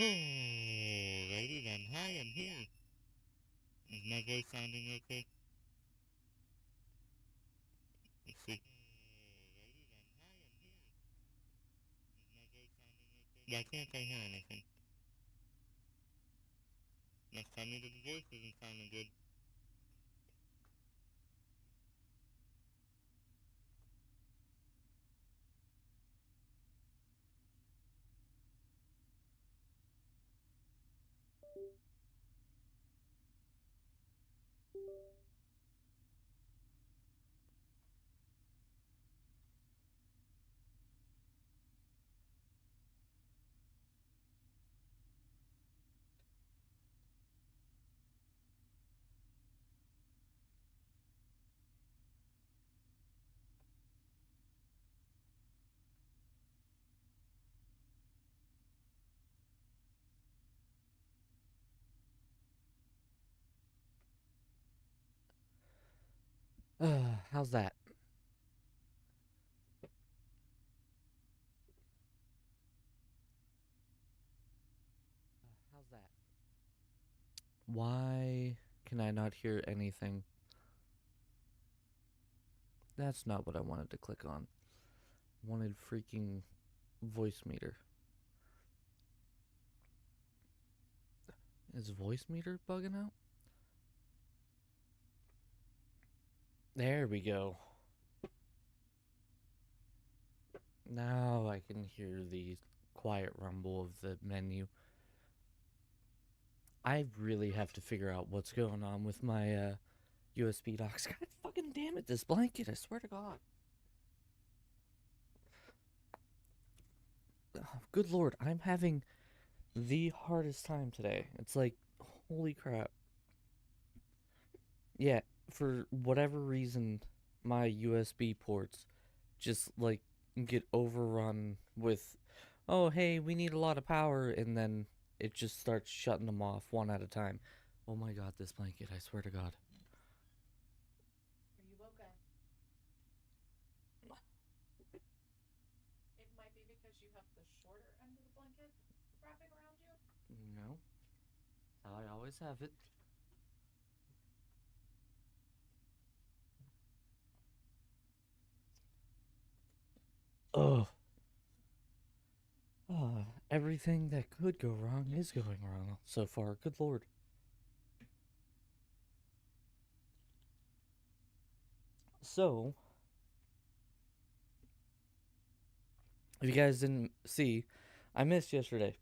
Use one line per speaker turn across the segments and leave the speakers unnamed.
Lady, then hi, I'm here. Is my voice sounding okay? Let's see. Why can't I hear anything? Must tell me that the voice isn't sounding good.
How's that? How's that? Why can I not hear anything? That's not what I wanted to click on. I wanted freaking voice meter. Is voice meter bugging out? There we go. Now I can hear the quiet rumble of the menu. I really have to figure out what's going on with my USB docks. God fucking damn it, this blanket, I swear to God. Oh, good lord, I'm having the hardest time today. It's like, holy crap. Yeah, for whatever reason, my USB ports just like get overrun with, oh, hey, we need a lot of power, and then it just starts shutting them off one at a time. Oh my god, this blanket, I swear to God.
Are you okay? It might be because you have the shorter end of the blanket wrapping around you.
No, I always have it. Ugh. Everything that could go wrong is going wrong so far. Good lord. So, if you guys didn't see, I missed yesterday.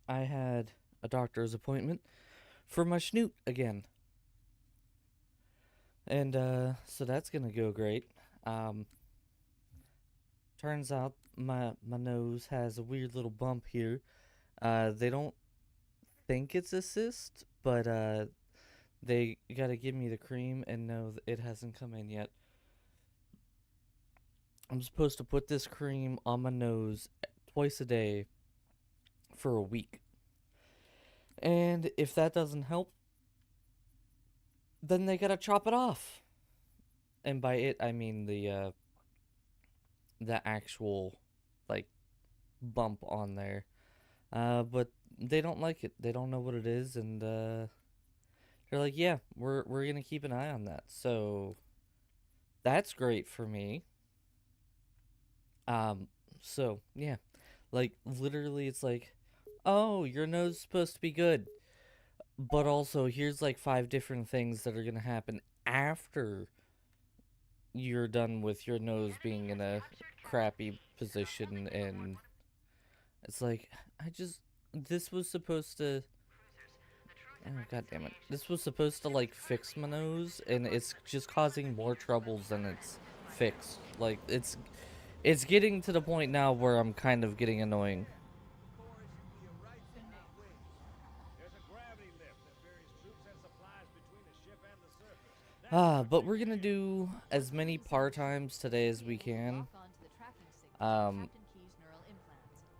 I had a doctor's appointment for my snoot again. And so that's gonna go great. Um, Turns out my nose has a weird little bump here. They don't think it's a cyst, but they gotta give me the cream and no, it hasn't come in yet. I'm supposed to put this cream on my nose twice a day for a week. And if that doesn't help, then they gotta chop it off. And by it, I mean the actual like bump on there. But they don't like it. They don't know what it is, and they're like, "Yeah, we're gonna keep an eye on that." So that's great for me. Um, so yeah, like literally, it's like, "Oh, your nose is supposed to be good," but also here's like 5 different things that are gonna happen after you're done with your nose being in a crappy position, and it's like, I just this was supposed to. Oh god damn it. This was supposed to like fix my nose and it's just causing more troubles than it's fixed. Like it's getting to the point now where I'm kind of getting annoying. But we're gonna do as many part-times today as we can. Um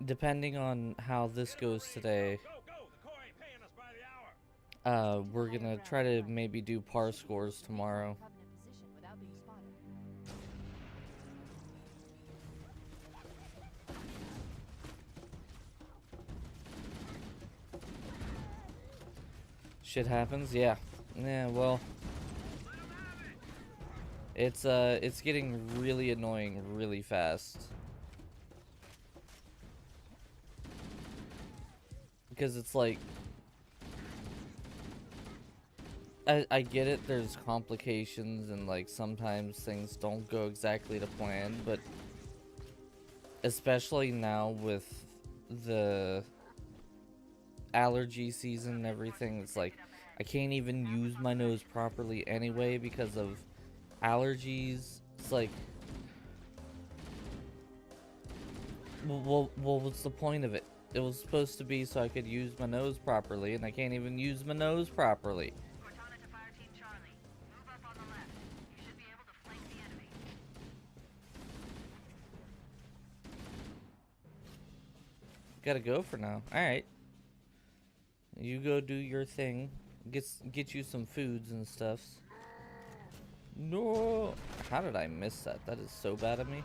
Depending on how this goes today. We're gonna try to maybe do par scores tomorrow. Shit happens, yeah. Yeah, well, it's getting really annoying really fast. Because it's like, I get it, there's complications and like sometimes things don't go exactly to plan, but especially now with the allergy season and everything, it's like I can't even use my nose properly anyway because of allergies. It's like, well, what's the point of it? It was supposed to be so I could use my nose properly, and I can't even use my nose properly.
Cortana to Fire Team Charlie. Move up on the left. You should be able to flank the enemy.
Gotta go for now. Alright. You go do your thing. Get you some foods and stuffs. No! How did I miss that? That is so bad of me.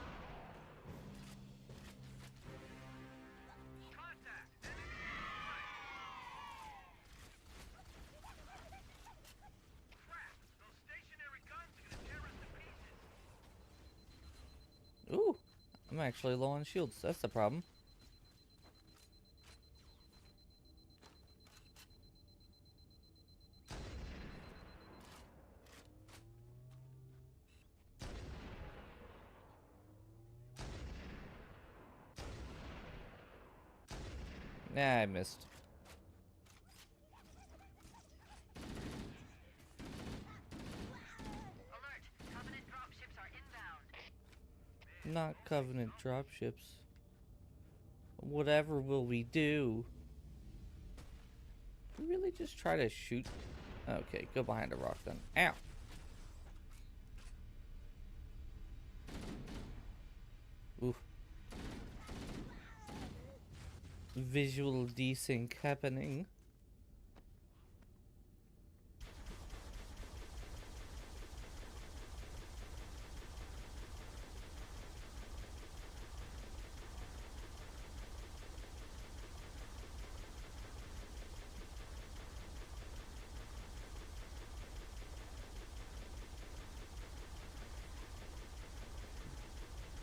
Ooh! I'm actually low on shields. That's the problem. Nah, I missed.
Alert! Covenant dropships are inbound.
Not Covenant dropships. Whatever will we do? We really just try to shoot? Okay, go behind a rock then. Ow! Oof. Visual desync happening.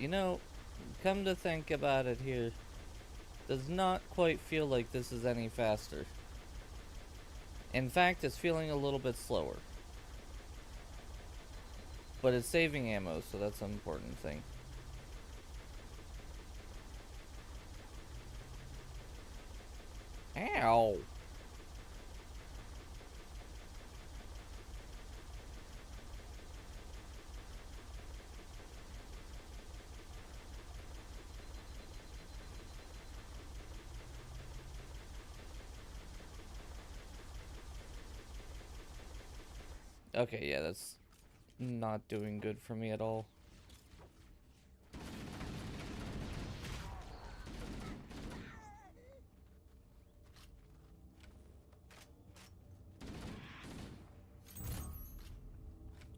You know, come to think about it here, does not quite feel like this is any faster. In fact, it's feeling a little bit slower. But it's saving ammo, so that's an important thing. Ow! Okay, yeah, that's not doing good for me at all.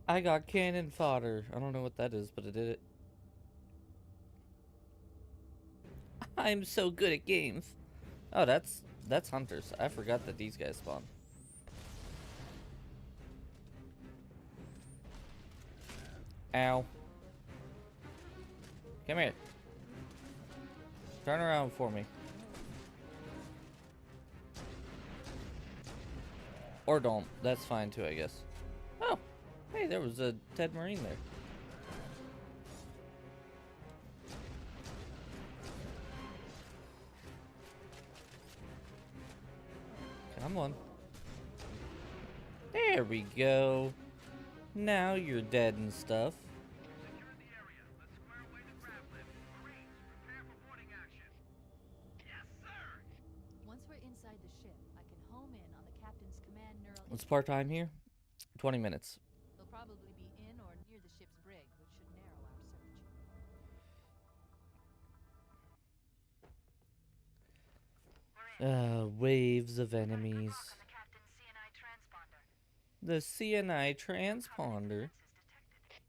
I got cannon fodder. I don't know what that is, but it did it. I'm so good at games. Oh, that's hunters. I forgot that these guys spawn. Ow. Come here. Turn around for me. Or don't. That's fine too, I guess. Oh. Hey, there was a dead Marine there. Come on. There we go. Now you're dead and stuff.
Securing the area. Let's square away the grab lift. Marines, prepare for boarding action. Yes, sir!
Once we're inside the ship, I can home in on the captain's command neural.
What's part-time here? 20 minutes.
They'll probably be in or near the ship's brig, which should narrow our search.
Waves of enemies.
On the captain's CNI transponder.
The CNI transponder.
Defenses detected.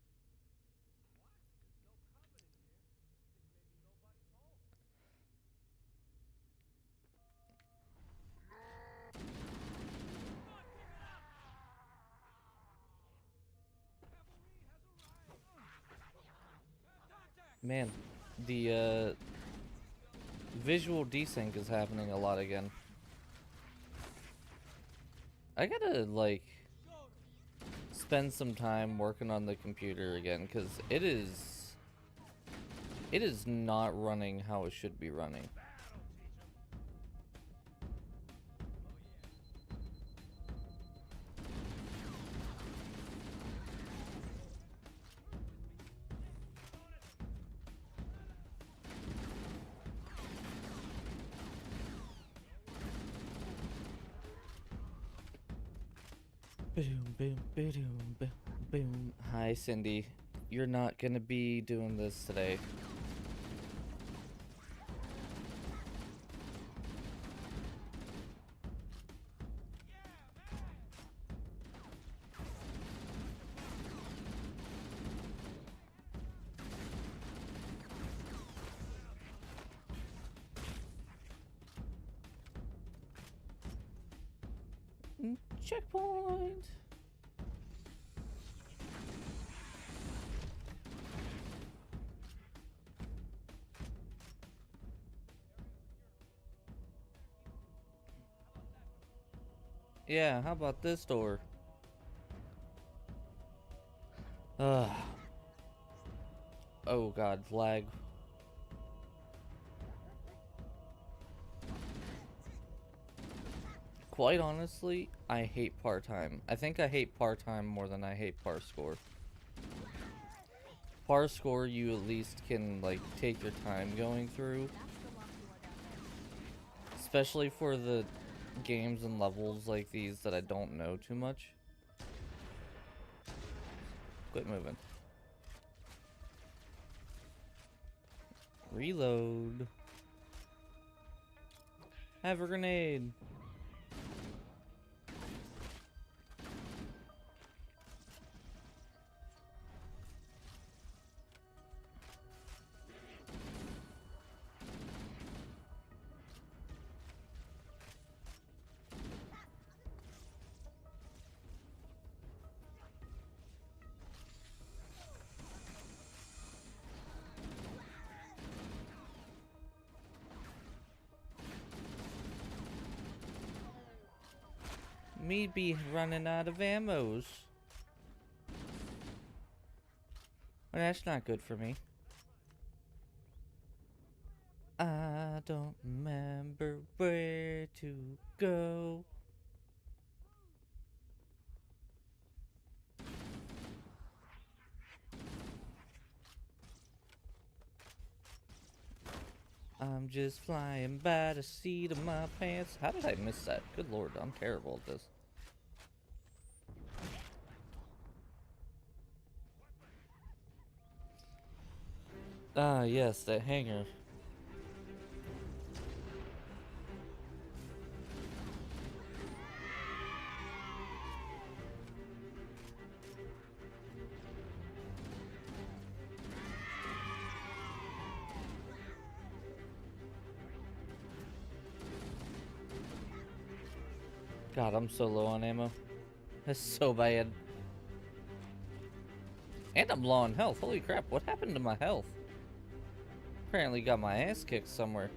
Man, the visual desync is happening a lot again. I gotta, like, spend some time working on the computer again, because it is not running how it should be running. Boom, boom, boom, boom, boom. Hi, Cindy. You're not gonna be doing this today. Checkpoint. Yeah, how about this door? Ugh. Oh god, lag. Quite honestly, I hate part-time. I think I hate part-time more than I hate par score. Par score, you at least can, like, take your time going through. Especially for the games and levels like these that I don't know too much. Quit moving. Reload. Have a grenade. Me be running out of ammos. Well, that's not good for me. I don't remember where to go. I'm just flying by the seat of my pants. How did I miss that? Good lord, I'm terrible at this. Ah, yes, that hangar. God, I'm so low on ammo. That's so bad. And I'm low on health. Holy crap, what happened to my health? Apparently got my ass kicked somewhere.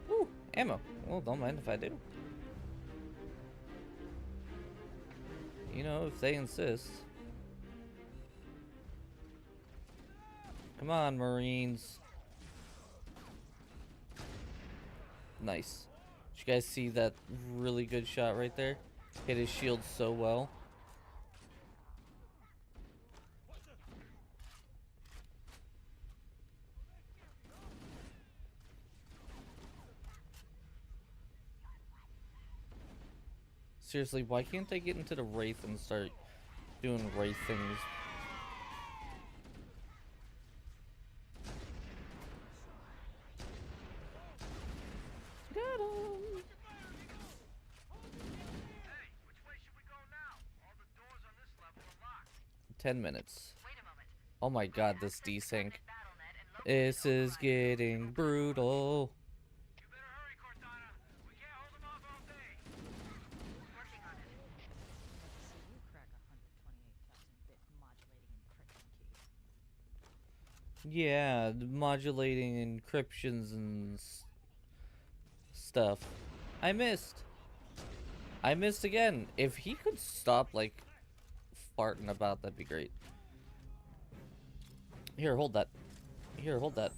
Ooh, ammo. Well, don't mind if I do. You know, if they insist. Come on, Marines. Nice. Did you guys see that really good shot right there? Hit his shield so well. Seriously, why can't they get into the Wraith and start doing Wraith things? Got him!
Hey, which way should we go now? All the doors on this level are locked.
10 minutes.
Wait a moment.
Oh my god, this desync.
Battle.net and locate
This is getting brutal.
You better hurry, Cortana. We can't hold them off all day. Working on it.
See you crack a 128,000-bit modulating encryption key.
Yeah, modulating encryptions and stuff. I missed. I missed again. If he could stop, like, farting about, that'd be great. Here, hold that. Here, hold that.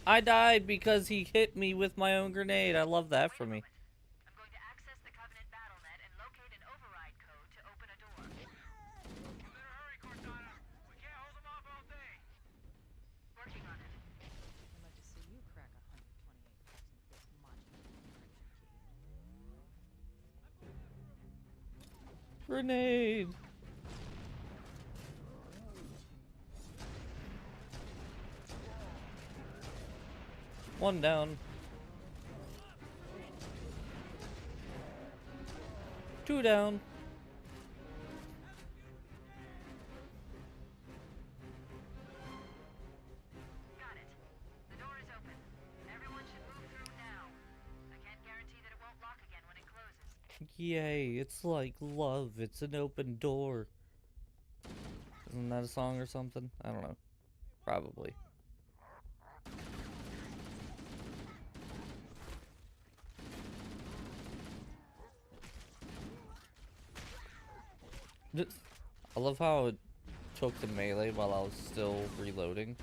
I died because he hit me with my own grenade. I love that for me.
I'm going to access the Covenant BattleNet and locate an override code to open a door. You better hurry, Cortana. We can't hold them off all day. Working on it.
I'd like to see you crack 128,000-bit modular key.
Grenade. One down. Two down.
Got it. The door is open. Everyone should move through now. I can't guarantee that it won't lock again when it closes.
Yay, it's like love. It's an open door. Isn't that a song or something? I don't know. Probably. I love how it took the melee while I was still reloading.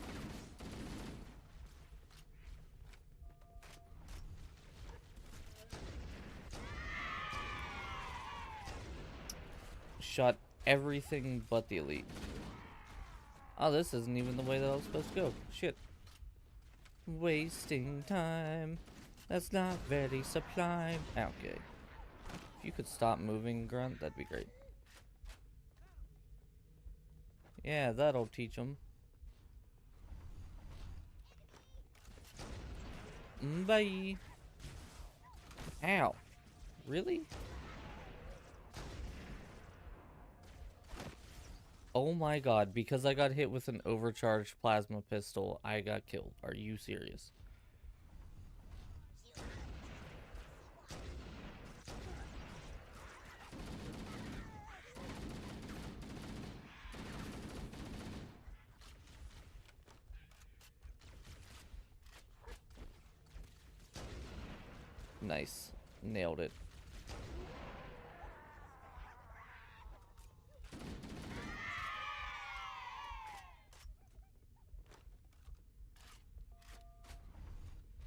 Shot everything but the elite. Oh, this isn't even the way that I was supposed to go. Shit. Wasting time. That's not very sublime. Okay. If you could stop moving, Grunt, that'd be great. Yeah, that'll teach them. Bye. Ow. Really? Oh my god, because I got hit with an overcharged plasma pistol, I got killed. Are you serious? Nice. Nailed it.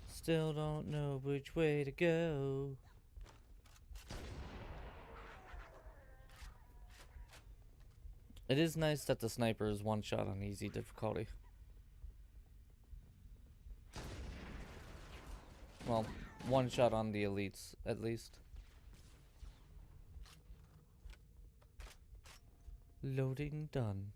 Still don't know which way to go. It is nice that the sniper is one shot on easy difficulty. Well, one shot on the elites, at least. Loading done.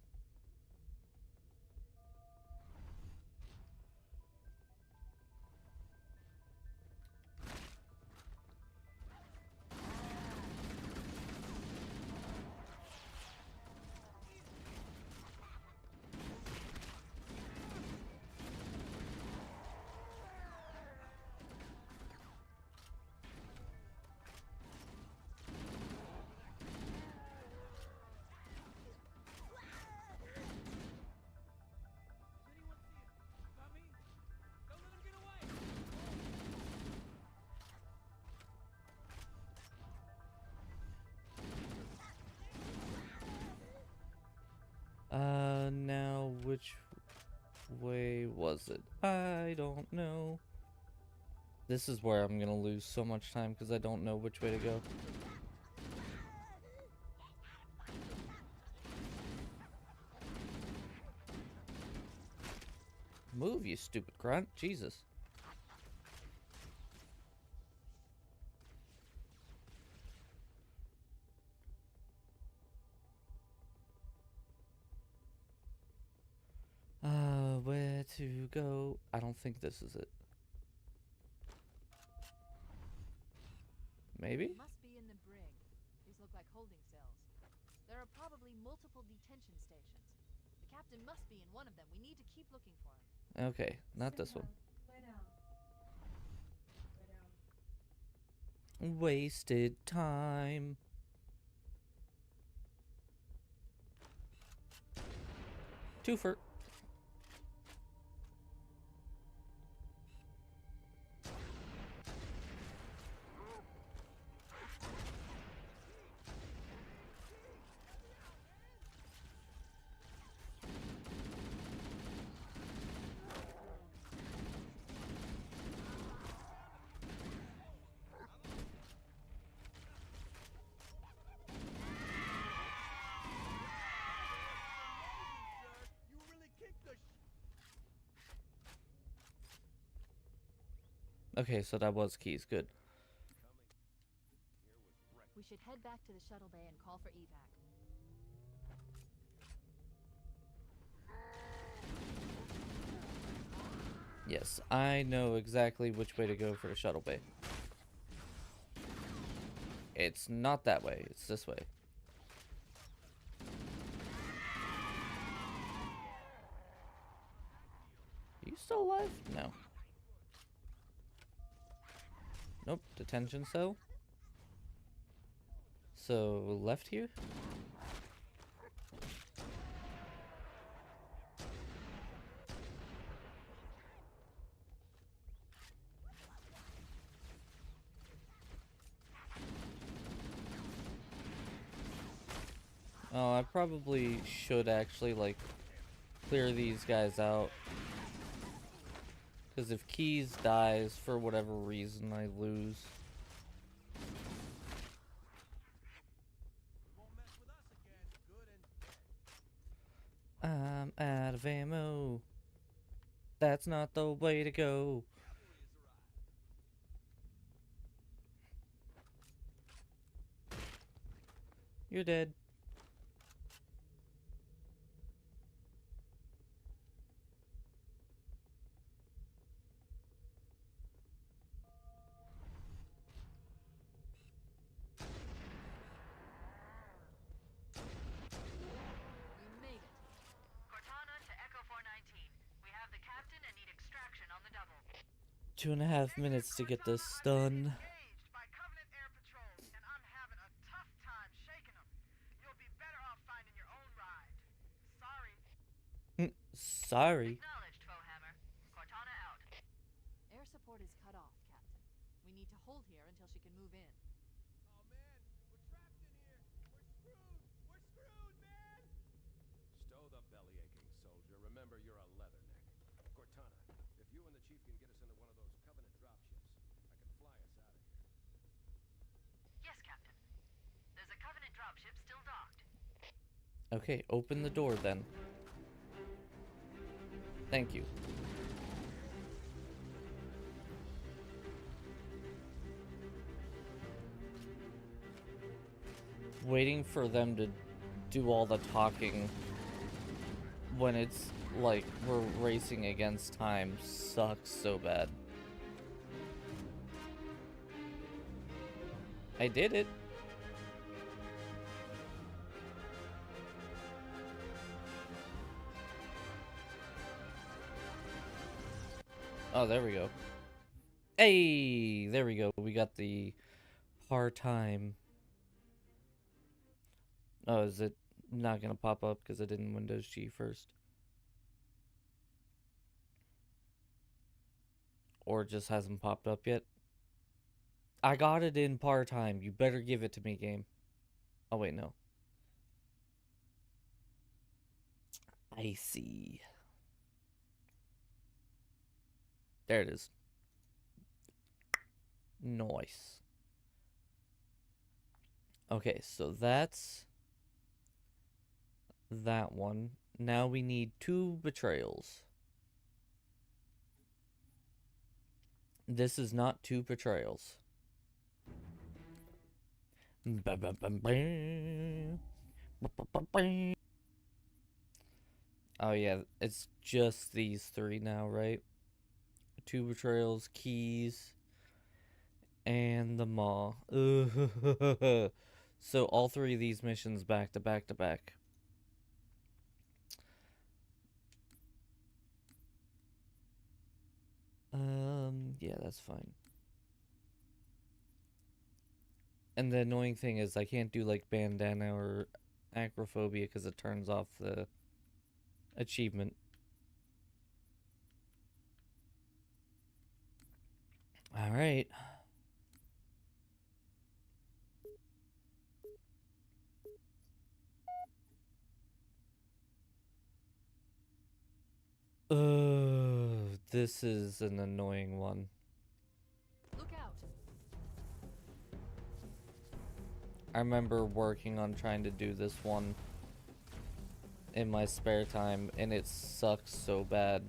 Now which way was it? I don't know. This is where I'm gonna lose so much time because I don't know which way to go. Move, you stupid grunt. Jesus. Where to go? I don't think this is it. Maybe?
Must be in the brig. These look like holding cells. There are probably multiple detention stations. The captain must be in one of them. We need to keep looking for him.
Okay, not this one.
Lay down. Lay down.
Wasted time. Twofer. Okay, so that was keys. Good.
We should head back to the shuttle bay and call for evac.
Yes, I know exactly which way to go for the shuttle bay. It's not that way. It's this way. Are you still alive? No. Nope. Detention cell. So, left here? Oh, I probably should actually, like, clear these guys out. Because if Keys dies for whatever reason, I lose. I'm out of ammo. That's not the way to go. You're dead.
We made it.
Cortana to Echo 419. We have the captain and need extraction on the double.
2.5 minutes to get this done.
Engaged by Covenant air patrols, and I'm having a tough time shaking them. You'll be better off finding your own ride. Sorry.
Sorry.
Acknowledged, Foehammer. Cortana out.
Air support is cut off, Captain. We need to hold here until she can move in.
Oh man, we're trapped in here. We're screwed. We're screwed, man. Stow the belly aching, soldier. Remember, you're a leatherneck. Cortana, if you and the chief can get us into one of those Covenant dropships, I can fly us out of here.
Yes, Captain. There's a Covenant dropship still docked.
Okay, open the door then. Thank you. Waiting for them to do all the talking when it's like we're racing against time sucks so bad. I did it. Oh, there we go. Hey, there we go. We got the part-time. Oh, is it not gonna pop up because I did in Windows G first? Or it just hasn't popped up yet? I got it in part-time. You better give it to me, game. Oh, wait, no. I see. There it is. Nice. Okay, so that's that one. Now we need 2 betrayals. This is not 2 betrayals. Oh yeah, it's just these 3 now, right? 2 betrayals, keys, and the maw. So all 3 of these missions back to back to back. Yeah, that's fine. And the annoying thing is I can't do like bandana or acrophobia because it turns off the achievement. Alright. This is an annoying one.
Look out!
I remember working on trying to do this one in my spare time, and it sucks so bad.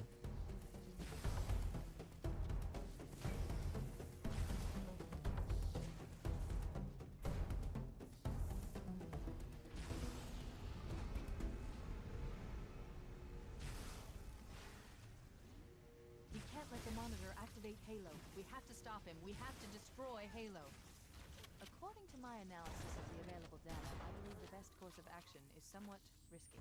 activate Halo. We have to stop him. We have to destroy Halo. According to my analysis of the available data, I believe the best course of action is somewhat risky.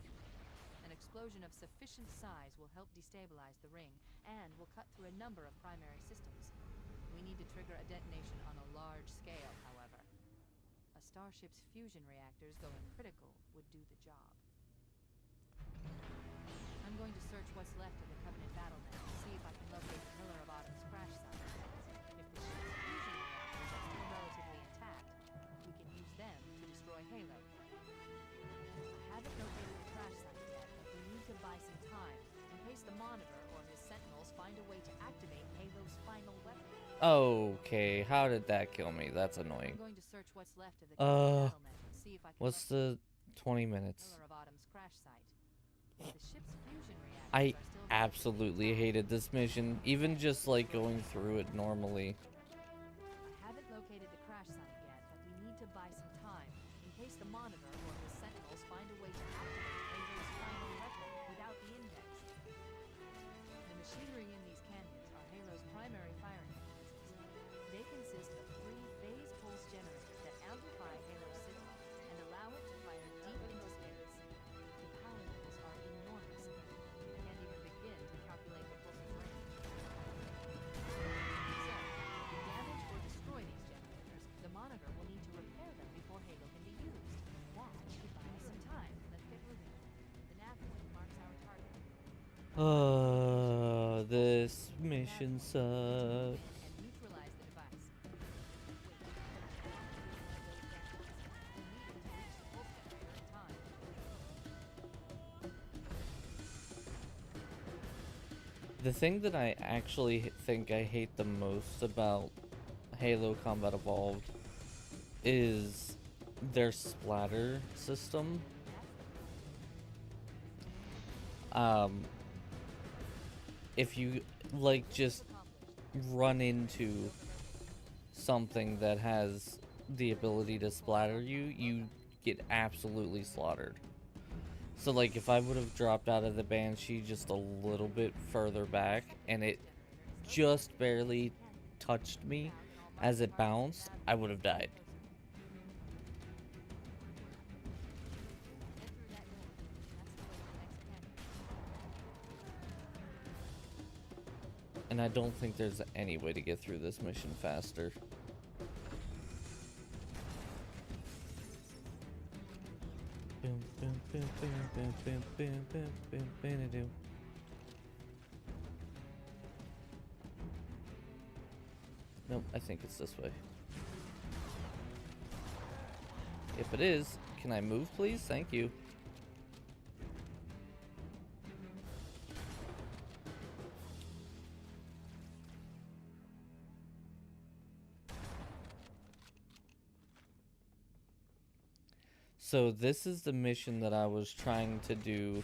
An explosion of sufficient size will help destabilize the ring, and will cut through a number of primary systems. We need to trigger a detonation on a large scale, however. A starship's fusion reactors going critical would do the job. I'm going to search what's left of the Covenant battlenet to see if I can locate the Pillar of Autumn's crash site. If the ship's fusion reactors are still relatively intact, we can use them to destroy Halo. I haven't located the crash site yet, but we need to buy some time in case the Monitor or his Sentinels find a way to activate Halo's final weapon.
Okay, how did that kill me? That's annoying.
I'm going to search what's left of the Covenant battlenet and see if I can
What's
locate
the 20 minutes?
Pillar of Autumn's crash site. If the ship's fusion reactors
I
are still
absolutely hated this mission, even just like going through it normally.
I haven't located the crash site yet, but we need to buy some time in case the Monitor or his Sentinels find a way to activate Halo's final weapon without the index. The machinery in these canyons are Halo's primary firing mechanisms. They consist of 3 phase pulse generators that amplify Halo's signal and allow it to fire deep into space. The power levels are enormous. I can't even begin to calculate the pulse's range. So, to damage or destroy these generators, the Monitor will need to repair them before Halo can be used. That should buy us some time. Let's get moving. The nav point marks our target.
This mission sucks.
And neutralize the device. Wait,
The thing that I actually think I hate the most about Halo Combat Evolved is their splatter system. If you like just run into something that has the ability to splatter you, you get absolutely slaughtered. So like if I would have dropped out of the Banshee just a little bit further back and it just barely touched me as it bounced, I would have died. And I don't think there's any way to get through this mission faster. Boom, boom, boom, boom, boom, boom, boom, boom, boom, boom, boom. Nope, I think it's this way. If it is, can I move, please? Thank you. So this is the mission that I was trying to do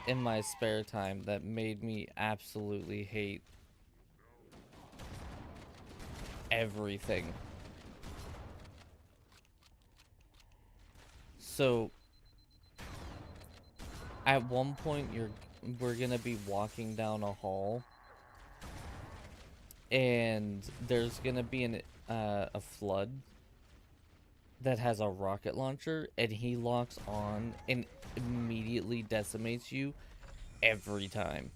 in my spare time that made me absolutely hate everything. So at one point we're gonna be walking down a hall and there's gonna be a flood that has a rocket launcher, and he locks on and immediately decimates you every time.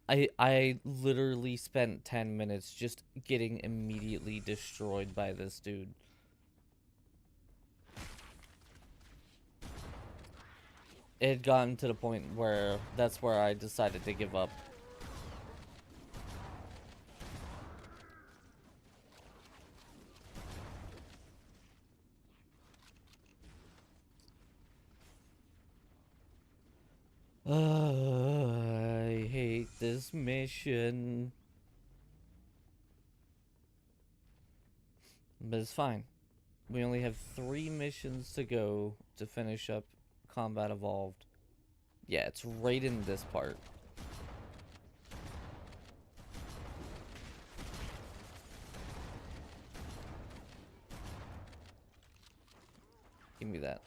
I literally spent 10 minutes just getting immediately destroyed by this dude. It had gotten to the point where that's where I decided to give up. I hate this mission. But it's fine. We only have 3 missions to go to finish up Combat Evolved. Yeah, it's right in this part. Give me that.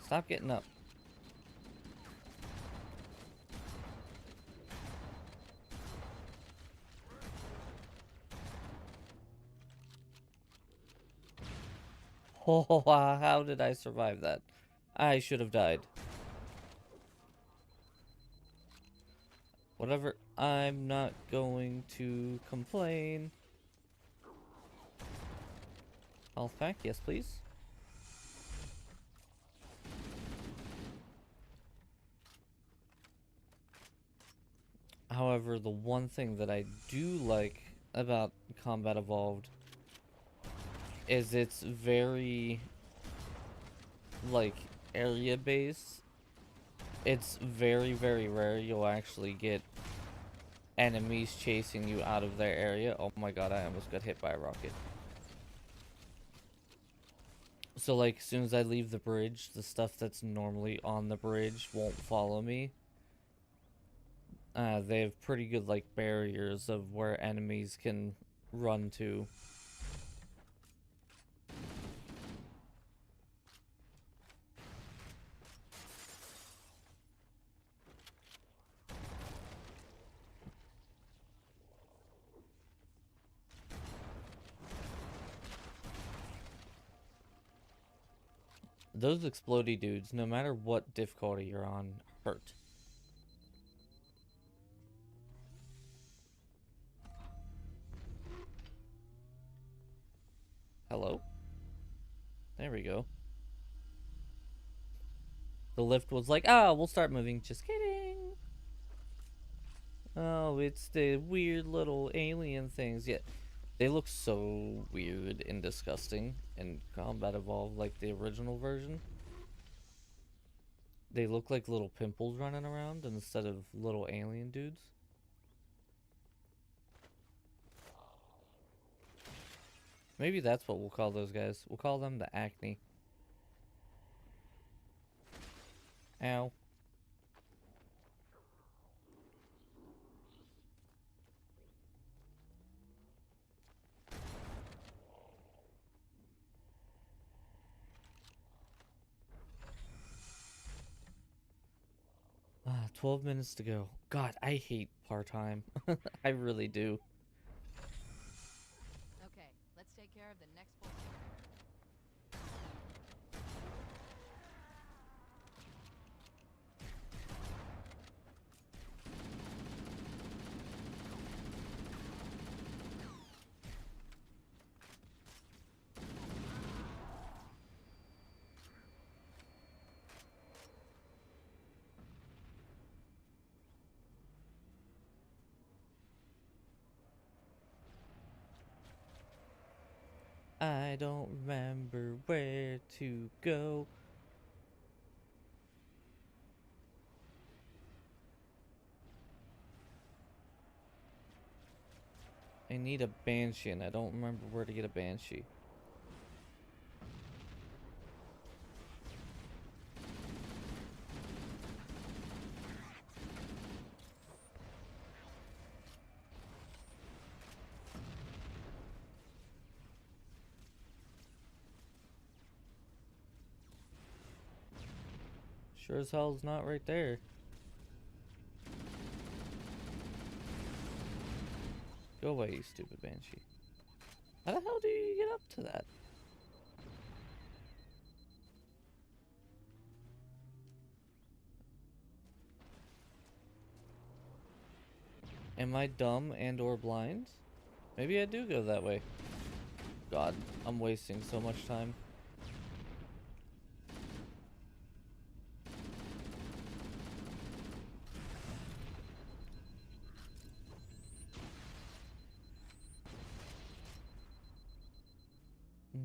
Stop getting up. Oh, how did I survive that? I should have died. Whatever, I'm not going to complain. Health pack, yes please. However, the one thing that I do like about Combat Evolved is it's very, like, area based. It's very, very rare you'll actually get enemies chasing you out of their area. Oh my god, I almost got hit by a rocket. So, like, as soon as I leave the bridge, the stuff that's normally on the bridge won't follow me. They have pretty good, like, barriers of where enemies can run to. Those explodey dudes, no matter what difficulty you're on, hurt. Hello? There we go. The lift was like, oh, we'll start moving. Just kidding. Oh, it's the weird little alien things. Yeah, they look so weird and disgusting in Combat Evolved, like the original version. They look like little pimples running around instead of little alien dudes. Maybe that's what we'll call those guys. We'll call them the acne. Ow. 12 minutes to go. God, I hate part-time. I really do.
Okay, let's take care of the next one.
I don't remember where to go. I need a Banshee, and I don't remember where to get a Banshee. Sure as hell's not right there. Go away, you stupid Banshee. How the hell do you get up to that? Am I dumb and or blind? Maybe I do go that way. God, I'm wasting so much time.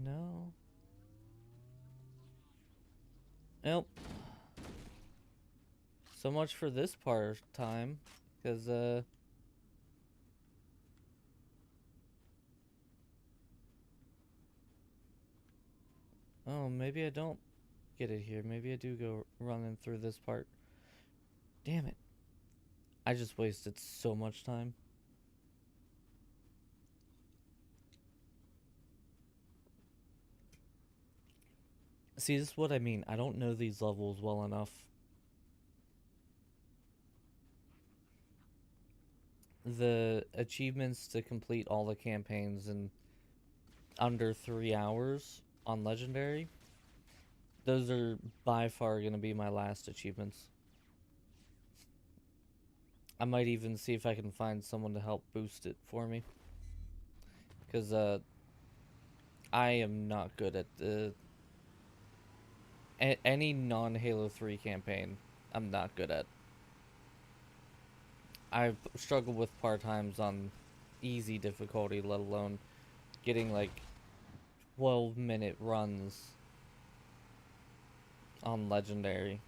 No. Nope. So much for this part time, because oh, maybe I don't get it here. Maybe I do go running through this part. Damn it. I just wasted so much time. See, this is what I mean. I don't know these levels well enough. The achievements to complete all the campaigns in under 3 hours on Legendary, those are by far going to be my last achievements. I might even see if I can find someone to help boost it for me. Because, I am not good at the... any non-Halo 3 campaign, I'm not good at. I've struggled with part-times on easy difficulty, let alone getting, like, 12-minute runs on Legendary.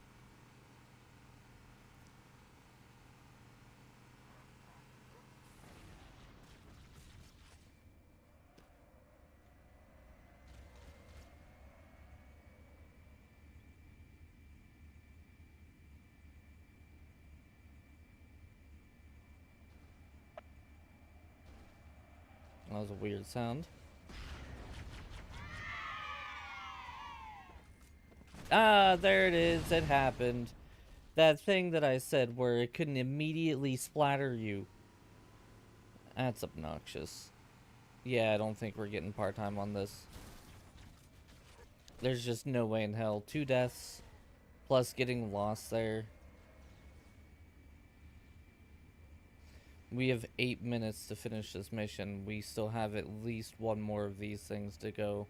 That was a weird sound. Ah, there it is. It happened. That thing that I said where it couldn't immediately splatter you. That's obnoxious. Yeah, I don't think we're getting part-time on this. There's just no way in hell. 2 deaths, plus getting lost there. We have 8 minutes to finish this mission. We still have at least one more of these things to go.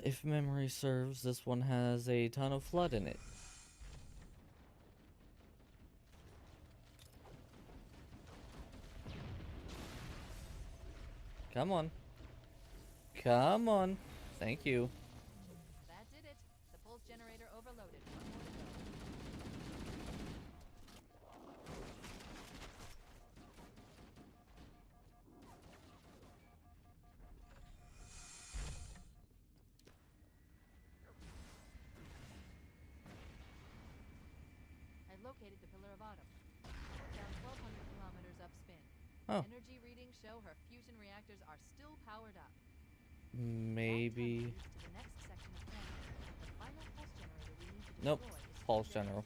If memory serves, this one has a ton of flood in it. Come on. Come on. Thank you.
That did it. The pulse generator overloaded. One more to go. I've located the Pillar of Autumn. Down 1,200 kilometers upspin.
Oh.
Energy readings show her fusion reactors are still powered up.
Maybe.
That tunnel leads to the next section of canyon. The final pulse generator we need to
Nope.
destroy is
Pulse
through there.
general.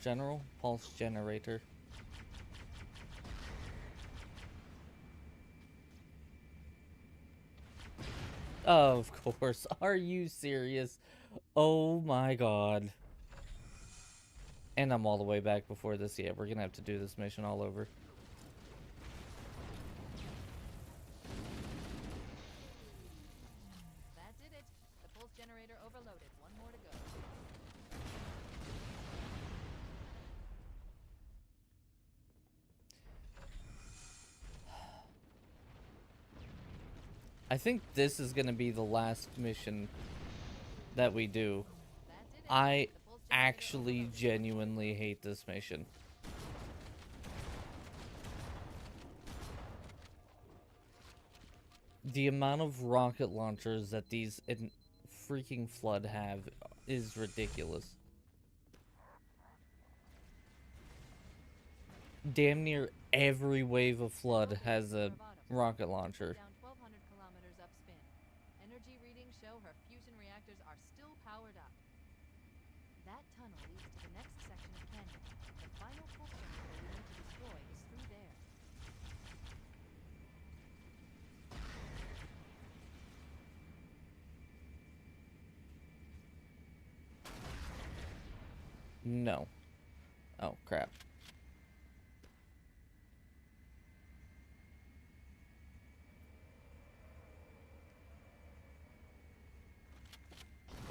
General pulse generator. Of course. Are you serious? Oh my god. And I'm all the way back before this. Yeah, we're gonna have to do this mission all over.
That did it. The pulse generator overloaded. One more to go.
I think this is gonna be the last mission that we do.
That did it.
I
The pulse generator
actually
overloaded.
genuinely hate this mission. The amount of rocket launchers that these freaking flood have is ridiculous. Damn near every wave of flood has a rocket launcher.
Down 1,200 kilometers upspin. Energy readings show her fusion reactors are still powered up. That tunnel leads to the next section of canyon. The final pulse generator we need to destroy is through there.
No. Oh, crap.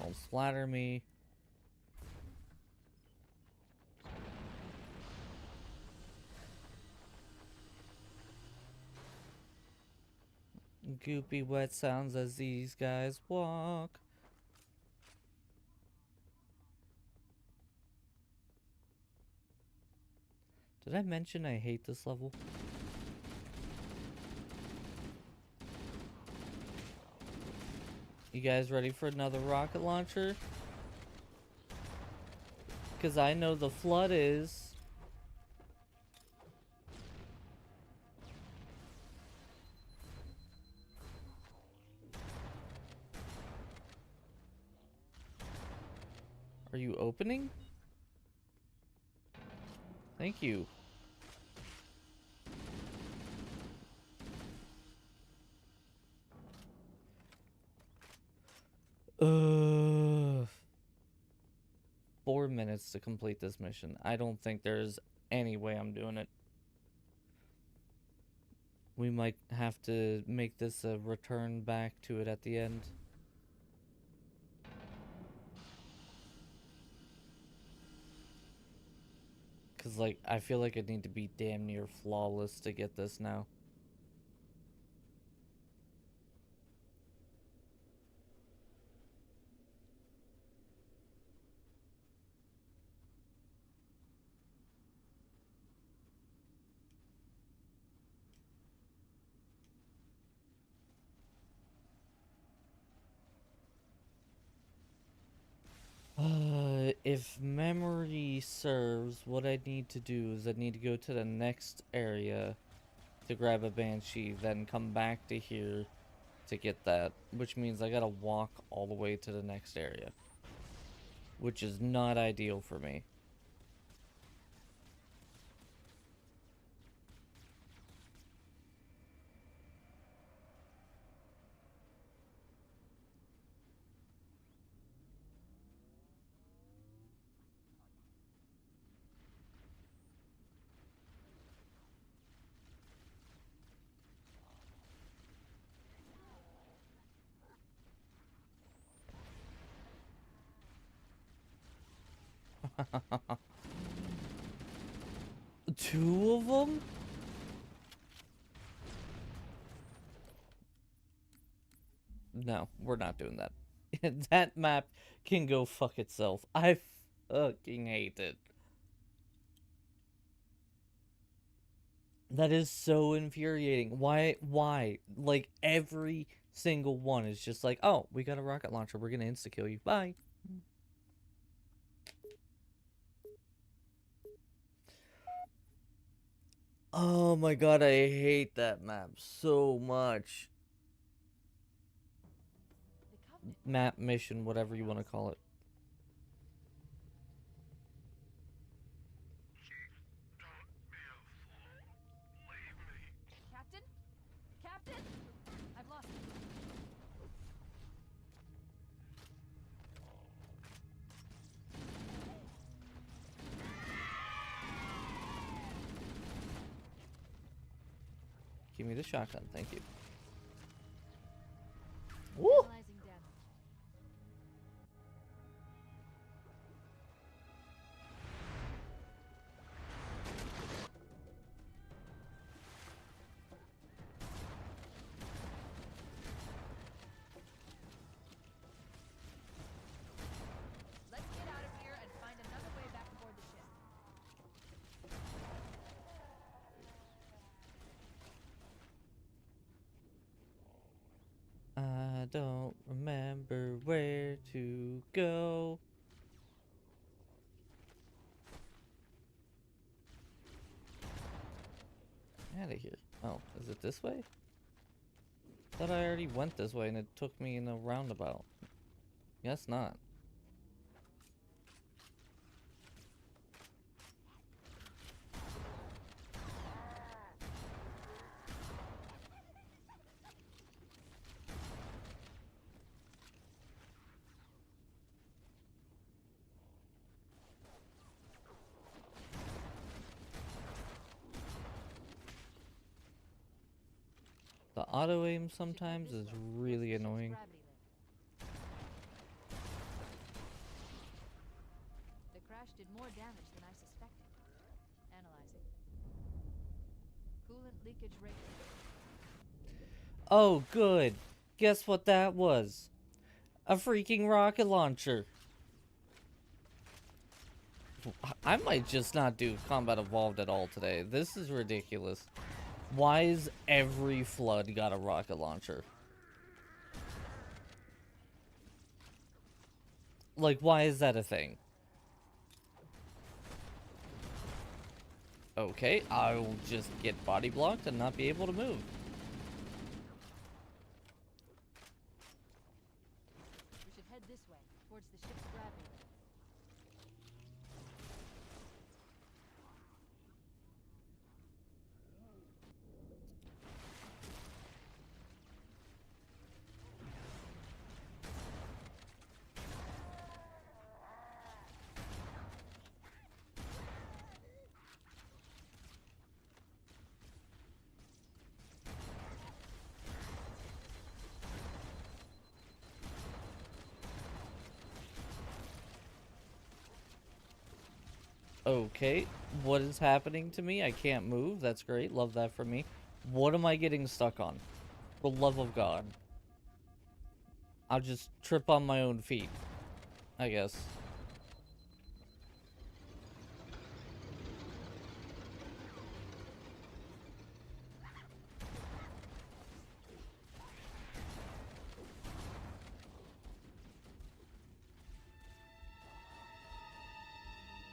Don't splatter me. Goopy wet sounds as these guys walk. Did I mention I hate this level? You guys ready for another rocket launcher? because I know the flood is. Are you opening? Thank you. Ugh. 4 minutes to complete this mission. I don't think there's any way I'm doing it. We might have to make this a return back to it at the end. Because, like, I feel like I need to be damn near flawless to get this now. If memory serves, what I need to do is I need to go to the next area to grab a banshee, then come back to here to get that, which means I gotta walk all the way to the next area, which is not ideal for me. Two of them? No, we're not doing that. That map can go fuck itself. I fucking hate it. That is so infuriating. Why? Like, every single one is just like, oh, we got a rocket launcher. We're gonna insta-kill you. Bye. Oh my god, I hate that map so much.
The Covenant.
Map, mission, whatever you want to call it.
Captain? Captain? I've lost him.
Give me the shotgun, thank you. Woo!
Analyzing damage. Let's get out of here and find another way back aboard the ship.
I don't remember where to go. Out of here. Oh, is it this way? Thought I already went this way and it took me in a roundabout. Guess not. The auto aim sometimes is really annoying.
Gravity lift. The crash did more damage than I suspected. Analyzing. Coolant leakage rate.
Oh, good. Guess what that was? A freaking rocket launcher. I might just not do Combat Evolved at all today. This is ridiculous. Why is every flood got a rocket launcher? Like, why is that a thing? Okay, I will just get body blocked and not be able to move.
We should head this way, towards the ship's gravity lift.
Okay, what is happening to me? I can't move. That's great. Love that for me. What am I getting stuck on? For the love of God. I'll just trip on my own feet, I guess.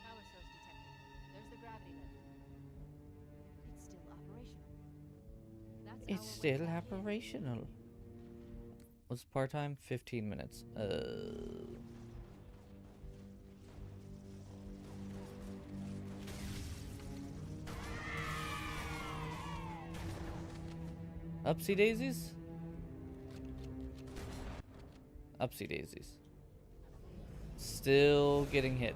Power source detected. There's the gravity lift. It's still operational. That's
It's
our way
still
back in.
operational. What's part-time? 15 minutes. Upsy daisies? Upsy daisies. Still getting hit.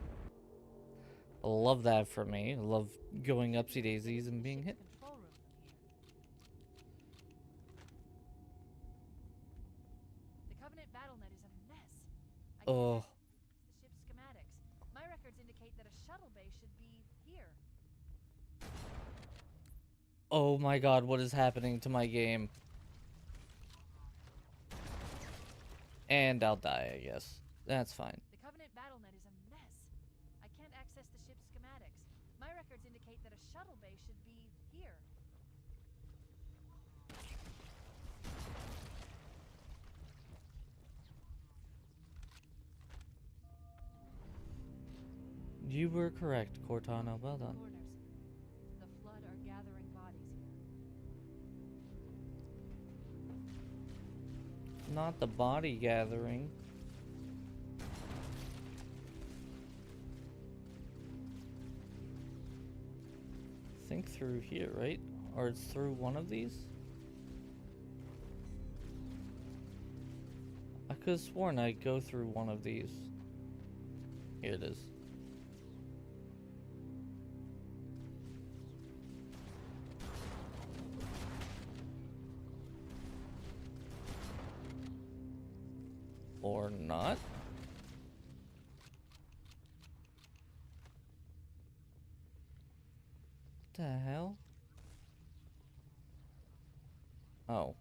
Love that for me. Love going upsy daisies and being hit.
Control room from here. The Covenant BattleNet is a mess. I can't
Oh,
access the ship's schematics. My records indicate that a shuttle bay should be here.
oh my God, what is happening to my game? And I'll die, I guess. That's fine.
The Covenant BattleNet is a mess. I can't access the ship's schematics. My records indicate that a shuttle bay should be here.
You were correct, Cortana. Well done.
Corners. The Flood are gathering bodies here.
Not the body gathering. Think through here, right? Or it's through one of these? I could have sworn I'd go through one of these. Here it is. Or not. What the hell? Oh.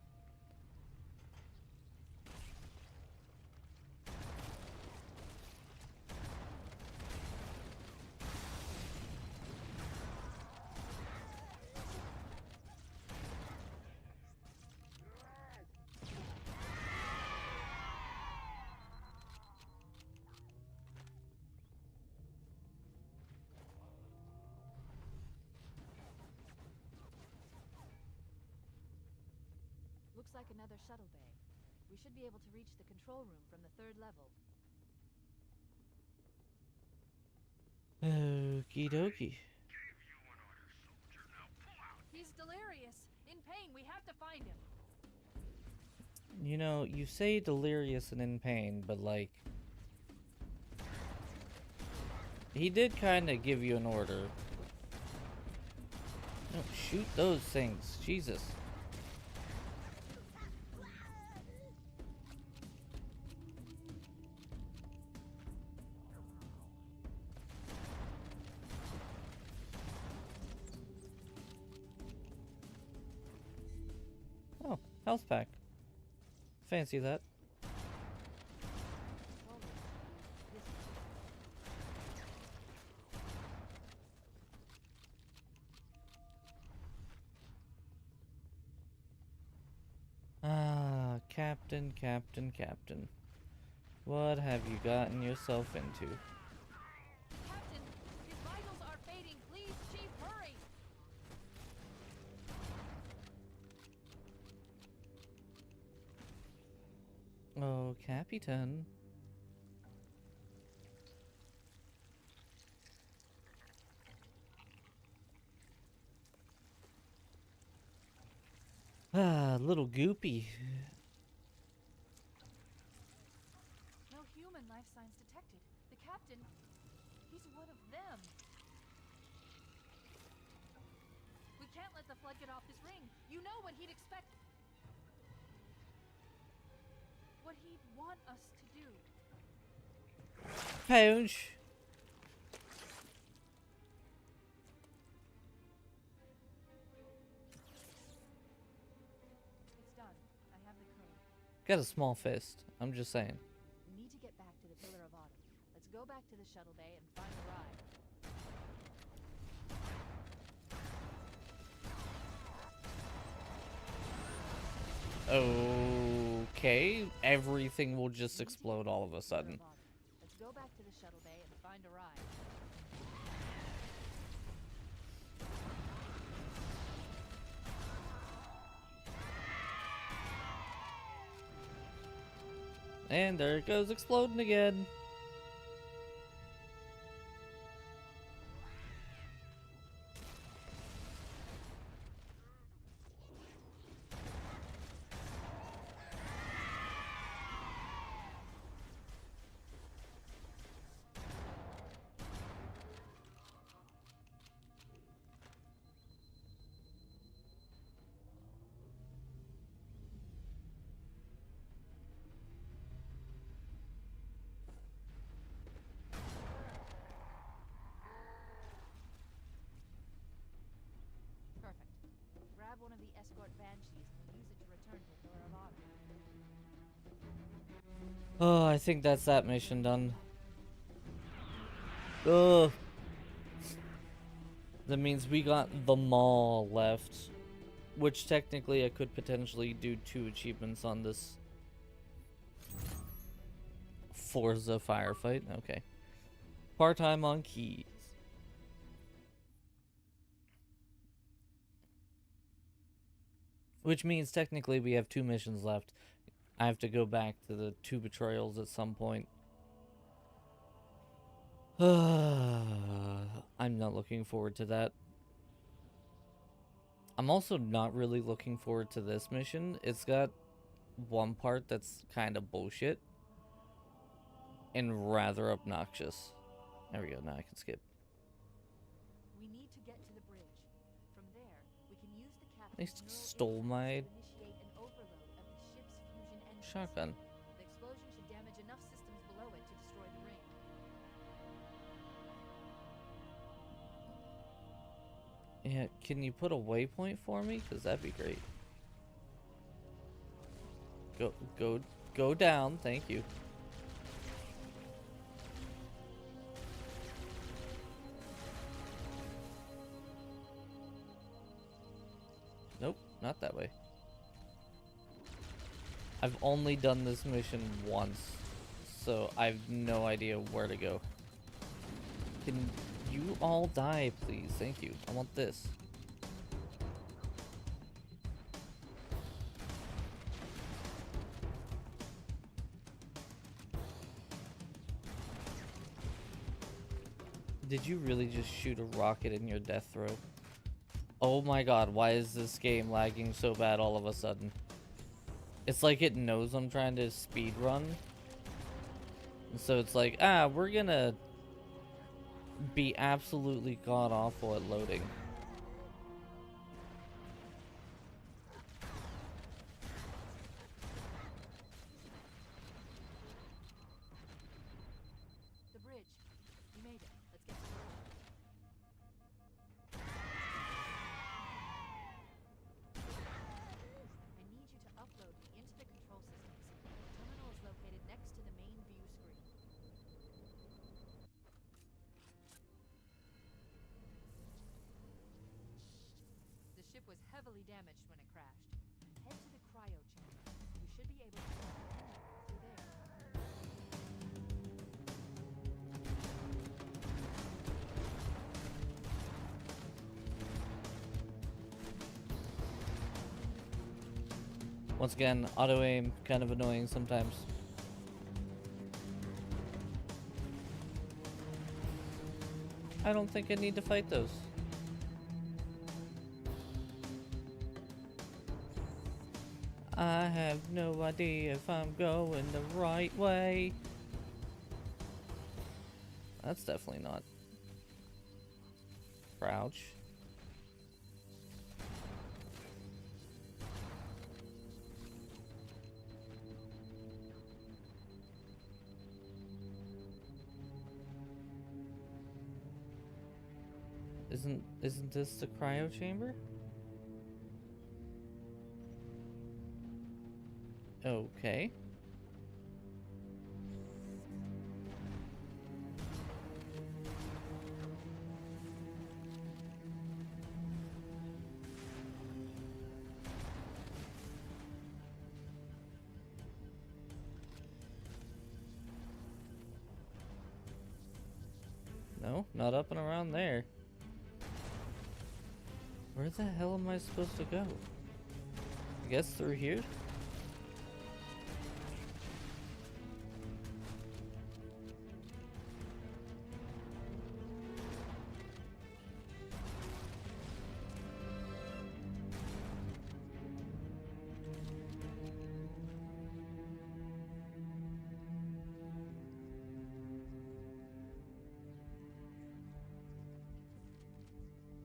Looks like another shuttle bay. We should be able to reach the control room from the 3rd level.
Okie dokie.
He's delirious. In pain. We have to find him.
You know, you say delirious and in pain, but like... He did kind of give you an order. No, shoot those things. Jesus. Oh, health pack. Fancy that.
Control room. This way.
Ah, Captain, Captain, Captain. What have you gotten yourself into?
Captain, his vitals are fading. Please, Chief, hurry.
Oh, Capitan. Ah, little goopy.
No human life signs detected. The captain, he's one of them. We can't let the flood get off this ring. You know what he'd expect. What he'd want us to do.
Pouch.
It's done. I have the code.
Got a small fist. I'm just saying.
We need to get back to the Pillar of Autumn. Let's go back to the shuttle bay and find a ride.
Okay, everything will just explode all of a sudden.
Let's go back to the shuttle bay and find a ride.
And there it goes, exploding again.
Perfect. Grab one of the escort banshees and we'll use it to return to the Pillar of Autumn.
Oh, I think that's that mission done. Ugh. That means we got the mall left. Which technically I could potentially do 2 achievements on this Forza firefight. Okay. Part-time on keys. Which means technically we have 2 missions left. I have to go back to the 2 betrayals at some point. I'm not looking forward to that. I'm also not really looking forward to this mission. It's got one part that's kind of bullshit and rather obnoxious. There we go, now I can skip.
We need to get to the bridge. From there, we can use the
They
captain's neural
stole
implants
my
to initiate an overload of the ship's fusion engines.
shotgun.
The explosion should damage enough systems below it to destroy the ring.
Yeah, can you put a waypoint for me? Because that'd be great. Go down, thank you. Nope, not that way. I've only done this mission once, so I have no idea where to go. Can you all die, please? Thank you. I want this. Did you really just shoot a rocket in your death throw? Oh my god, why is this game lagging so bad all of a sudden? It's like it knows I'm trying to speed run. And so it's like, we're gonna be absolutely god awful at loading.
The bridge. We made it. Let's get to work. I need you to upload me into the control systems. The terminal is located next to the main view screen. The ship was heavily damaged when it crashed. Head to the cryo chamber. You should be able to get the through there.
Once again, auto aim, kind of annoying sometimes. I don't think I need to fight those. I have no idea if I'm going the right way. That's definitely not. Crouch. Isn't this the cryo chamber? Okay. No, not up and around there. Where the hell am I supposed to go? I guess through here?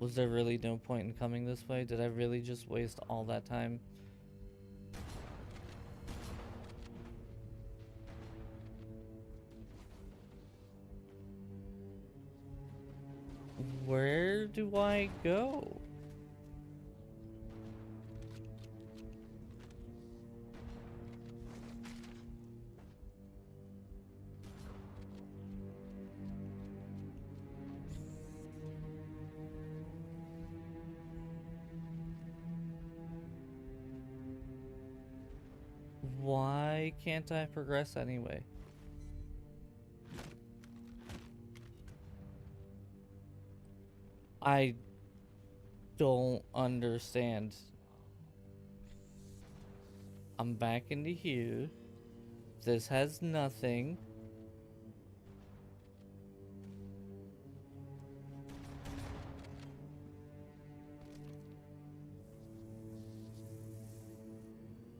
Was there really no point in coming this way? Did I really just waste all that time? Where do I go? Why can't I progress anyway? I don't understand. I'm back into here. This has nothing.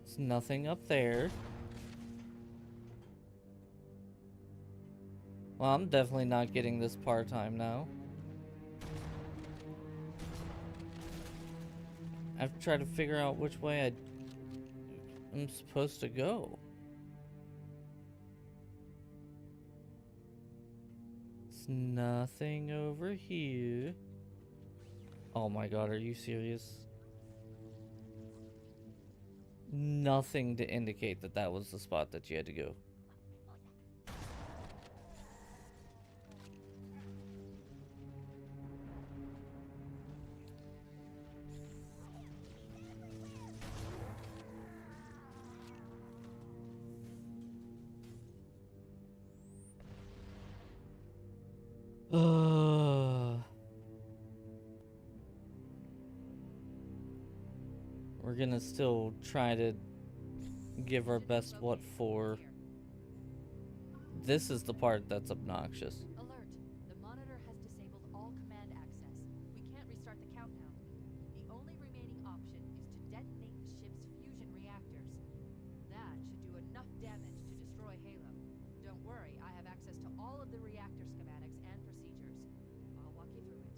There's nothing up there. Well, I'm definitely not getting this part-time now. I have to try to figure out which way I'm supposed to go. There's nothing over here. Oh my god, are you serious? Nothing to indicate that that was the spot that you had to go. We're gonna still try to give our best what for. This is the part that's obnoxious.
Alert! The monitor has disabled all command access. We can't restart the countdown. The only remaining option is to detonate the ship's fusion reactors. That should do enough damage to destroy Halo. Don't worry, I have access to all of the reactor schematics and procedures. I'll walk you through it.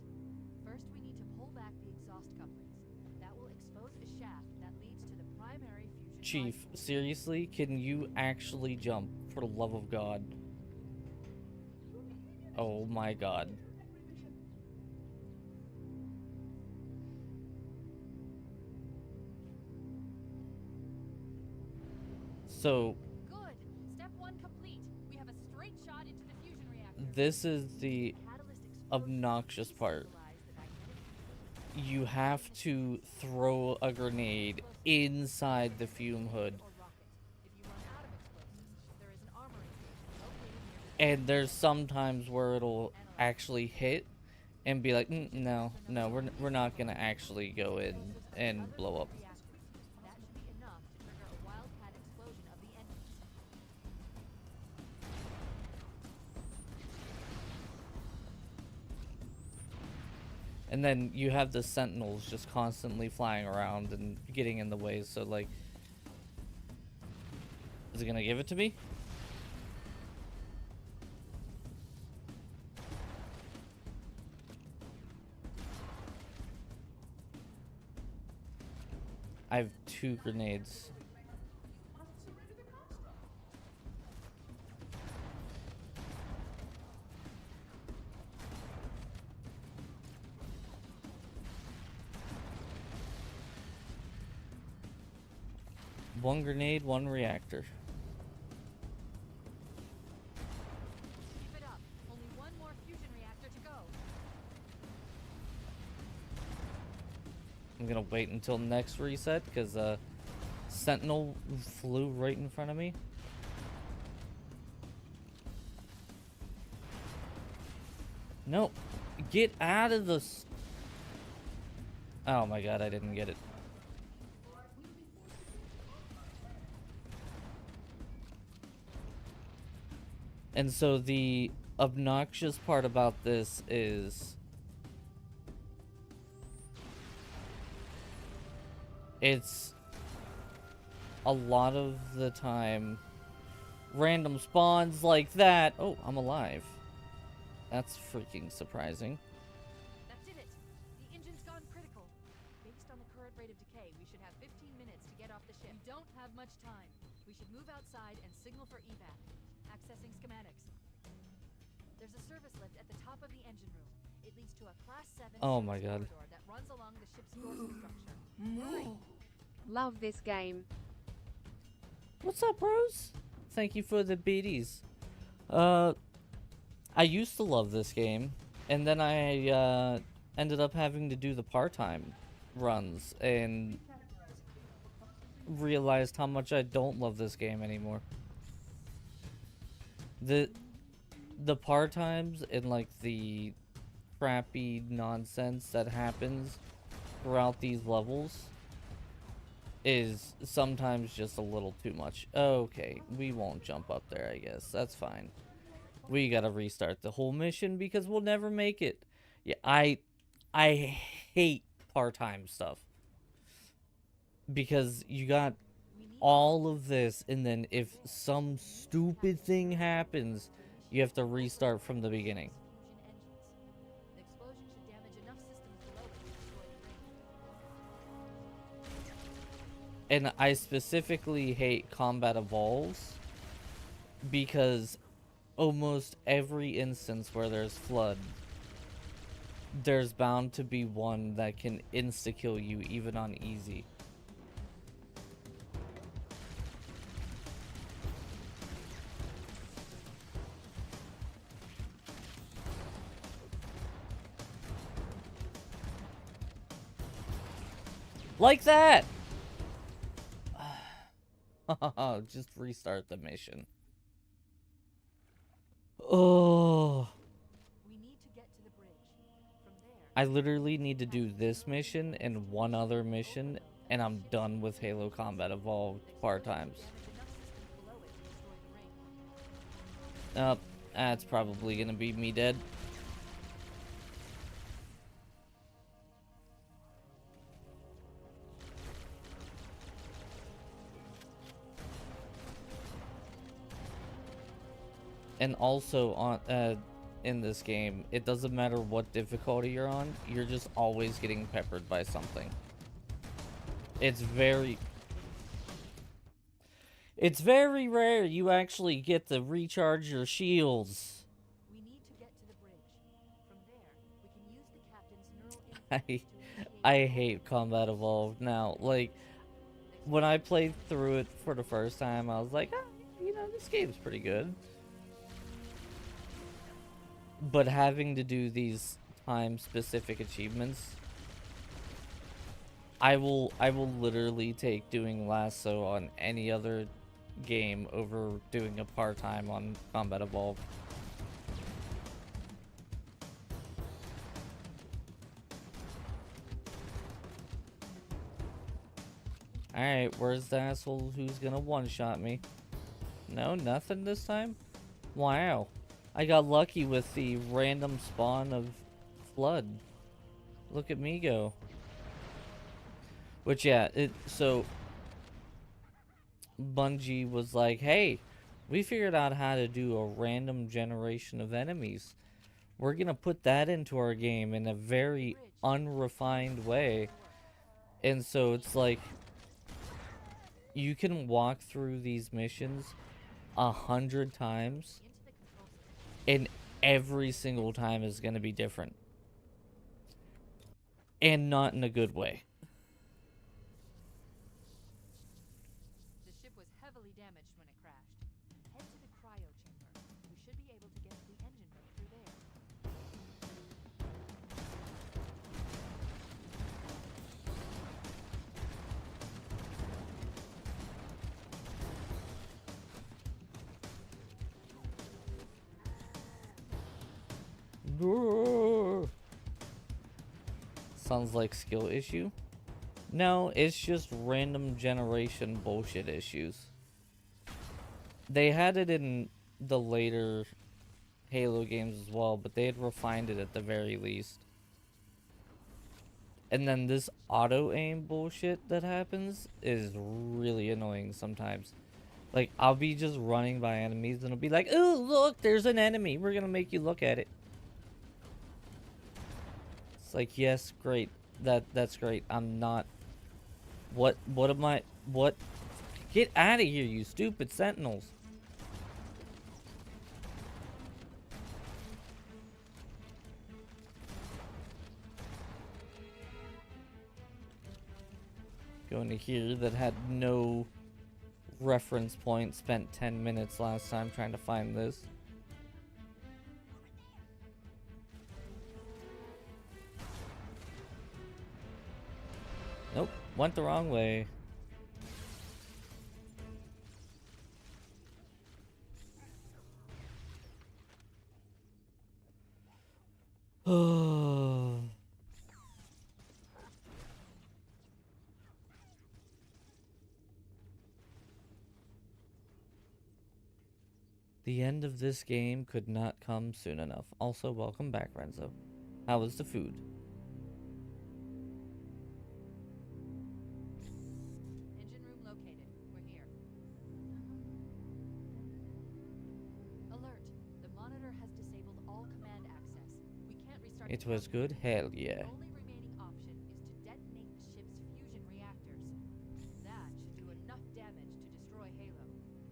First, we need to pull back the exhaust couplings. That will expose a shaft that leads to the primary fusion.
Chief, seriously? Can you actually jump, for the love of God? Oh my god. So,
Good. Step 1 complete. We have a straight shot into the fusion reactor.
this is the
Catalyst explosion
obnoxious part.
destabilize the magnetic
You have to throw a grenade inside the fume hood.
or rocket. If you run out of explosives, there is an armoring station located near the
And there's some times where it'll actually hit and be like, no, we're not gonna actually go in and blow up.
reactors. That should be enough to trigger a wildcat explosion of the engines.
And then you have the sentinels just constantly flying around and getting in the way, so like... Is it gonna give it to me? I have 2 grenades. One grenade, 1 reactor.
Keep it up. Only one more fusion reactor to go.
I'm gonna wait until next reset, because Sentinel flew right in front of me. No, get out of the... Oh my god, I didn't get it. And so the obnoxious part about this is... It's a lot of the time random spawns like that. Oh, I'm alive. That's freaking surprising.
That did it. The engine's gone critical. Based on the current rate of decay, we should have 15 minutes to get off the ship. We don't have much time. We should move outside and signal for evac. Accessing schematics. There's a service lift at the top of the engine room. It leads to a Class 7
Oh my god.
corridor that runs along the ship's dorsal structure.
Love this game.
What's up, bros? Thank you for the beaties. I used to love this game, and then I ended up having to do the part-time runs and realized how much I don't love this game anymore. The part-times and like the crappy nonsense that happens throughout these levels is sometimes just a little too much. Okay, we won't jump up there, I guess. That's fine. We gotta restart the whole mission because we'll never make it. Yeah, I hate part-time stuff. Because you got all of this, and then if some stupid thing happens, you have to restart from the beginning.
Fusion engines. The explosion should damage enough systems below it to destroy the ring.
And I specifically hate Combat Evolves because almost every instance where there's flood, there's bound to be one that can insta-kill you even on easy. Like that! Just restart the mission. Oh.
We need to get to the bridge. From there,
I literally need to do this mission and one other mission, and I'm done with Halo Combat Evolved part-times.
damage enough systems below it to destroy the ring.
That's probably gonna be me dead. And also on in this game, it doesn't matter what difficulty you're on, you're just always getting peppered by something. It's very rare you actually get to recharge your shields.
We need to get to the bridge. From there, we can use the captain's neural impulse to initiate
I hate Combat Evolved now. Like, when I played through it for the first time, I was like, ah, you know, this game's pretty good. But having to do these time-specific achievements, I will literally take doing Lasso on any other game over doing a part-time on Combat Evolved. Alright, where's the asshole who's gonna one-shot me? No, nothing this time? Wow. I got lucky with the random spawn of flood. Look at me go. Which, yeah, so Bungie was like, hey, we figured out how to do a random generation of enemies. We're gonna put that into our game in a very unrefined way. And so it's like, you can walk through these missions 100 times, and every single time is gonna be different. And not in a good way.
The ship was heavily damaged when it crashed. Head to the cryo chamber. We should be able to get to the engine room through there.
Sounds like skill issue. No, it's just random generation bullshit issues. They had it in the later Halo games as well, but they had refined it at the very least. And then this auto aim bullshit that happens is really annoying sometimes. Like, I'll be just running by enemies and it'll be like, ooh, look, there's an enemy. We're gonna make you look at it. It's like, yes, great. That's great. I'm not... What am I... What? Get out of here, you stupid sentinels. Going to here that had no reference point. Spent 10 minutes last time trying to find this. Nope, went the wrong way. The end of this game could not come soon enough. Also, welcome back, Renzo. How was the food?
Engine room located. We're here. Alert. The monitor has disabled all command access. We can't restart
It
the
was
cockpit.
good? Hell yeah.
The only remaining option is to detonate the ship's fusion reactors. That should do enough damage to destroy Halo.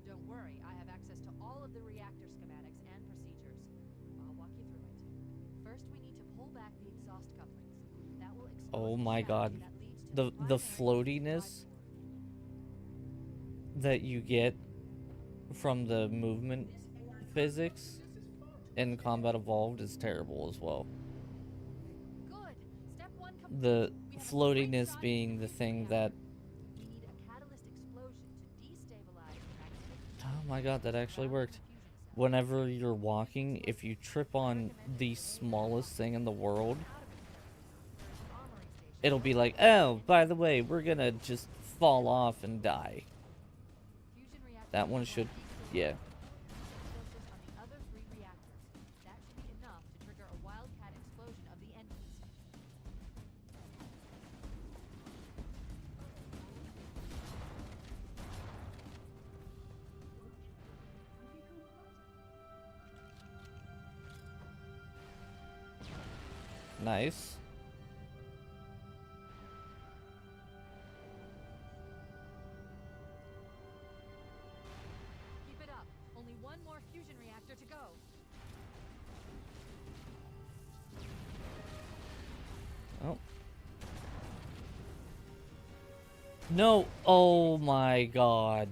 Don't worry, I have access to all of the reactor schematics and procedures. I'll walk you through it. First, we need to pull back the exhaust couplings. That will expose
Oh
the
my
shaft
god.
that leads to
The
primary
floatiness that you get from the movement physics in Combat Evolved is terrible as well.
Good. Step 1 complete.
The
We have a
floatiness
great shot
being
at
the
the
thing
reactor.
that...
We need a catalyst explosion to destabilize the magnetic
Oh my god, that actually
around
worked.
the fusion cell.
Whenever you're walking, if you trip on the smallest thing in the world, it'll be like, oh, by the way, we're gonna just fall off and die.
Fusion reactor
That one should, yeah.
explosives on the other 3 reactors. That should be enough to trigger a wildcat explosion of the engines.
Nice.
Keep it up. Only one more fusion reactor to go.
Oh. No. Oh my god.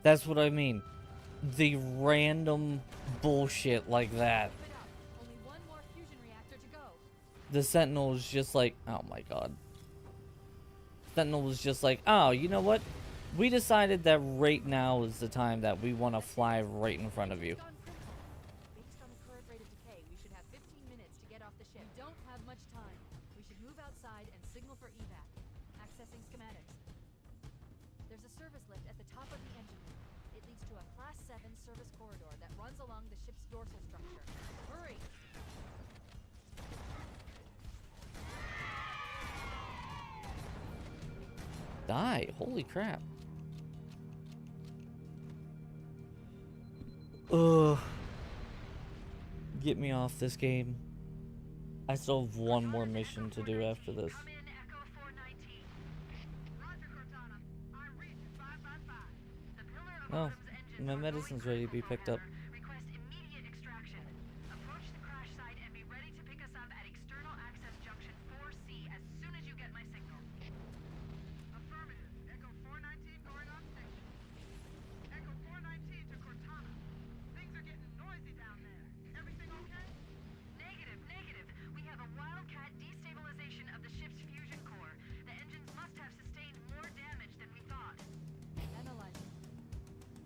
That's what I mean. The random bullshit like that.
Keep it up. Only one more fusion reactor to go.
The Sentinel is just like, oh my god. Sentinel was just like, oh, you know what? We decided that right now is the time that we want to fly right in front of you.
Gone critical. Based on the current rate of decay, we should have 15 minutes to get off the ship. We don't have much time. We should move outside and signal for evac. Accessing schematics. There's a service lift at the top of the engine room. It leads to a Class 7 service corridor that runs along the ship's dorsal structure. Hurry!
Die. Holy crap. Ugh. Get me off this game. I still have one more mission to do after this.
Come in, Echo 419. Roger, Cortana. I'm reaching 5 by 5. The pillar of
Oh,
Autumn's engines
my
are
medicine's
going
ready to be
critical,
picked up.
Forehammer. Request immediate extraction. Approach the crash site and be ready to pick us up at external access junction 4C as soon as you get my signal. Affirmative. Echo 419 going on station. Echo 419 to Cortana. Things are getting noisy down there. Everything okay? Negative, negative. We have a wildcat destabilization of the ship's fusion core. The engines must have sustained more damage than we thought.
Analyzing.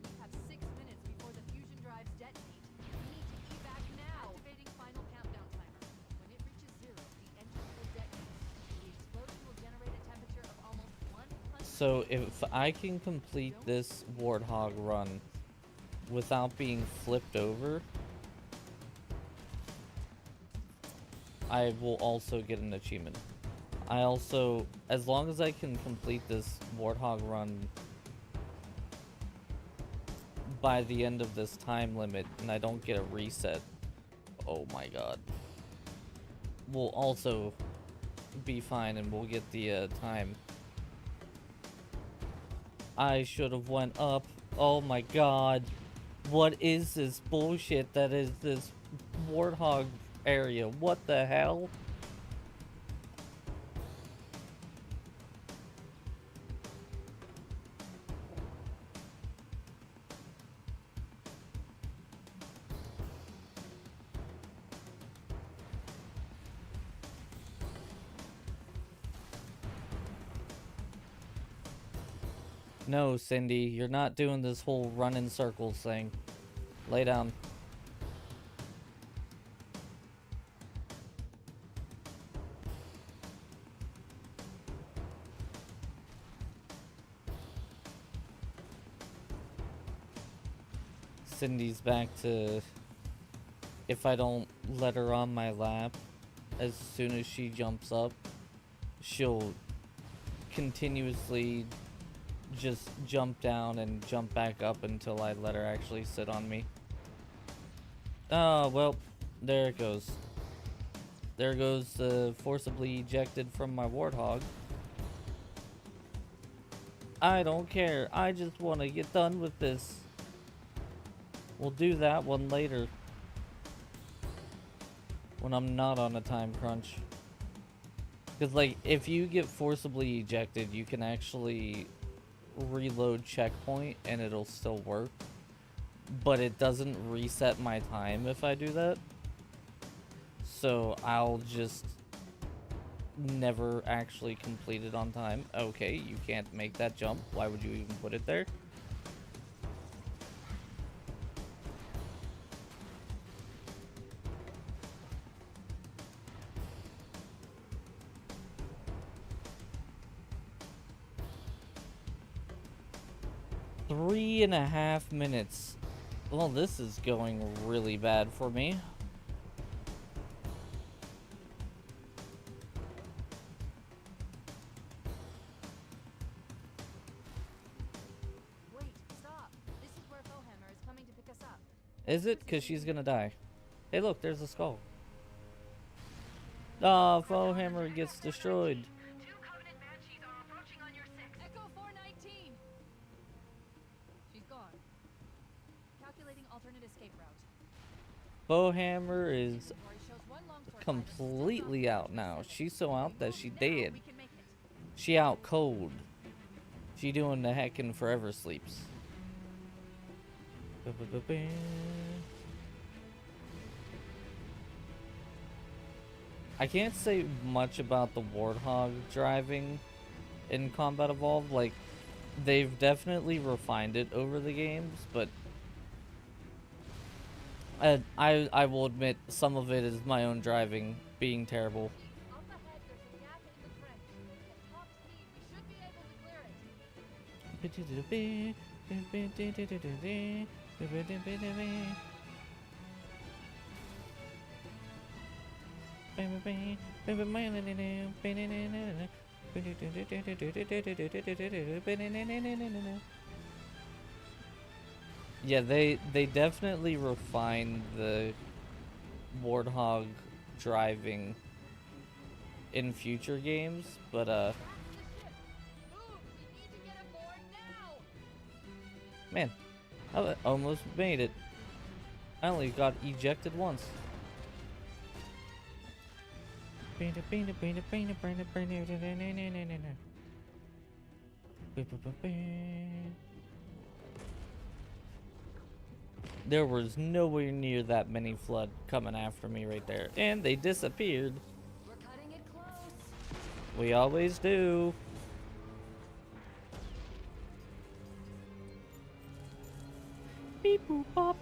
We have 6 minutes before the fusion drives detonate. We need to evac now. Activating final countdown timer. When it reaches 0, the engines will detonate. The explosion will generate a temperature of almost 100.
So if I can complete this Warthog run without being flipped over, I will also get an achievement. I also, as long as I can complete this Warthog run by the end of this time limit and I don't get a reset, oh my god, we'll also be fine and we'll get the time. I should have went up. Oh my god. What is this bullshit that is this Warthog area? What the hell? No, Cindy, you're not doing this whole run in circles thing. Lay down. Cindy's back to, if I don't let her on my lap, as soon as she jumps up, she'll continuously just jump down and jump back up until I let her actually sit on me. Oh, well, there it goes. There goes the forcibly ejected from my Warthog. I don't care. I just want to get done with this. We'll do that one later. When I'm not on a time crunch. Because, like, if you get forcibly ejected, you can actually reload checkpoint and it'll still work. But it doesn't reset my time if I do that. So I'll just never actually complete it on time. Okay, you can't make that jump. Why would you even put it there? Three and a half minutes. Well, this is going really bad for me.
Wait, stop. This is where Fohammer is coming to pick us up.
Is it? Because she's gonna die. Hey, look, there's a skull. Ah, Fohammer gets destroyed.
2 Covenant Banshees are approaching on your 6.
Echo 419! She's gone. Calculating alternate escape route.
Fohammer is
Inventory shows one longsword
completely out now. She's so out that she
Now
dead.
we can make it.
She out cold. She doing the heckin' forever sleeps. I can't say much about the Warthog driving in Combat Evolved. Like, they've definitely refined it over the games, but I will admit some of it is my own driving being terrible.
Up ahead, there's a gap in the trench. At top speed, we should be able to clear it.
Yeah, they definitely refined the Warthog driving in future games, but
Back to the ship. Move! We need to get aboard now.
man, I almost made it. I only got ejected once. There was nowhere near that many flood coming after me right there. And they disappeared.
We're cutting it close.
We always do. Beep boop pop.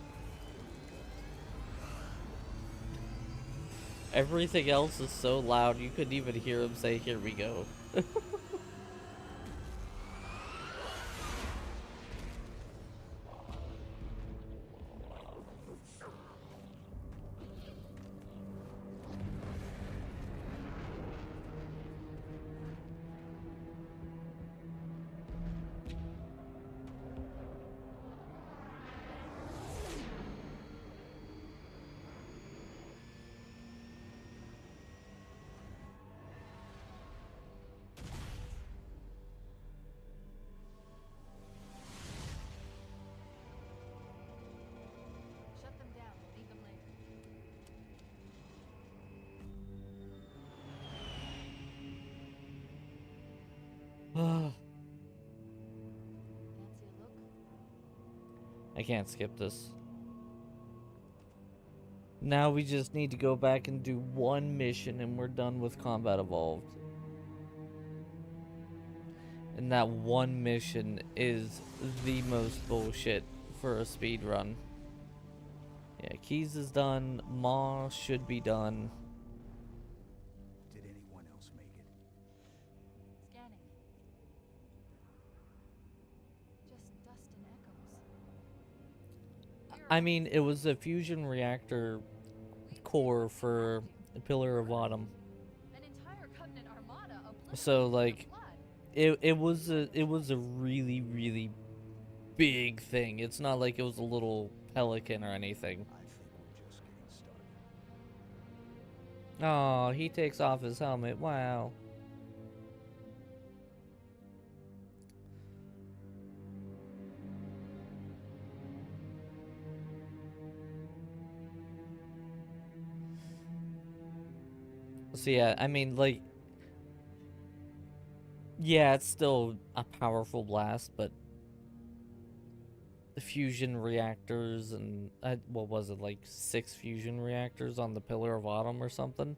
Everything else is so loud you couldn't even hear him say, "Here we go."
Shut them down. Leave them later. Fancy a look?
I can't skip this. Now we just need to go back and do one mission and we're done with Combat Evolved. And that one mission is the most bullshit for a speed run. Yeah, Keys is done. Maw should be done.
Did anyone else make it?
Scanning. Just dust and echoes.
I mean, it was a fusion reactor core for Pillar of Autumn.
An entire Covenant armada obliterated
So
in the
like
flood.
it was a really big thing. It's not like it was a little pelican or anything.
I think we're just getting started.
Oh, he takes off his helmet. Wow. So yeah, I mean, like, yeah, it's still a powerful blast, but the fusion reactors and what was it, like 6 fusion reactors on the Pillar of Autumn or something,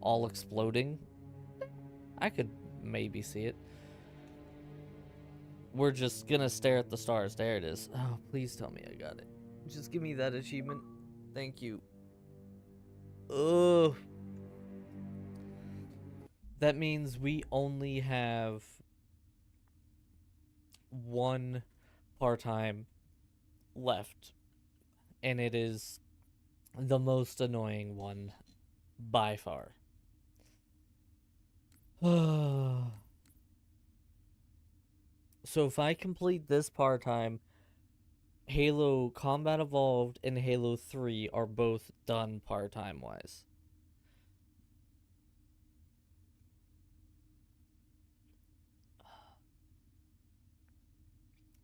all exploding. I could maybe see it. We're just gonna stare at the stars. There it is. Oh, please tell me I got it. Just give me that achievement. Thank you. Ugh. That means we only have one part-time left. And it is the most annoying one by far. So if I complete this part-time, Halo Combat Evolved and Halo 3 are both done part-time wise.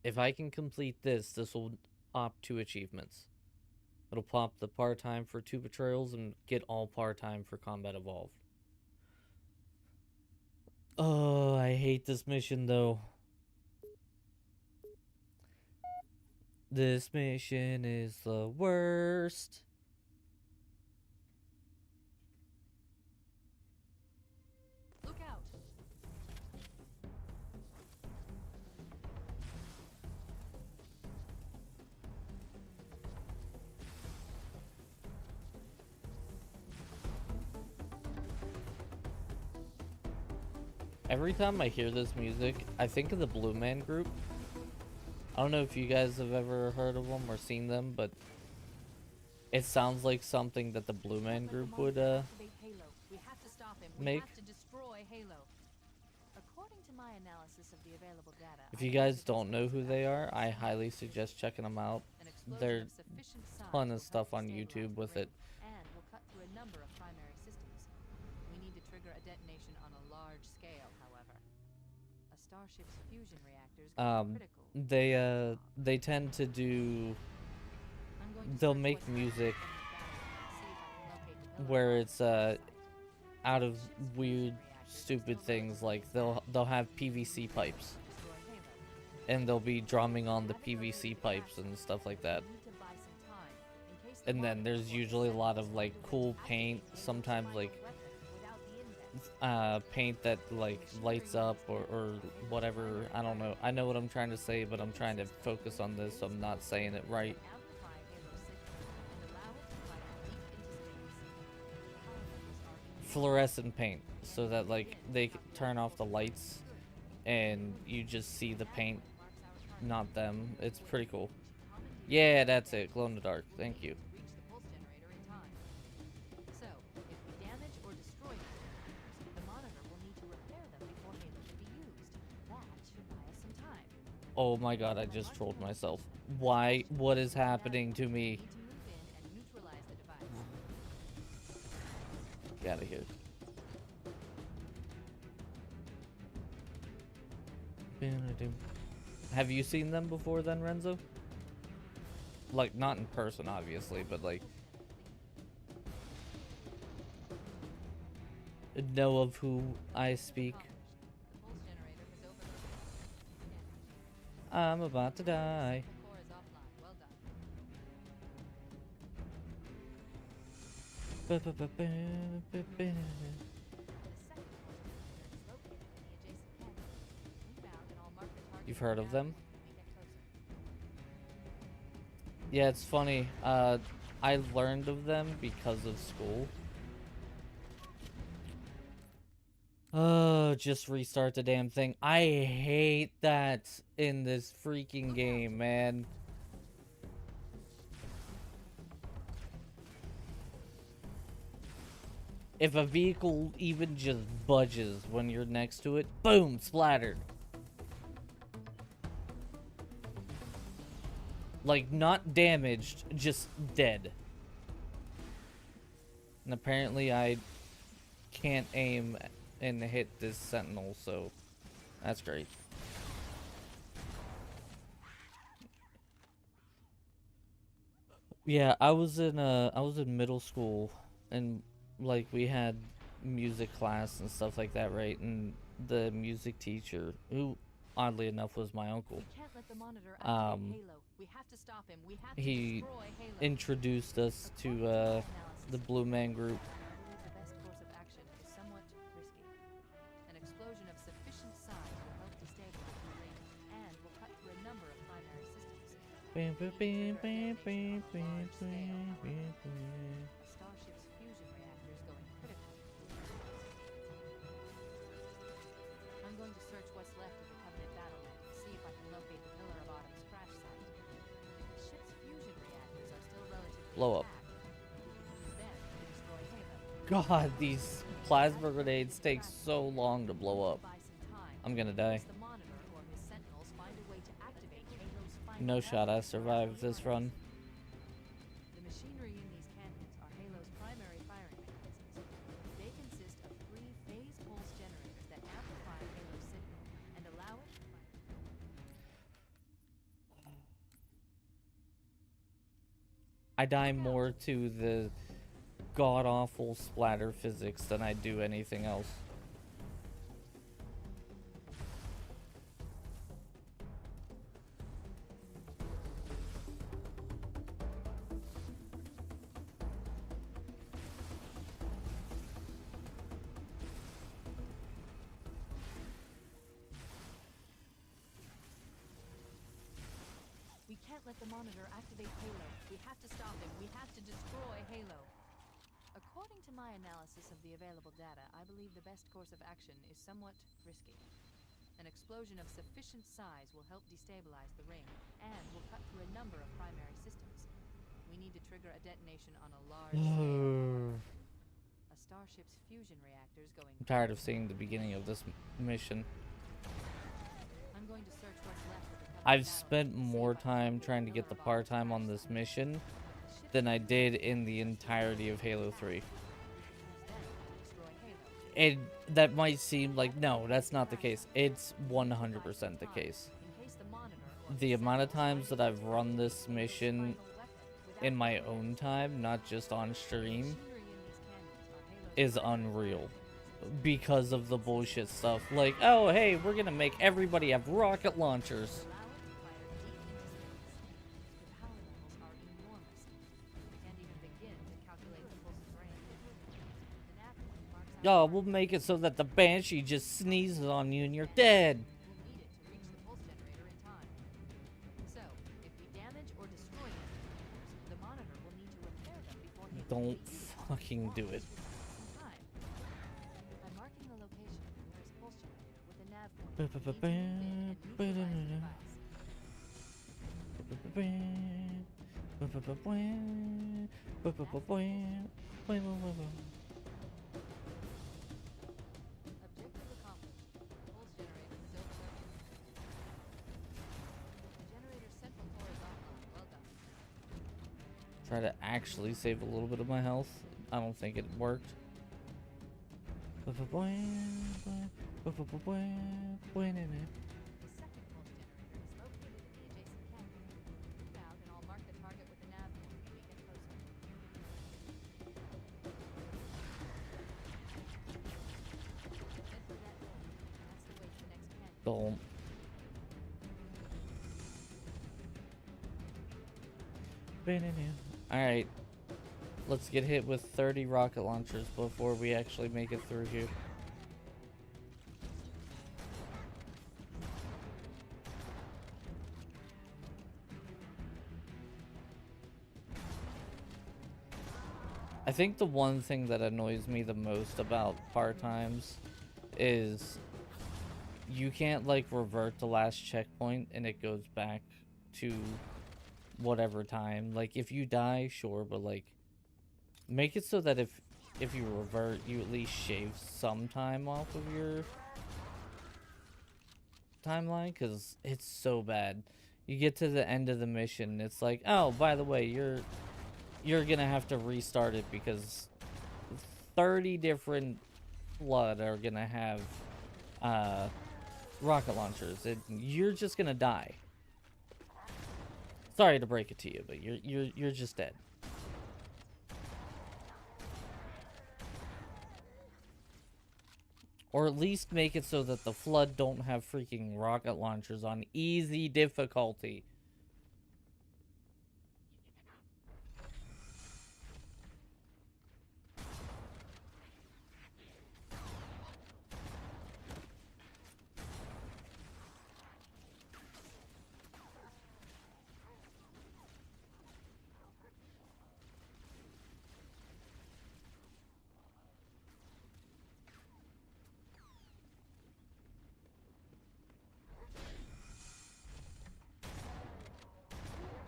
If I can complete this, this will pop 2 achievements. It'll pop the part-time for 2 betrayals and get all part-time for Combat Evolved. Oh, I hate this mission though. This mission is the worst.
Look out.
Every time I hear this music, I think of the Blue Man Group. I don't know if you guys have ever heard of them or seen them, but it sounds like something that the Blue Man
Let the
Group would
monitor activate Halo. We have to stop him. We
make.
have to destroy Halo. According to my analysis of the available data,
If
I
you
believe
guys
the best
don't know
course
who
of
they
action
are,
is
I
somewhat
highly
risky.
suggest checking them out.
An explosion
They're
of sufficient size
ton
will
of
help
stuff
to
on
stabilize
YouTube
the
with
ring
it.
and will cut through a number of primary systems. We need to trigger a detonation on a large scale, however. A starship's fusion reactor is going to be critical. to that job.
They tend to do.
I'm going to
They'll
search
make
what's left
music
from the battery and see if I can locate the pillar
where
on
it's
the crash site.
out of
Ship's fusion
weird,
reactors are
stupid
still
things
relatively
like
intact.
they'll have
We need
PVC
to
pipes
destroy Halo.
and they'll be drumming on the
Haven't located
PVC
the crash
pipes
site
and
yet,
stuff like
but
that.
we need to buy some time in case the
And then
monitor
there's
or the
usually a lot
sentinels
of like
find a way
cool
to
paint,
activate Halo's
sometimes
final
like
weapon without the index.
paint that like lights up or whatever. I don't know. I know what I'm trying to say, but I'm trying to focus on this so I'm not saying it right.
Amplify Halo's signal and allow it to fire deep into space. Colonies are in
Fluorescent paint so that like they turn off the lights and you just see the paint, not them. It's pretty cool. Yeah, that's it. Glow in the dark. Thank you.
reach the pulse generator in time. So, if we damage or destroy these generators, the monitor will need to repair them before Halo can be used. That should buy us some time.
Oh my god, I just trolled myself. Why? What is happening to
We
me?
need to move in and neutralize the device.
Get out of here. Have you seen them before then, Renzo? Like, not in person, obviously, but like... know of who I speak.
The pulse generator has overloaded.
I'm about to die.
The core is offline. Well done. The second pulse generator is located in the adjacent canyon. Inbound, and I'll mark the target
You've heard of them?
when we get closer.
Yeah, it's funny. I learned of them because of school. Oh, just restart the damn thing. I hate that in this freaking game, man. If a vehicle even just budges when you're next to it, boom, splattered. Like, not damaged, just dead. And apparently I can't aim and hit this sentinel, so that's great. Yeah, I was in middle school, and like we had music class and stuff like that, right? And the music teacher, who oddly enough was my uncle,
We can't let the monitor activate Halo. We have to stop him. We have to
he
destroy Halo.
introduced us to
According my analysis,
the Blue Man Group.
I believe the best course of action is somewhat risky. An explosion of sufficient size will help to stabilize the ring and will cut through a number of primary systems.
Bam, bam, bam, bam, bam, bam,
Large scale,
bam,
however.
bam.
A starship's fusion reactor is going critical. I'm going to search what's left of the Covenant battle net and see if I can locate the Pillar of Autumn's crash site. If the ship's fusion reactors are still relatively
Blow up.
intact, we can use them to destroy Halo.
God, these plasma grenades take so long to blow up.
Buy some time.
I'm gonna die.
Unless the monitor or his sentinels find a way to activate Halo's final
No shot, I
weapon
survived
without
this
the
run.
The machinery in these canyons are Halo's primary firing mechanisms. They consist of 3 phase pulse generators that amplify Halo's signal and allow it to fire.
I die more to the god-awful splatter physics than I do anything else.
We can't let the monitor activate Halo. We have to stop him. We have to destroy Halo. According to my analysis of the available data, I believe the best course of action is somewhat risky. An explosion of sufficient size will help destabilize the ring, and will cut through a number of primary systems. We need to trigger a detonation on a large scale. A starship's fusion reactors going.
I'm tired of seeing the beginning of this mission.
I'm going to search what's left of the covered
I've
battle
spent
and see
more
if I can
time
locate
trying to get
another
the part-time on
crash
this
site.
mission
If the ship
than I
is
did in the entirety of Halo 3.
we can use them to destroy Halo.
And that might seem like, no, that's not the case. It's 100% the case.
In case the monitor or
The amount of
sentinels
times
find
that
a
I've
way
run
to
this
activate Halo's
mission
final weapon
in my
without
own time, not just on stream,
machinery in these canyons are Halo's
is
primary
unreal.
weapon.
Because of the bullshit stuff. Like, oh, hey, we're gonna make everybody have rocket launchers.
Allow it to fire deep into space. The power levels are enormous. We can't even begin to calculate the full range. The nav point marks out
Oh, we'll make it so that the Banshee just sneezes on you and you're dead.
we'll need it to reach the pulse generator in time. So, if we damage or destroy these generators, the monitor will need to repair them before Halo
Don't
releases
fucking do it.
some time. I'm marking the location of the nearest pulse generator with a nav point.
Ba-ba-ba-bam, ba-da-da-da.
Objective accomplished. Pulse generator still searching. The generator's central core is offline. Well done.
Try to actually save a little bit of my health. I don't think it worked.
The second pulse generator is located in the adjacent canyon. Move out and I'll mark the target with the nav point when we get closer. Head for that door. That's the way to the next canyon.
Don't. Alright. Let's get hit with 30 rocket launchers before we actually make it through here. I think the one thing that annoys me the most about part-times is you can't like revert the last checkpoint and it goes back to whatever time. Like if you die, sure, but like make it so that if you revert, you at least shave some time off of your timeline, because it's so bad. You get to the end of the mission, it's like, oh, by the way, you're gonna have to restart it because 30 different flood are gonna have rocket launchers, and you're just gonna die. Sorry to break it to you, but you're just dead. Or at least make it so that the flood don't have freaking rocket launchers on easy difficulty.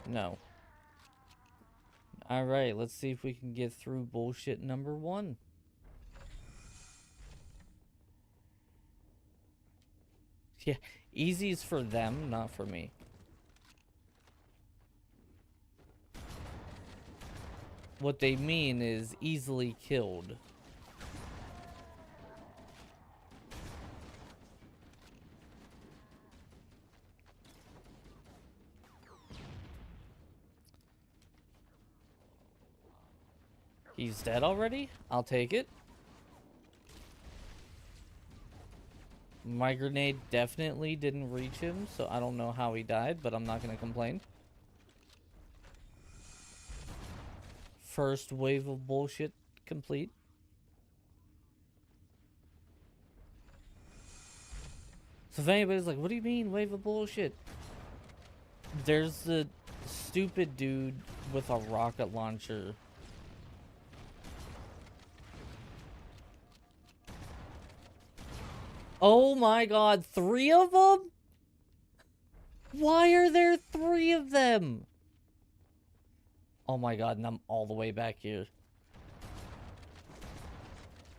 No. Alright, let's see if we can get through bullshit number 1. Yeah, easy's for them, not for me. What they mean is easily killed. He's dead already? I'll take it. My grenade definitely didn't reach him, so I don't know how he died, but I'm not gonna complain. First wave of bullshit complete. So if anybody's like, what do you mean wave of bullshit? There's the stupid dude with a rocket launcher. Oh my god, 3 of them? Why are there 3 of them? Oh my god, and I'm all the way back here.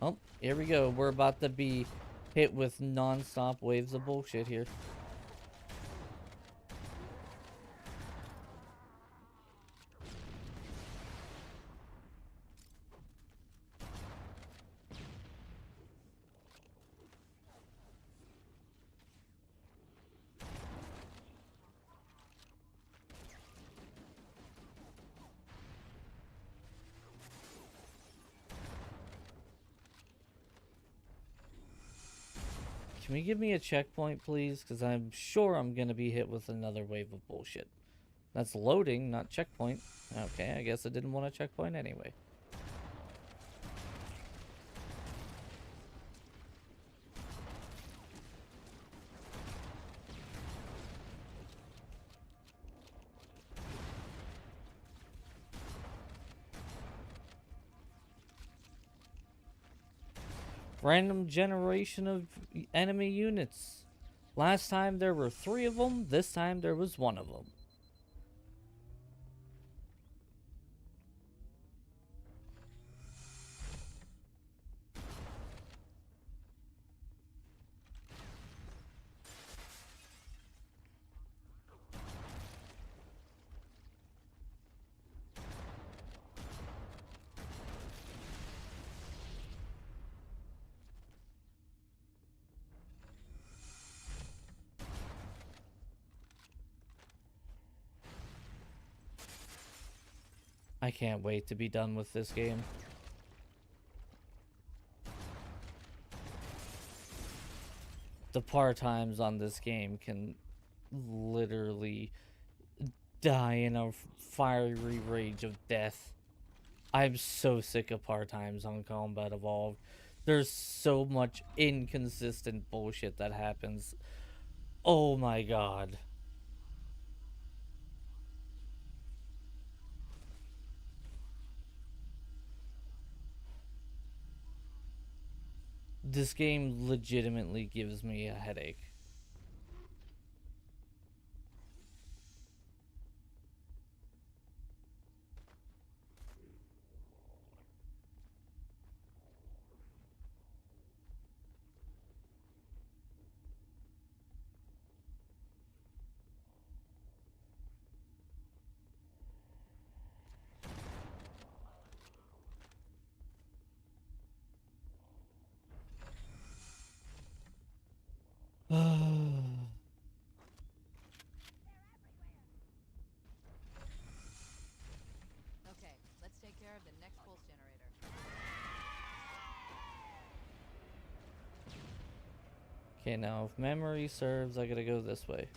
Oh, here we go. We're about to be hit with non-stop waves of bullshit here. Can we give me a checkpoint, please? Because I'm sure I'm going to be hit with another wave of bullshit. That's loading, not checkpoint. Okay, I guess I didn't want a checkpoint anyway. Random generation of enemy units. Last time there were 3 of them, this time there was 1 of them. I can't wait to be done with this game. The par times on this game can literally die in a fiery rage of death. I'm so sick of par times on Combat Evolved. There's so much inconsistent bullshit that happens. Oh my god. This game legitimately gives me a headache.
Okay, let's take care of the next pulse generator.
Okay, now if memory serves, I gotta go this way.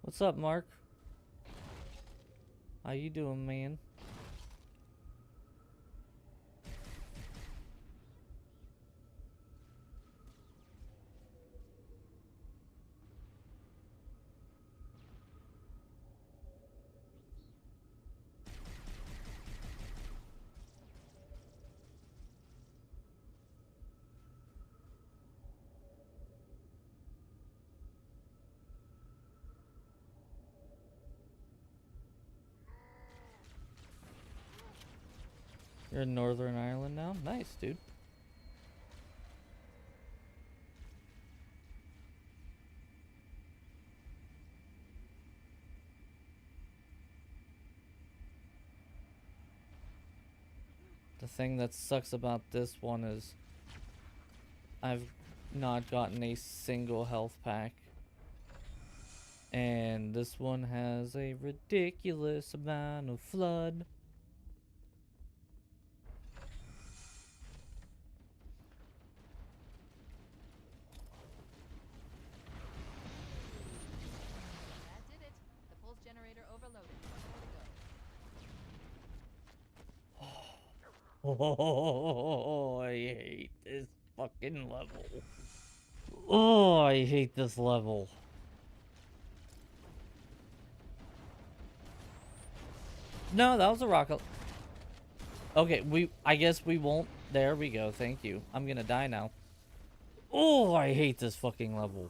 What's up, Mark? How you doing, man? You're in Northern Ireland now? Nice, dude. The thing that sucks about this one is I've not gotten a single health pack. And this one has a ridiculous amount of flood.
That did it. The pulse generator overloaded. More to go.
Oh, I hate this fucking level. Oh, I hate this level. No, that was a rocket. Okay, I guess we won't. There we go. Thank you. I'm gonna die now. Oh, I hate this fucking level.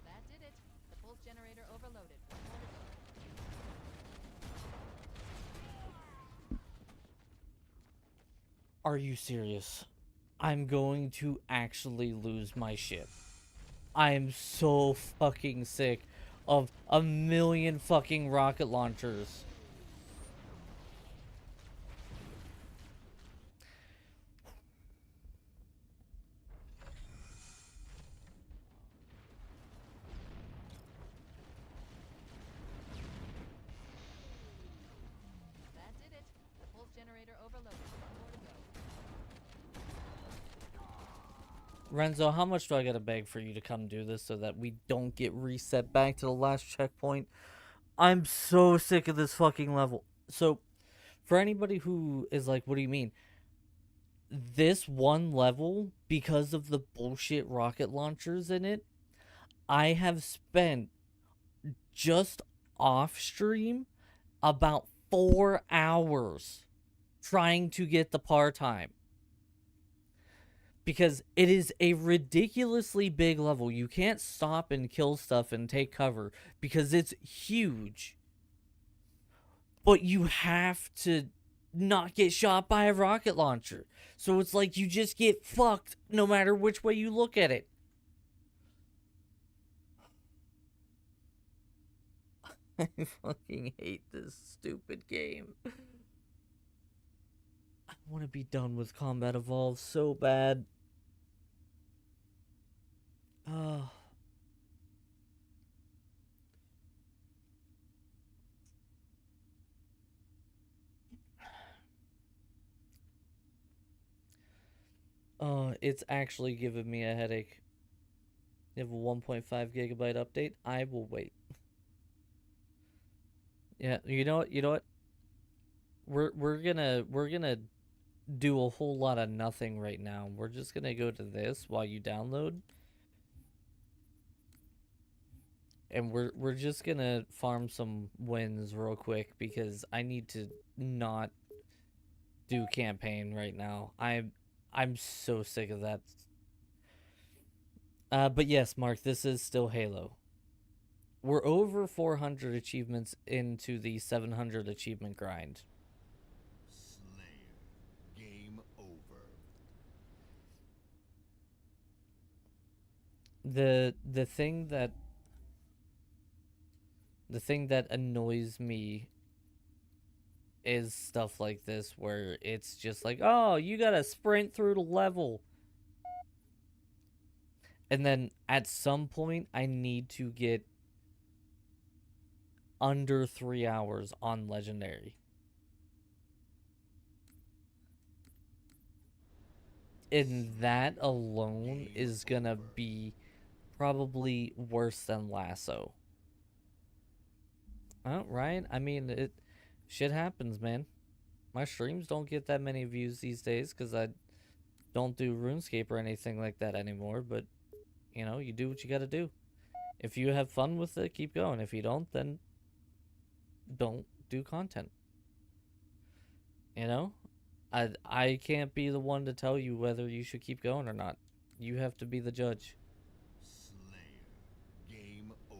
That did it. The pulse generator overloaded.
Are you serious? I'm going to actually lose my shit. I am so fucking sick of a million fucking rocket launchers.
That did it. The pulse generator overloaded. More to go.
Renzo, how much do I gotta beg for you to come do this so that we don't get reset back to the last checkpoint? I'm so sick of this fucking level. So, for anybody who is like, what do you mean? This one level, because of the bullshit rocket launchers in it, I have spent just off stream about 4 hours trying to get the par time. Because it is a ridiculously big level. You can't stop and kill stuff and take cover because it's huge. But you have to not get shot by a rocket launcher. So it's like you just get fucked no matter which way you look at it. I fucking hate this stupid game. I want to be done with Combat Evolved so bad. Oh. Oh, it's actually giving me a headache. You have a 1.5 gigabyte update? I will wait. Yeah, you know what? You know what? We're gonna do a whole lot of nothing right now. We're just gonna go to this while you download. And we're just gonna farm some wins real quick because I need to not do campaign right now. I'm so sick of that. But yes, Mark, this is still Halo. We're over 400 achievements into the 700 achievement grind.
Slayer. Game over.
The thing that annoys me is stuff like this where it's just like, oh, you gotta sprint through the level. And then at some point, I need to get under 3 hours on Legendary. And that alone is gonna be probably worse than Lasso. Oh, right? I mean, shit happens, man. My streams don't get that many views these days because I don't do RuneScape or anything like that anymore, but, you know, you do what you gotta do. If you have fun with it, keep going. If you don't, then don't do content. You know? I can't be the one to tell you whether you should keep going or not. You have to be the judge.
Slayer. Game over.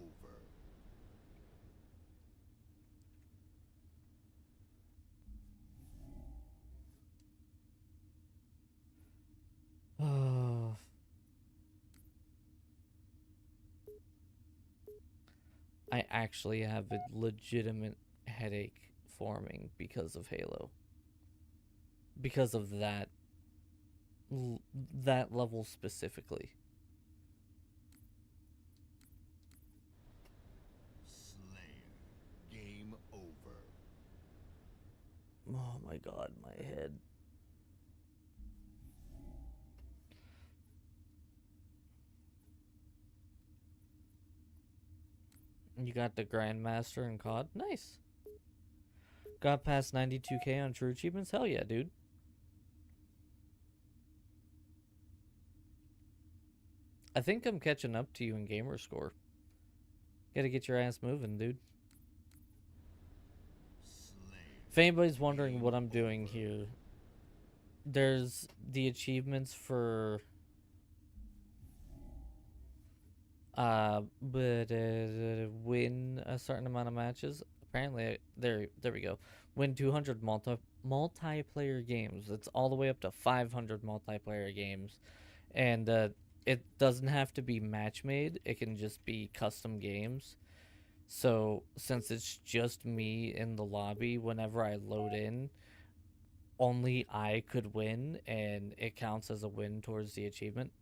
Oh. I actually have a legitimate headache forming because of Halo. Because of that level specifically.
Slayer. Game over.
Oh my god, my head. You got the Grandmaster and COD? Nice. Got past 92k on True Achievements? Hell yeah, dude. I think I'm catching up to you in gamer score. Gotta get your ass moving, dude.
Slayer.
If anybody's wondering
Game
what I'm doing
over.
here, there's the achievements for win a certain amount of matches. Apparently, there we go. Win 200 multiplayer games. It's all the way up to 500 multiplayer games, and it doesn't have to be match made. It can just be custom games. So since it's just me in the lobby, whenever I load in, only I could win, and it counts as a win towards the achievement.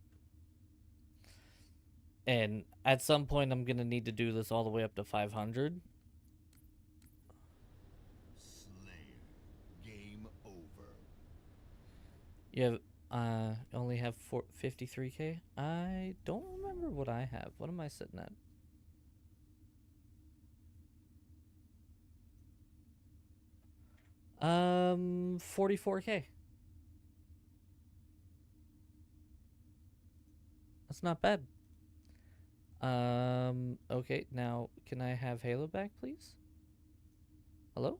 And at some point, I'm gonna need to do this all the way up to 500.
Slayer. Game over.
You only have 53k. I don't remember what I have. What am I sitting at? Um, 44k. That's not bad. Okay, now can I have Halo back, please? Hello?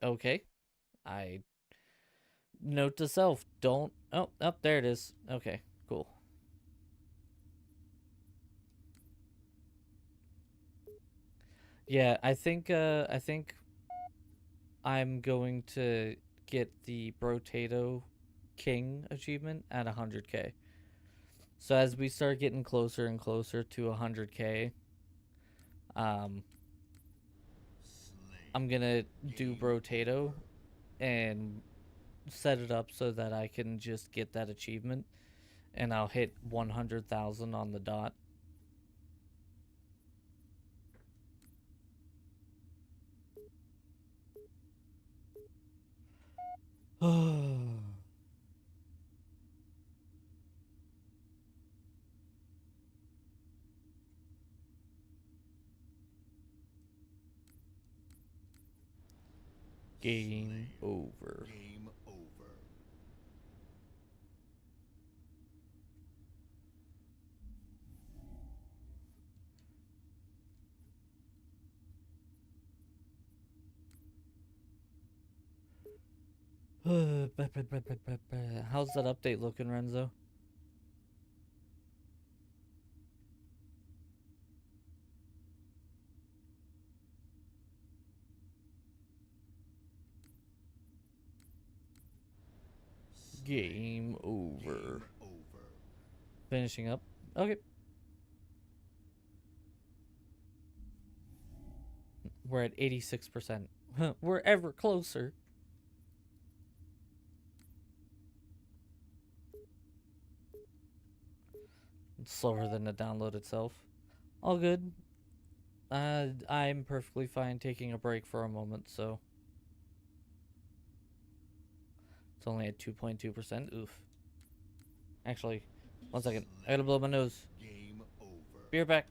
Okay. I note to self, don't. Oh, up there it is. Okay, cool. Yeah, I think I'm going to get the Brotato King achievement at 100k. So as we start getting closer and closer to 100k,
Slayer.
I'm gonna do
Game
Brotato
over.
and set it up so that I can just get that achievement, and I'll hit 100,000 on the dot. Game
Slayer.
over.
Game over.
How's that update looking, Renzo?
Slayer.
Game over.
Game over.
Finishing up. Okay. We're at 86%. We're ever closer. It's slower than the download itself. All good. I'm perfectly fine taking a break for a moment, so. It's only at 2.2%. Oof. Actually, one second. I gotta blow my nose.
Game over.
Be right back.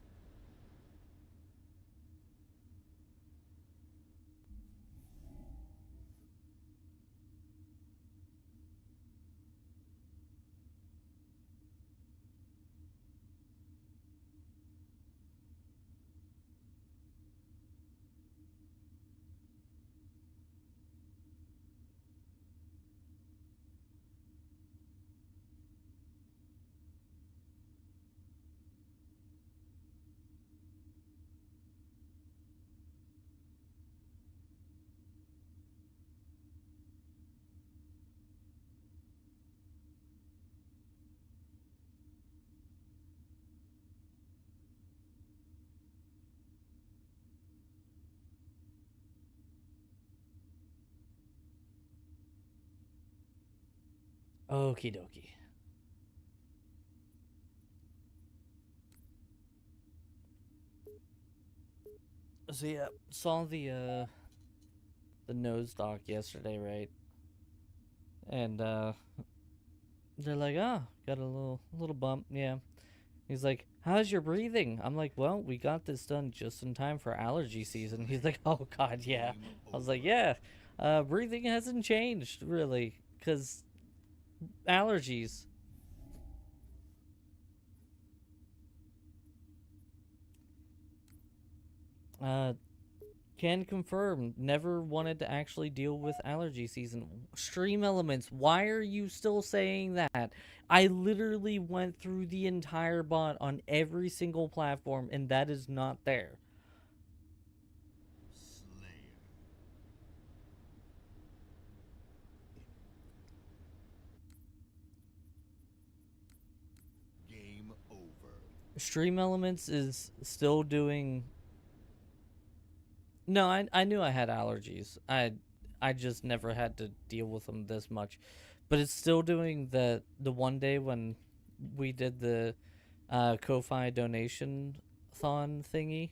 Okie dokie. So yeah, saw the nose doc yesterday, right? And they're like, "Ah, got a little bump, yeah." He's like, how's your breathing? I'm like, well, we got this done just in time for allergy season. He's like, oh, God, yeah.
Game
I was like,
over.
yeah, breathing hasn't changed, really, because allergies. Uh, can confirm, never wanted to actually deal with allergy season. Stream Elements, why are you still saying that? I literally went through the entire bot on every single platform, and that is not there.
Slayer. Game over.
Stream Elements is still doing. No, I knew I had allergies. I just never had to deal with them this much. But it's still doing the one day when we did the Ko-Fi donation thon thingy.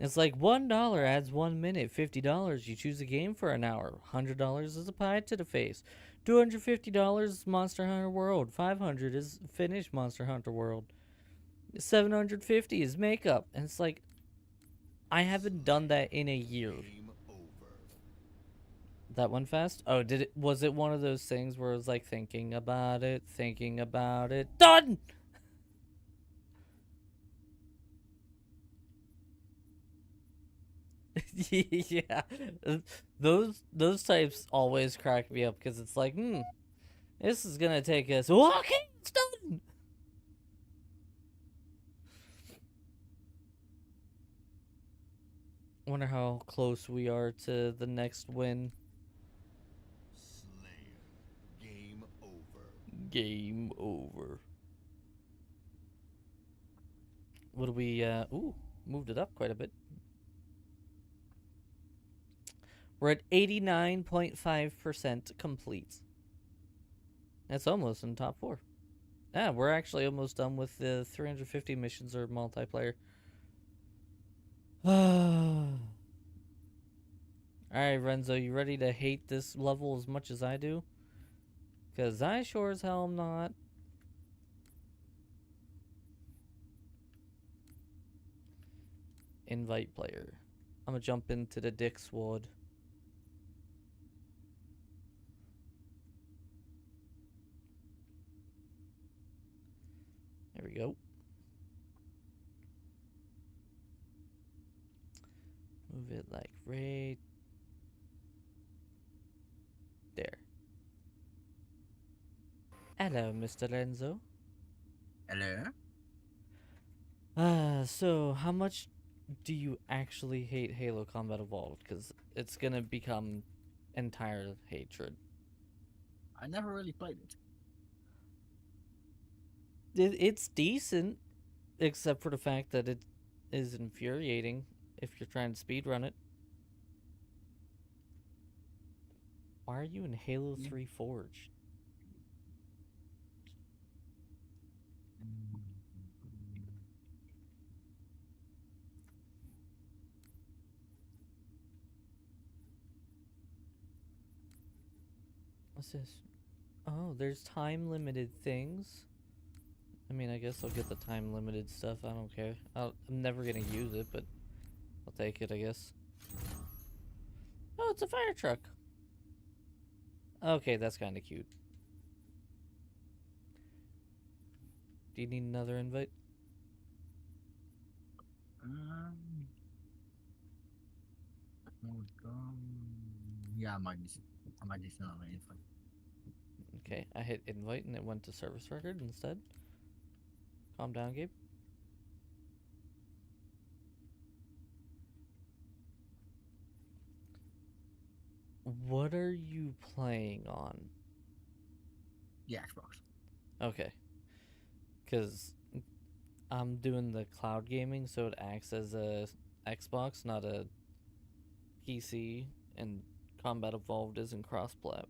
It's like $1 adds 1 minute, $50 you choose a game for an hour, $100 is a pie to the face, $250 is Monster Hunter World, $500 is finish Monster Hunter World, $750 is makeup, and it's like I haven't done that in a year.
Game over.
That went fast? Oh, did it? Was it one of those things where it was like thinking about it, done? Yeah, those types always crack me up because it's like, this is gonna take us. Okay, it's done. Wonder how close we are to the next win.
Slayer. Game over.
Game over. What do we? Ooh, moved it up quite a bit. We're at 89.5% complete. That's almost in top 4. Yeah, we're actually almost done with the 350 missions or multiplayer. Alright, Renzo, you ready to hate this level as much as I do? Because I sure as hell am not. Invite player. I'm gonna jump into the Dick Sword. There we go. Move it like right there. Hello, Mr. Renzo.
Hello?
So how much do you actually hate Halo Combat Evolved? Because it's gonna become entire hatred.
I never really played it.
It's decent, except for the fact that it is infuriating if you're trying to speedrun it. Why are you in Halo 3 Forge? What's this? Oh, there's time limited things. I mean, I guess I'll get the time limited stuff. I don't care. I'm never gonna use it, but I'll take it, I guess. Oh, it's a fire truck. Okay, that's kind of cute. Do you need another invite?
Yeah, I might just not wait for.
Okay, I hit invite and it went to service record instead. Calm down, Gabe. What are you playing on?
The Xbox.
Okay. Because I'm doing the cloud gaming, so it acts as a Xbox, not a PC, and Combat Evolved isn't cross-plat.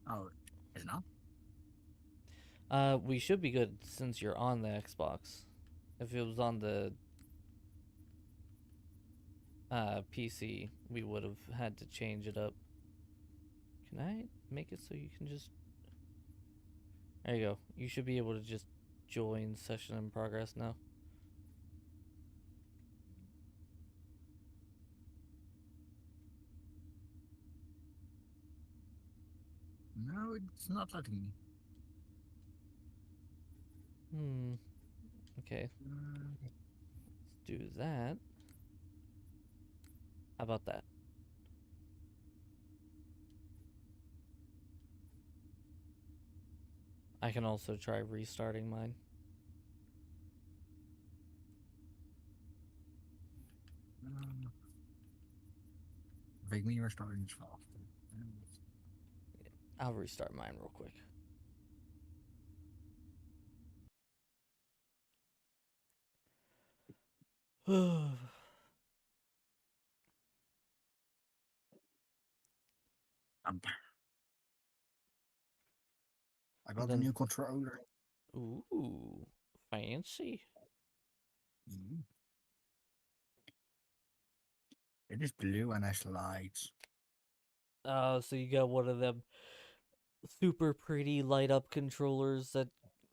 Oh, is it not?
We should be good since you're on the Xbox. If it was on the PC, we would have had to change it up. Can I make it so you can just There you go. You should be able to just join session in progress now.
No, it's not letting me.
Okay.
Mm,
Let's do that. How about that? I can also try restarting mine.
Wake me restarting is fast.
I'll restart mine real quick.
I got a
Then-
new controller.
Ooh, fancy.
Mm. It is blue and has lights.
Oh, so you got one of them super pretty light up controllers that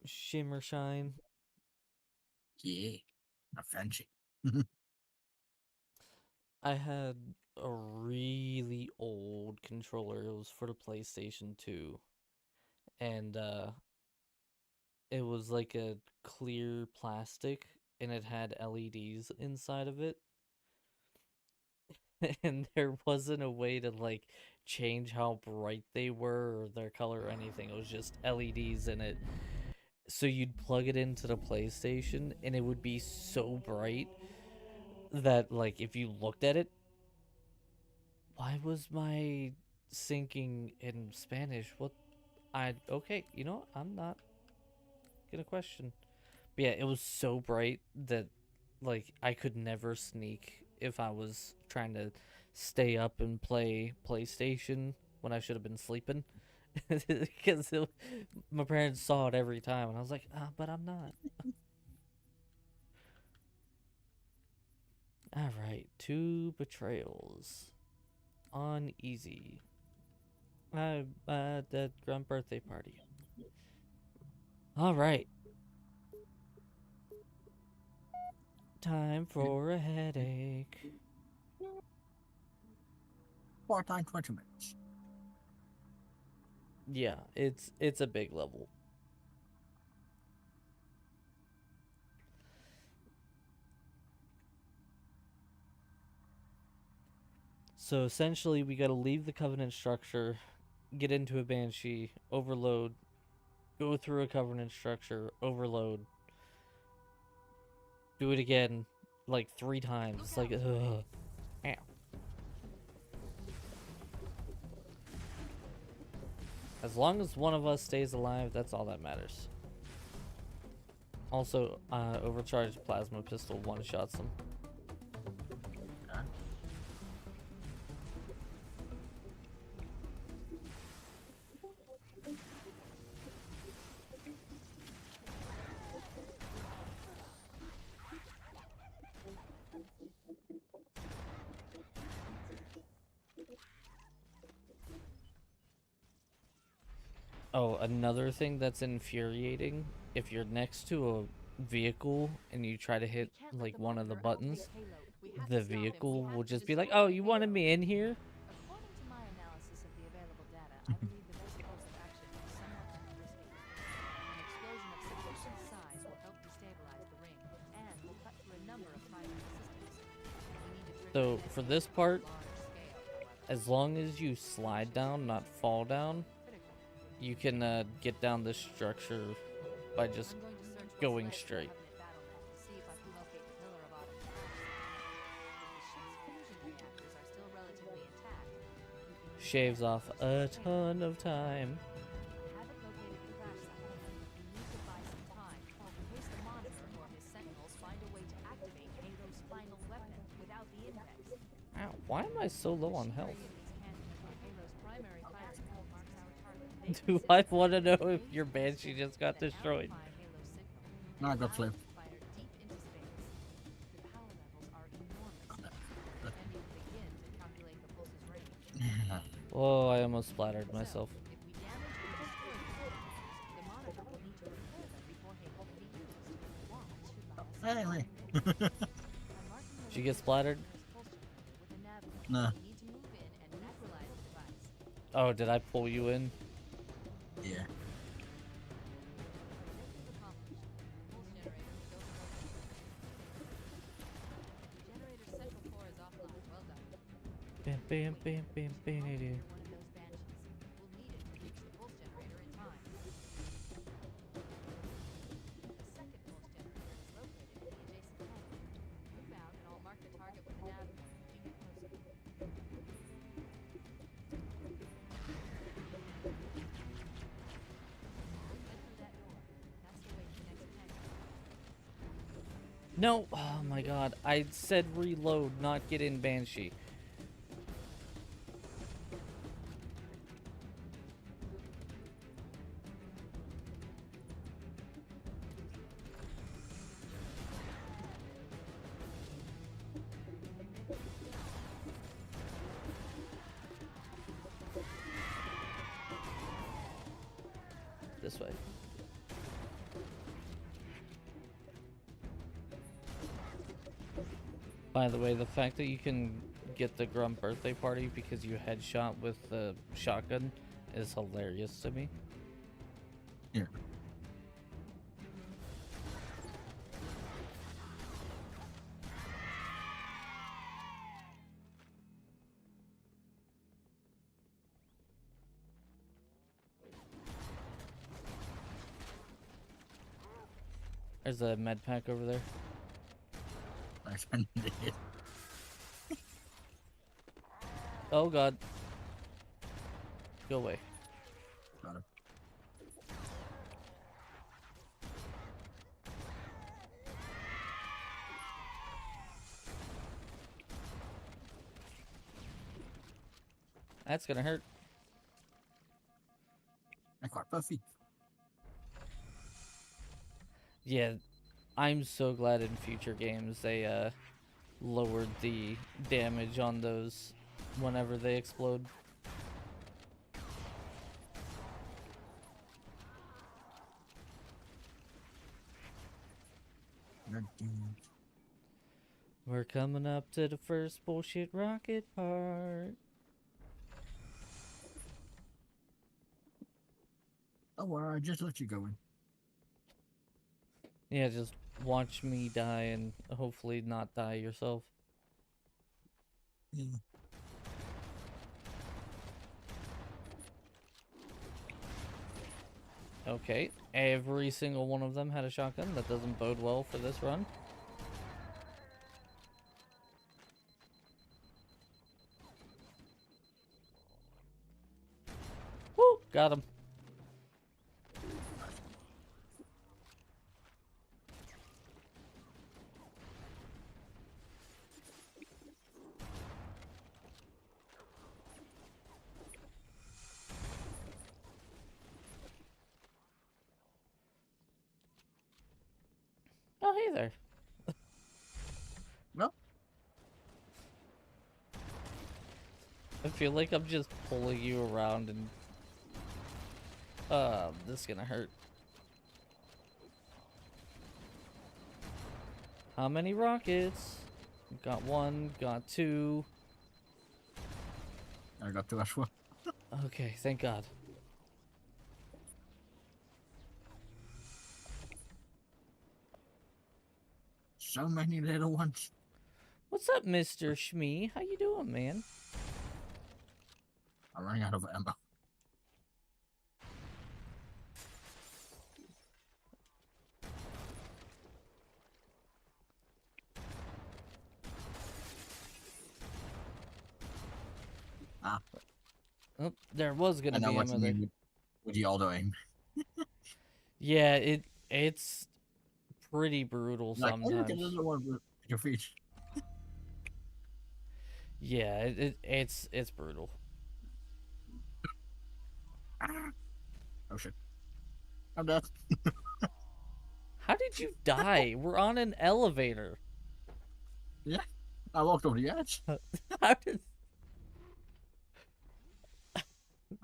shimmer shine.
Yeah, not fancy.
I had a really old controller. It was for the PlayStation 2. And it was like a clear plastic and it had LEDs inside of it. And there wasn't a way to like change how bright they were or their color or anything. It was just LEDs in it. So you'd plug it into the PlayStation and it would be so bright that like if you looked at it, why was my syncing in Spanish? Okay, you know what? I'm not gonna question. But yeah, it was so bright that like I could never sneak if I was trying to stay up and play PlayStation when I should have been sleeping. Because my parents saw it every time and I was like, but I'm not. Alright, 2 betrayals. On easy. The grunt birthday party. Alright. Time for a headache.
Part-time 20 minutes.
Yeah, it's a big level. So essentially we gotta leave the Covenant structure, get into a Banshee, overload, go through a Covenant structure, overload, do it again, like 3 times. It's like, ugh. Ow. As long as one of us stays alive, that's all that matters. Also, overcharged plasma pistol one-shots them. Oh, another thing that's infuriating, if you're next to a vehicle and you try to hit like one of the buttons, the vehicle will just be like, "Oh, you wanted me in here?"
According to my analysis of the available data, I believe the best course of action is somewhat risky. An explosion of sufficient size will help destabilize the ring, and will cut through a number of primary systems. We need to trigger
So
an
for
escalation
this
on a
part,
large scale, however.
as long as you slide down, not fall down,
Critical.
you can get down this structure by just
I'm going to search what's
going
left of the
straight.
Covenant battle net to see if I can locate the pillar of autumn flowers. If the ship's fusion reactors are still relatively intact, we can
Shaves
extend
off
the
a
system.
ton of time.
Haven't located the crash site yet. We need to buy some time, in case the Monitor or his Sentinels find a way to activate Halo's final weapon without the index.
Ow, why am I so low on health? Do I want to know if your Banshee just got destroyed?
No, I got flipped.
Oh, I almost splattered myself.
Anyway.
I'm marking the
She gets
location
splattered?
of the nearest pulse generator with a nav link.
Nah.
We need to move in and neutralize the device.
Oh, did I pull you in?
Yeah.
Objective accomplished. Pulse generator still smoking. Generator's central core is offline. Well done.
Bam, bam, bam, bam, bam,
Monitor
bam.
one of those banshees. We'll need it to reach the pulse generator in time. The second pulse generator is located in the adjacent hangar. Move out and I'll mark the target with a nav link. You get closer. Head through that door. That's the way to the next hangar.
No! Oh my god. I said reload, not get in Banshee. This way. By the way, the fact that you can get the Grump birthday party because you headshot with the shotgun is hilarious to me.
Yeah.
There's a med pack over there.
I spent it.
Oh god. Go away.
Got it.
That's gonna hurt.
I caught Buffy.
Yeah, I'm so glad in future games they lowered the damage on those whenever they explode.
God damn it.
We're coming up to the first bullshit rocket part.
Oh, well, I just let you go in.
Yeah, just watch me die and hopefully not die yourself.
Yeah.
Okay, every single one of them had a shotgun. That doesn't bode well for this run. Woo! Got him. Oh, hey there.
Well,
I feel like I'm just pulling you around and... this is gonna hurt. How many rockets? Got one, got two.
I got 2 as well.
Okay, thank God.
So many little ones.
What's up, Mr. Shmee? How you doing, man?
I'm running out of ammo. Ah,
Oh, there was gonna
I know
be
what
ammo
you
there.
mean with the auto aim.
Yeah, it's pretty brutal
Like, oh, you
sometimes.
get another one with your feet.
Yeah, it's brutal.
Oh shit. I'm dead.
How did you die? We're on an elevator.
Yeah. I walked over the edge.
How did...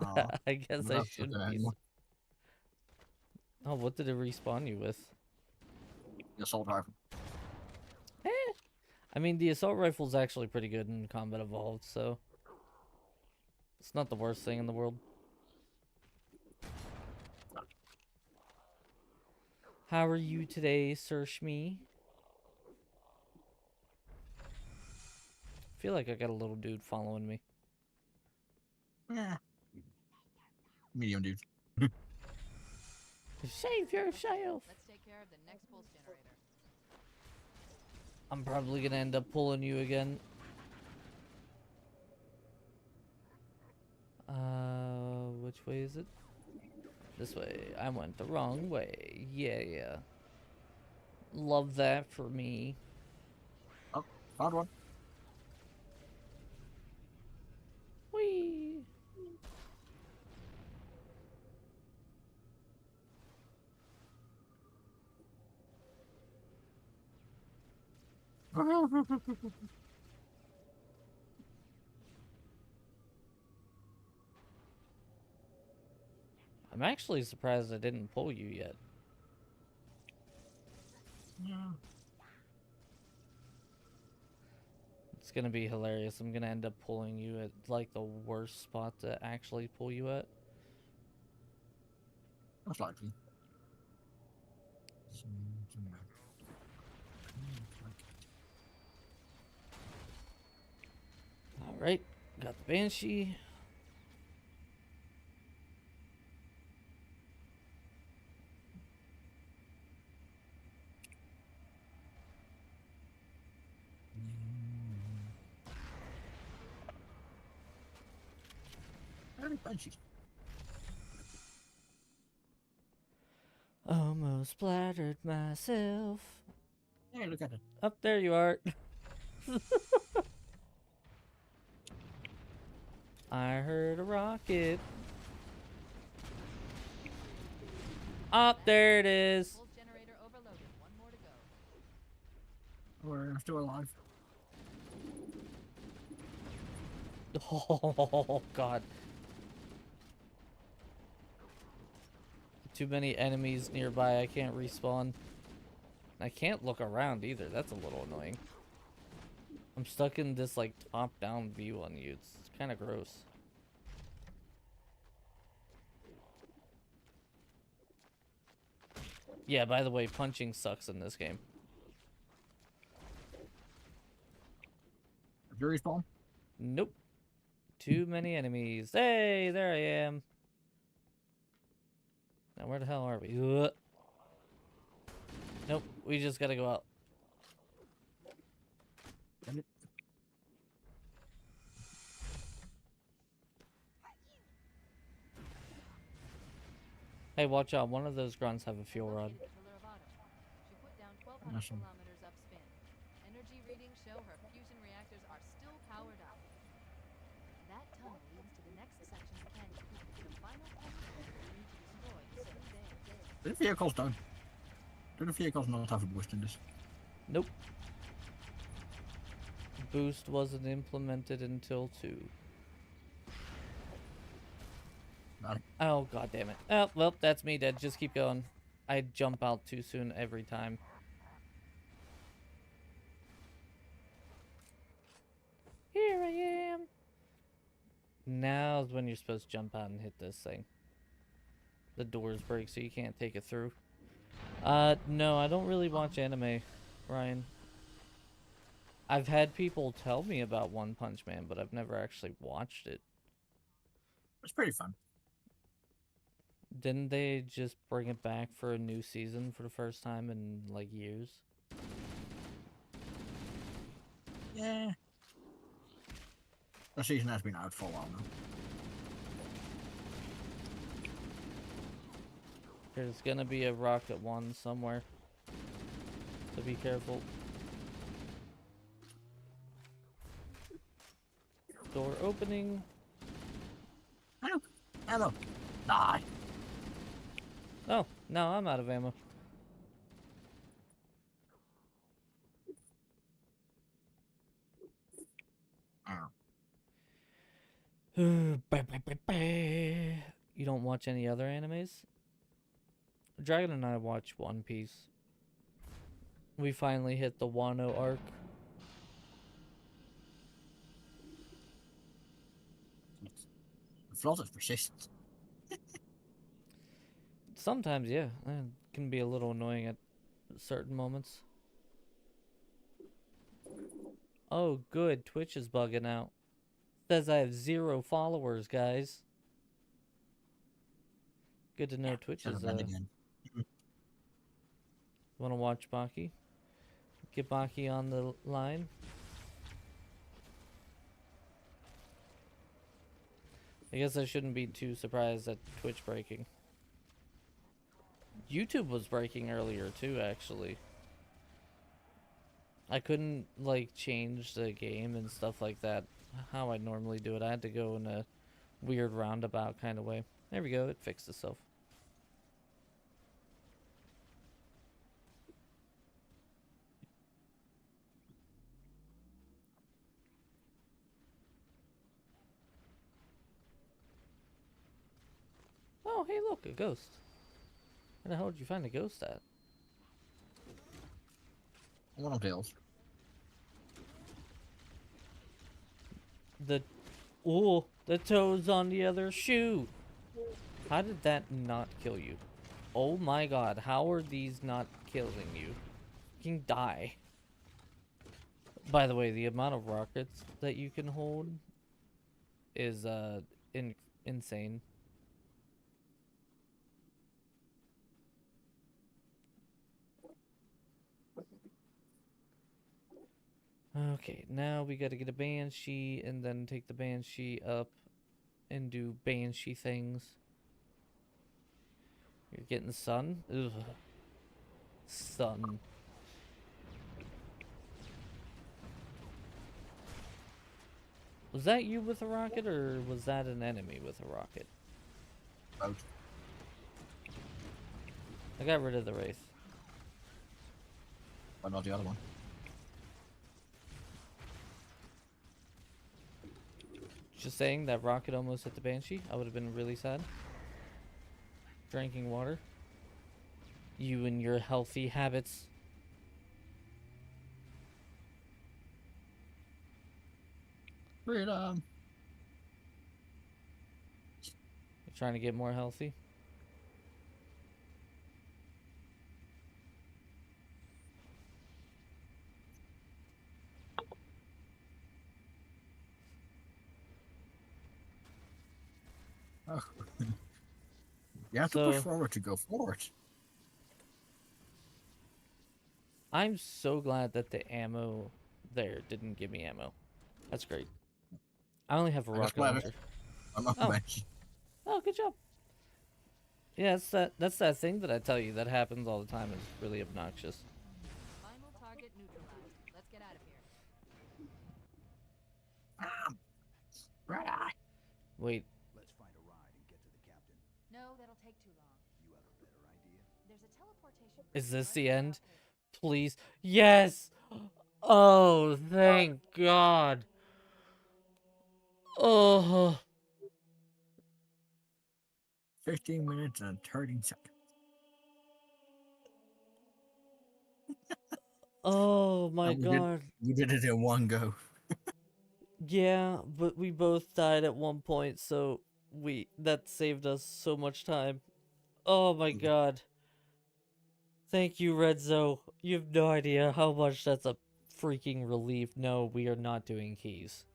Aw,
I guess
I'm
I
not
should
looking
be.
anymore.
Oh, what did it respawn you with?
The assault rifle.
I mean, the assault rifle's actually pretty good in Combat Evolved, so it's not the worst thing in the world. How are you today, Sir Shmee? I feel like I got a little dude following me.
Yeah. Medium dude.
Save yourself!
Let's take care of the next pulse generator.
I'm probably gonna end up pulling you again. Which way is it? This way. I went the wrong way. Yeah. Love that for me.
Oh, found one.
Whee! I'm actually surprised I didn't pull you yet.
Yeah.
It's gonna be hilarious. I'm gonna end up pulling you at like the worst spot to actually pull you at.
Most likely.
Alright, got the Banshee.
Banshees.
Almost splattered myself.
Hey, look at it.
Up there you are. I heard a rocket. Up there it is.
Pulse generator overloaded. One more to go.
We're still alive.
Oh god. Too many enemies nearby. I can't respawn. I can't look around either. That's a little annoying. I'm stuck in this like top-down view on you. It's kind of gross. Yeah, by the way, punching sucks in this game.
Did you respawn?
Nope. Too many enemies. Hey, there I am. Now where the hell are we? Ugh. Nope, we just gotta go out.
Damn it.
Hey, watch out. One of those grunts have a fuel rod.
Located Pillar of Autumn. She put down 1,200
Awesome.
kilometers upspin. Energy readings show her fusion reactors are still powered up. That tunnel leads to the next section of canyon. The final test point we need to destroy is over there.
Do the vehicles don't? Do the vehicles not have a boost in this?
Nope. Boost wasn't implemented until 2.
Got it.
Oh, god damn it. Oh, well, that's me dead. Just keep going. I jump out too soon every time. Here I am. Now's when you're supposed to jump out and hit this thing. The doors break so you can't take it through. No, I don't really watch anime, Ryan. I've had people tell me about One Punch Man, but I've never actually watched it.
It's pretty fun.
Didn't they just bring it back for a new season for the first time in, like, years?
Yeah. The season has been out for a while now.
There's gonna be a rocket one somewhere. So be careful. Door opening.
Hello. Hello. Die.
Oh, no, I'm out of ammo.
Oh.
You don't watch any other animes? Dragon and I watch One Piece. We finally hit the Wano arc.
flaws is persistent.
Sometimes, yeah, it can be a little annoying at certain moments. Oh, good. Twitch is bugging out. Says I have 0 followers, guys. Good to know Twitch
Should
is,
have done again.
Want to watch Baki? Get Baki on the line. I guess I shouldn't be too surprised at Twitch breaking. YouTube was breaking earlier too, actually. I couldn't, like, change the game and stuff like that how I normally do it. I had to go in a weird roundabout kind of way. There we go, it fixed itself. Oh, hey, look, a ghost. Where the hell did you find a ghost at?
One of those.
The toes on the other shoe. How did that not kill you? Oh my god, how are these not killing you? You can die. By the way, the amount of rockets that you can hold is insane. Okay, now we gotta get a Banshee and then take the Banshee up and do Banshee things. You're getting sun? Ugh. Sun. Was that you with a rocket, or was that an enemy with a rocket?
Both.
I got rid of the Wraith.
But not the other one.
Just saying that rocket almost hit the Banshee. I would have been really sad. Drinking water. You and your healthy habits.
Freedom.
You're trying to get more healthy.
Oh. You have to push forward to go forward.
I'm so glad that the ammo there didn't give me ammo. That's great. I only have a rocket launcher.
I'm not
Oh.
Banshee.
Oh, good job. Yeah, that's that thing that I tell you that happens all the time. It's really obnoxious.
Final target neutralized. Let's get out of here.
Red eye.
Wait,
Let's find a ride and get to the captain.
No, that'll take too long.
You have a better idea?
There's a teleportation.
is this
right
the
above
end?
us.
Please. Yes! Oh, thank God. Oh.
15 minutes and 30 seconds.
Oh my
And
God.
we did it in one go.
Yeah, but we both died at one point, so that saved us so much time. Oh my
Yeah.
God. Thank you, Redzo. You have no idea how much that's a freaking relief. No, we are not doing keys.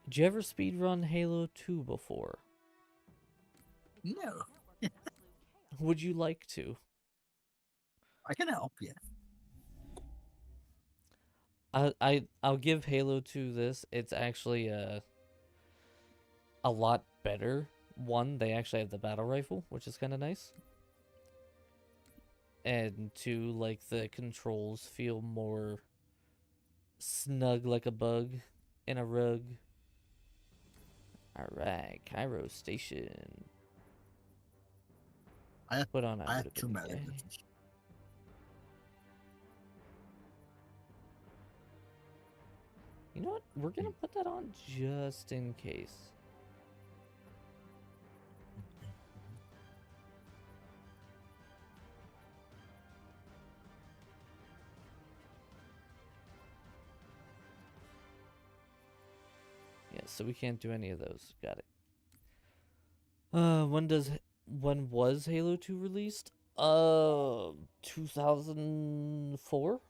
Did you ever speedrun Halo 2 before?
No.
Would you like to?
I can help you.
I'll give Halo 2 this. It's actually a lot better. One, they actually have the battle rifle, which is kind of nice. And two, like, the controls feel more snug like a bug in a rug. Alright, Cairo Station. Put on
I
a
have 2 medic.
You know what? We're gonna put that on just in case. so we can't do any of those. Got it. When was Halo 2 released? 2004?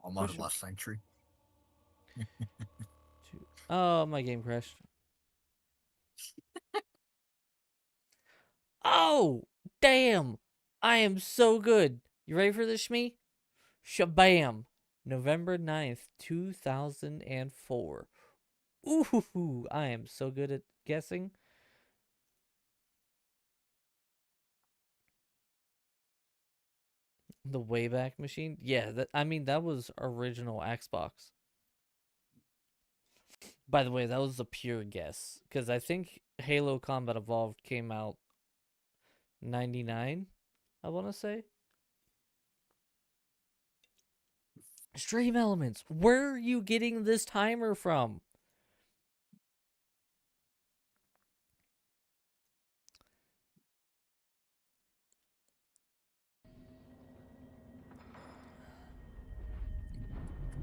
Almost last century.
Oh, my game crashed. Oh, damn. I am so good. You ready for this, Shmee? Shabam. November 9th, 2004. Ooh, I am so good at guessing. The Wayback Machine? Yeah, that was original Xbox. By the way, that was a pure guess. Because I think Halo Combat Evolved came out 99, I want to say. Stream Elements, where are you getting this timer from?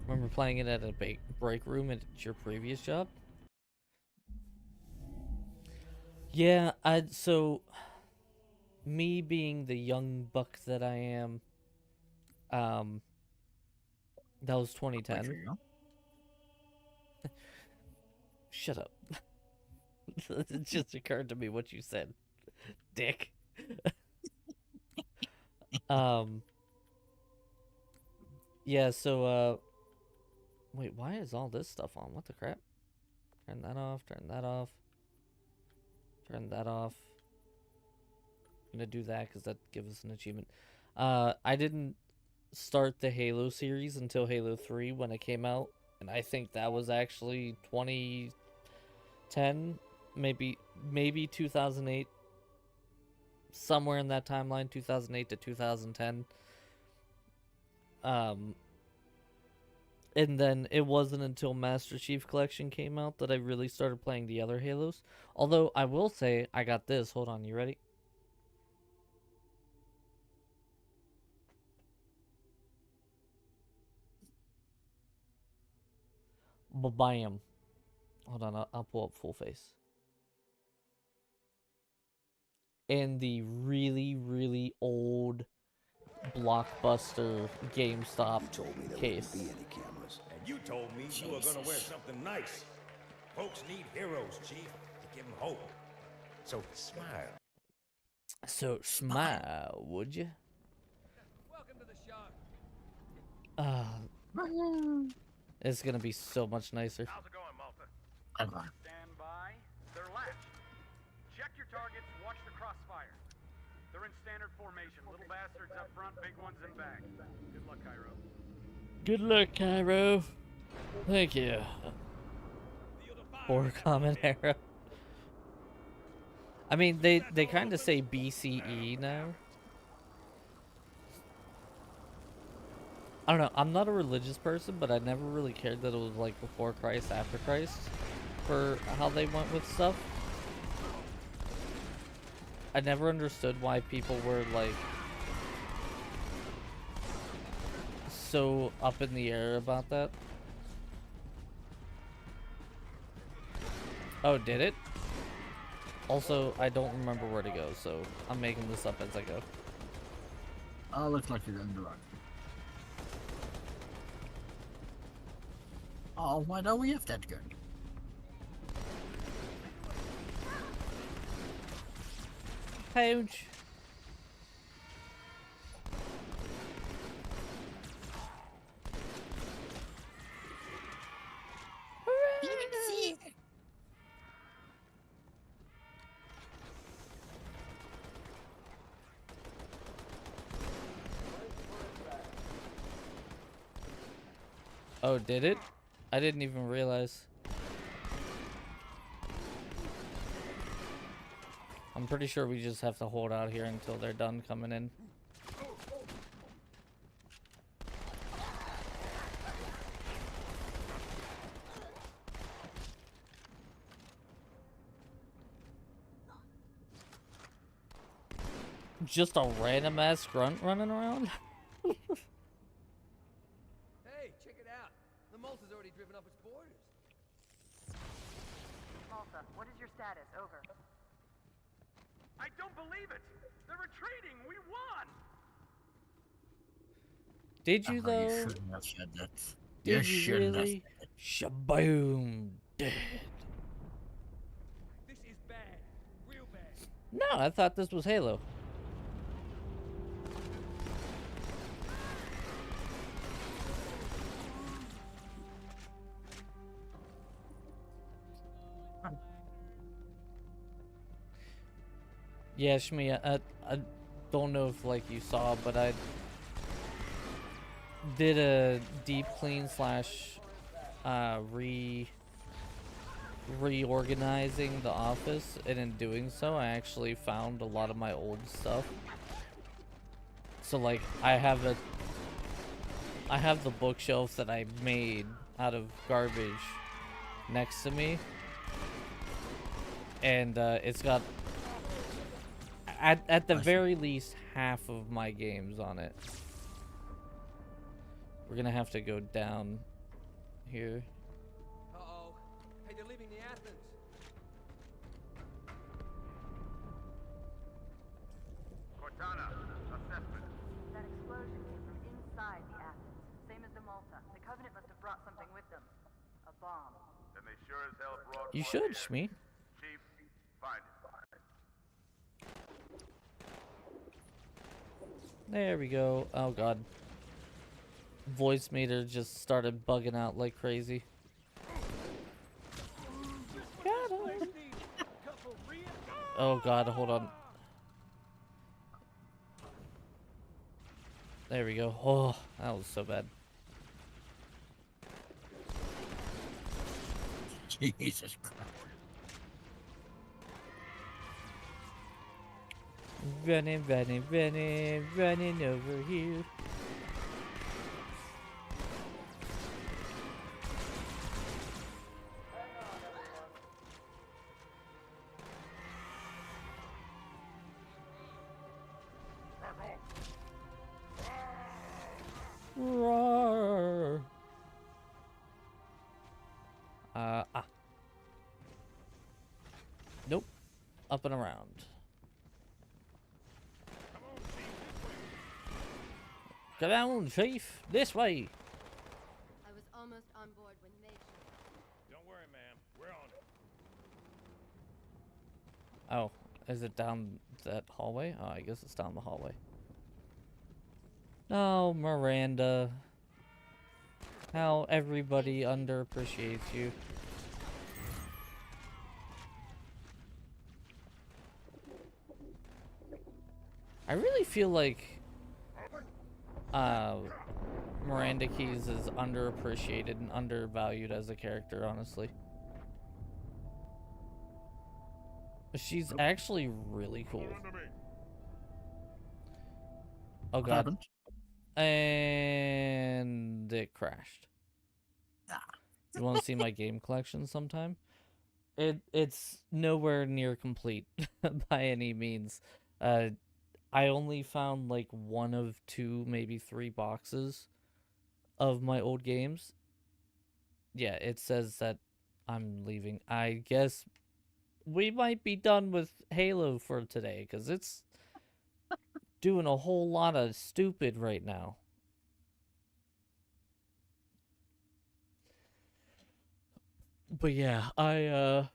Remember playing it at a break room at your previous job? Yeah, so me being the young buck that I am, that was 2010. Shut up. It just occurred to me what you said, dick. Yeah, so, wait, why is all this stuff on? What the crap? Turn that off, turn that off. Turn that off. I'm gonna do that because that gives us an achievement. I didn't start the Halo series until Halo 3 when it came out, and I think that was actually 2010, maybe 2008, somewhere in that timeline, 2008 to 2010. And then it wasn't until Master Chief Collection came out that I really started playing the other Halos. Although I will say I got this. Hold on, you ready? Bam. Hold on, I'll pull up full face. And the really, really old Blockbuster GameStop case.
And you told me you were gonna wear something nice. Folks need heroes, Chief, to give them hope. So smile.
So smile, would you?
Welcome to the show.
It's gonna be so much nicer.
How's it going, Malta?
Bye-bye.
Stand by. They're latched. Check your targets, watch the crossfire. They're in standard formation. Little bastards up front, big ones in back. Good luck, Cairo.
Good luck, Cairo. Thank you. Or Common Era. I mean, they kind of say BCE now. I don't know. I'm not a religious person, but I never really cared that it was like before Christ, after Christ, for how they went with stuff. I never understood why people were like so up in the air about that. Oh, did it? Also, I don't remember where to go, so I'm making this up as I go.
Oh, looks like you're in the run. Oh, why don't we have that gun?
Pouch. Oh, did it? I didn't even realize. I'm pretty sure we just have to hold out here until they're done coming in. Just a random ass grunt running around?
Hey, check it out. The Malta's already driven up its borders.
What is your status? Over.
I don't believe it! They're retreating! We won!
Did you
You
though?
shouldn't have said that.
Did you
shouldn't have
really?
said it.
Shaboom! Dead.
This is bad. Real bad.
No, I thought this was Halo. Yeah, Shmi, I don't know if like you saw, but I did a deep clean slash reorganizing the office, and in doing so, I actually found a lot of my old stuff. So like, I have the bookshelf that I made out of garbage next to me, and it's got at the very least half of my games on it. We're gonna have to go down here.
Uh-oh. Hey, they're leaving the Athens.
Cortana, assessment.
That explosion came from inside the Athens. Same as the Malta. The Covenant must have brought something with them. A bomb.
Then they sure as hell brought
You
one
should,
here.
Shmi.
Chief, find it.
There we go. Oh god. Voice meter just started bugging out like crazy. Got him. Oh god, hold on. There we go. Oh, that was so bad.
Jesus Christ.
Running, running, running, running over here. Roar. Nope. Up and around. Come on, Chief. This way.
I was almost on board when they showed up.
Don't worry, ma'am. We're on it.
Oh, is it down that hallway? Oh, I guess it's down the hallway. Oh, Miranda. How everybody underappreciates you. I really feel like Miranda Keys is underappreciated and undervalued as a character, honestly. She's actually really cool. Oh
What
god.
happened?
And it crashed. You want to see my game collection sometime? It's nowhere near complete by any means. I only found like 1 of 2, maybe 3 boxes of my old games. Yeah, it says that I'm leaving. I guess we might be done with Halo for today, because it's doing a whole lot of stupid right now. But yeah, I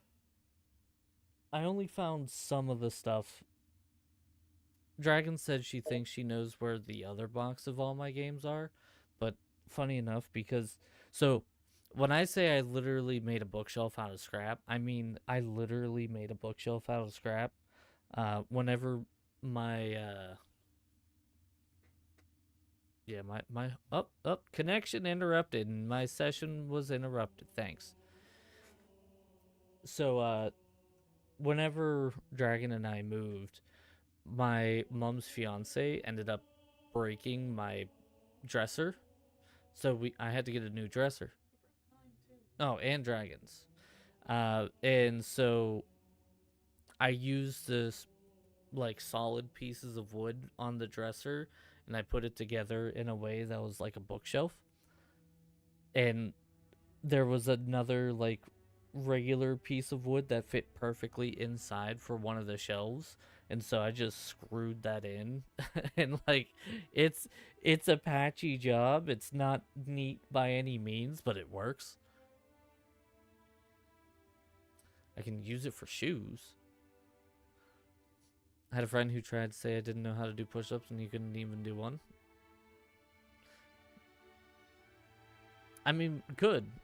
only found some of the stuff. Dragon said she thinks she knows where the other box of all my games are, but funny enough, because so when I say I literally made a bookshelf out of scrap, I mean I literally made a bookshelf out of scrap. Whenever my yeah, my connection interrupted and my session was interrupted. Thanks. So whenever Dragon and I moved, my mom's fiance ended up breaking my dresser, so I had to get a new dresser. Oh, and Dragon's. And so I used this like solid pieces of wood on the dresser, and I put it together in a way that was like a bookshelf. And there was another like regular piece of wood that fit perfectly inside for one of the shelves, and so I just screwed that in. And like it's a patchy job. It's not neat by any means, but it works. I can use it for shoes. I had a friend who tried to say I didn't know how to do push-ups and he couldn't even do one. I mean,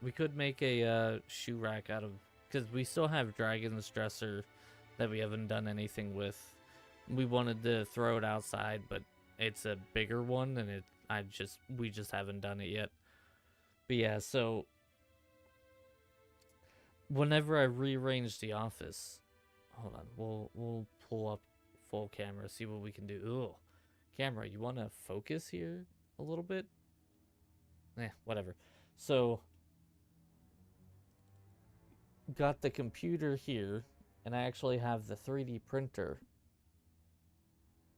we could make a shoe rack out of, because we still have Dragon's Dresser that we haven't done anything with. We wanted to throw it outside, but it's a bigger one, and we just haven't done it yet. But yeah, so whenever I rearrange the office, hold on, we'll pull up full camera, see what we can do. Ooh, camera, you want to focus here a little bit? Whatever. So, got the computer here, and I actually have the 3D printer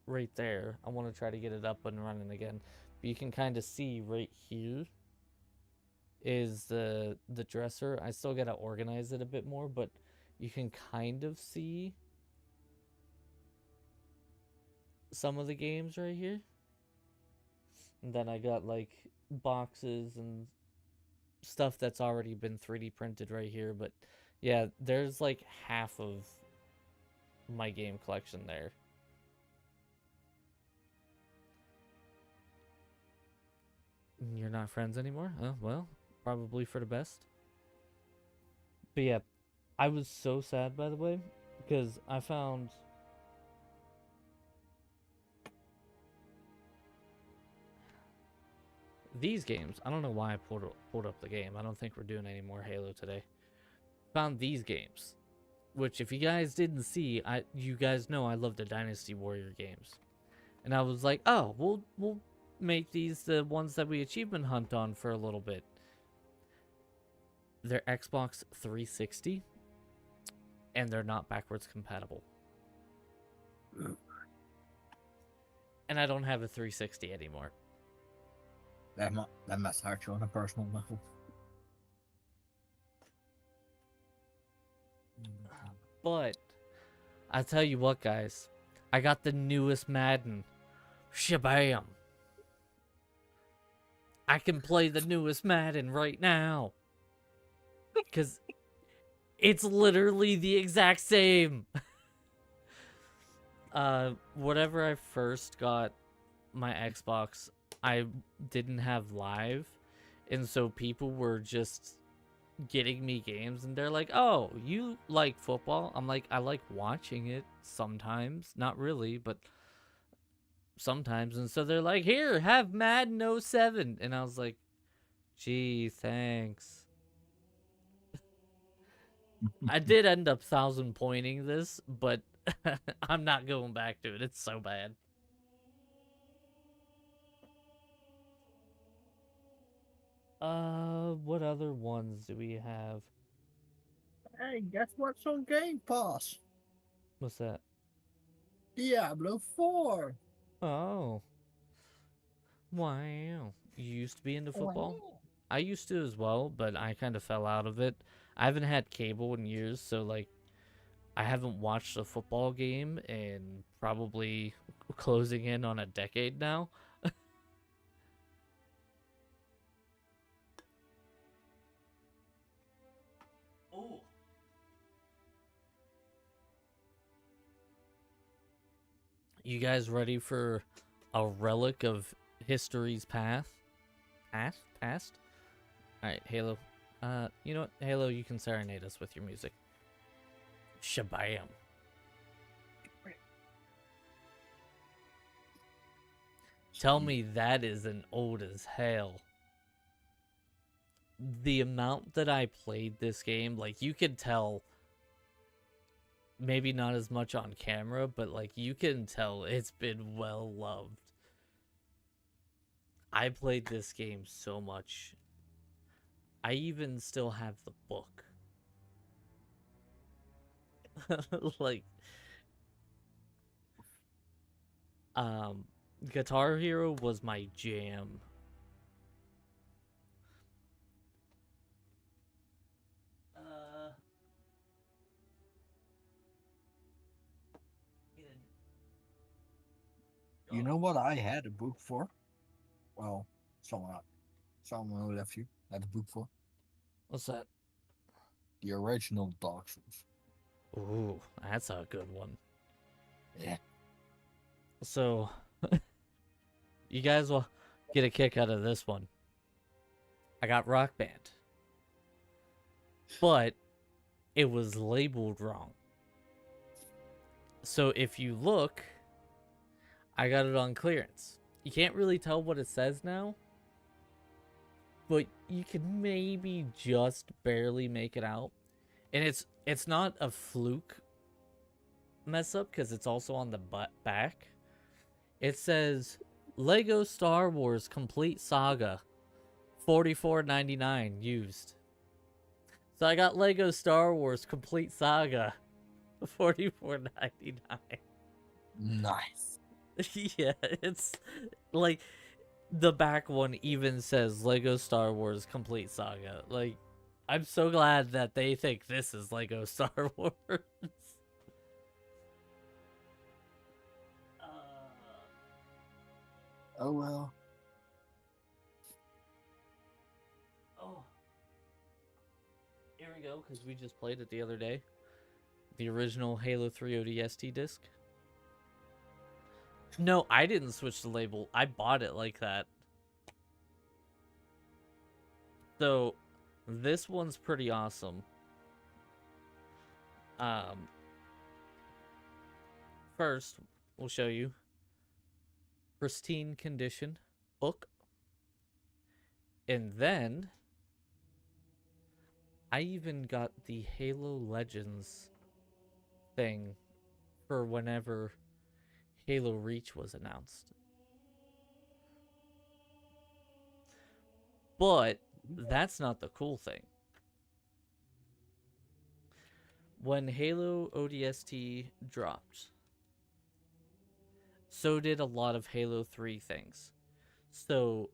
right there. I want to try to get it up and running again. But you can kind of see right here is the dresser. I still got to organize it a bit more, but you can kind of see some of the games right here. And then I got like boxes and stuff that's already been 3D printed right here. But yeah, there's like half of my game collection there. You're not friends anymore? Oh, well, probably for the best. But yeah, I was so sad, by the way, because I found these games. I don't know why I pulled up the game. I don't think we're doing any more Halo today. Found these games, which if you guys didn't see, you guys know I love the Dynasty Warrior games. And I was like, oh, we'll make these the ones that we achievement hunt on for a little bit. They're Xbox 360, and they're not backwards compatible. And I don't have a 360 anymore.
That must hurt you on a personal level.
But I tell you what, guys, I got the newest Madden. Shabam! I can play the newest Madden right now. Because it's literally the exact same. Whatever I first got my Xbox, I didn't have live. And so people were just getting me games. And they're like, oh, you like football? I'm like, I like watching it sometimes. Not really, but sometimes. And so they're like, here, have Madden 07. And I was like, gee, thanks. I did end up 1,000 pointing this, but I'm not going back to it. It's so bad. What other ones do we have?
Hey, guess what's on Game Pass?
What's that?
Diablo 4.
Oh. Wow. You used to be into football? I used to as well, but I kind of fell out of it. I haven't had cable in years, so like I haven't watched a football game in probably closing in on a decade now. Oh. You guys ready for a relic of history's path? Past? Alright, Halo. You know what? Halo, you can serenade us with your music. Shabam. Tell me that isn't old as hell. The amount that I played this game, like, you could tell, maybe not as much on camera, but, like, you can tell it's been well loved. I played this game so much. I even still have the book. Like, Guitar Hero was my jam.
You know what I had a book for? Well, someone nephew had a book for.
What's that?
The original Dark Souls.
Ooh, that's a good one.
Yeah.
So, you guys will get a kick out of this one. I got Rock Band. But it was labeled wrong. So if you look, I got it on clearance. You can't really tell what it says now, but you can maybe just barely make it out. And it's not a fluke mess up because it's also on the back. It says Lego Star Wars Complete Saga $44.99 used. So I got Lego Star Wars Complete Saga $44.99.
Nice.
Yeah, it's like the back one even says Lego Star Wars Complete Saga. Like, I'm so glad that they think this is Lego Star Wars.
Oh well.
Oh. Here we go, because we just played it the other day. The original Halo 3 ODST disc. No, I didn't switch the label. I bought it like that. So, this one's pretty awesome. First, we'll show you. Pristine condition book. And then, I even got the Halo Legends thing for whenever Halo Reach was announced. But that's not the cool thing. When Halo ODST dropped, so did a lot of Halo 3 things. So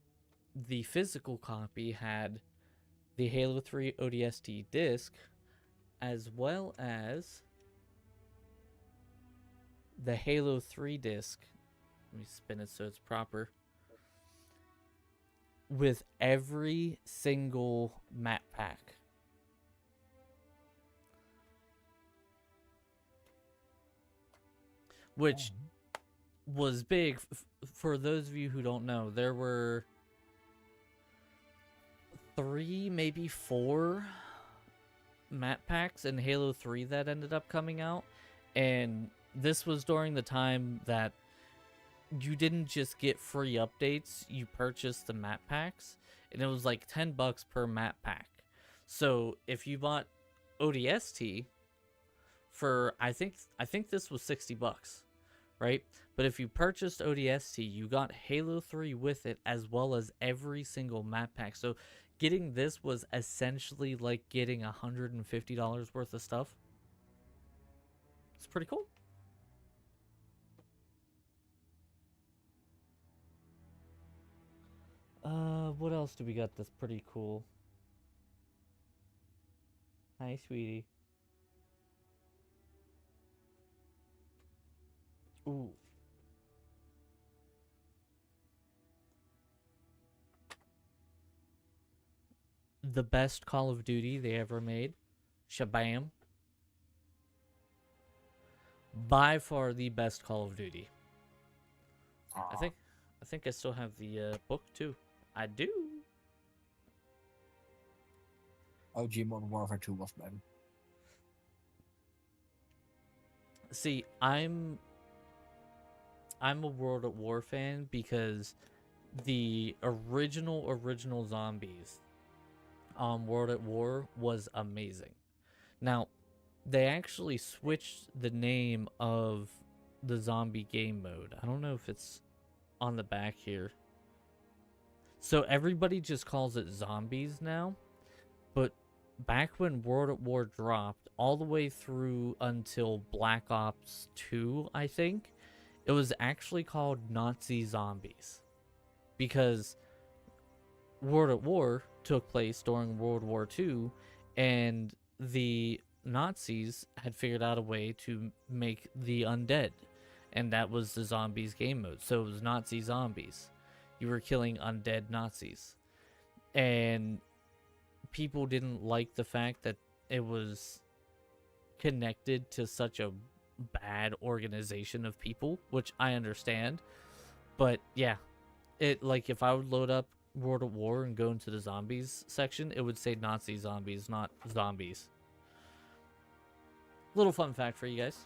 the physical copy had the Halo 3 ODST disc, as well as the Halo 3 disc. Let me spin it so it's proper. With every single map pack. Which was big. For those of you who don't know, there were 3, maybe 4 map packs in Halo 3 that ended up coming out. And this was during the time that you didn't just get free updates, you purchased the map packs, and it was like $10 per map pack. So if you bought ODST for, I think this was $60, right? But if you purchased ODST, you got Halo 3 with it, as well as every single map pack. So getting this was essentially like getting $150 worth of stuff. It's pretty cool. What else do we got that's pretty cool? Hi, sweetie. Ooh. The best Call of Duty they ever made. Shabam. By far the best Call of Duty. I think I still have the book too. I do.
OG Modern Warfare 2 was better.
See, I'm a World at War fan because the original zombies on World at War was amazing. Now, they actually switched the name of the zombie game mode. I don't know if it's on the back here. So everybody just calls it zombies now. But back when World at War dropped, all the way through until Black Ops 2, I think, it was actually called Nazi Zombies. Because World at War took place during World War II, and the Nazis had figured out a way to make the undead. and that was the zombies game mode. So it was Nazi zombies. You were killing undead Nazis. And people didn't like the fact that it was connected to such a bad organization of people, which I understand. But yeah, it, like, if I would load up World of War and go into the zombies section, it would say Nazi zombies, not zombies. Little fun fact for you guys.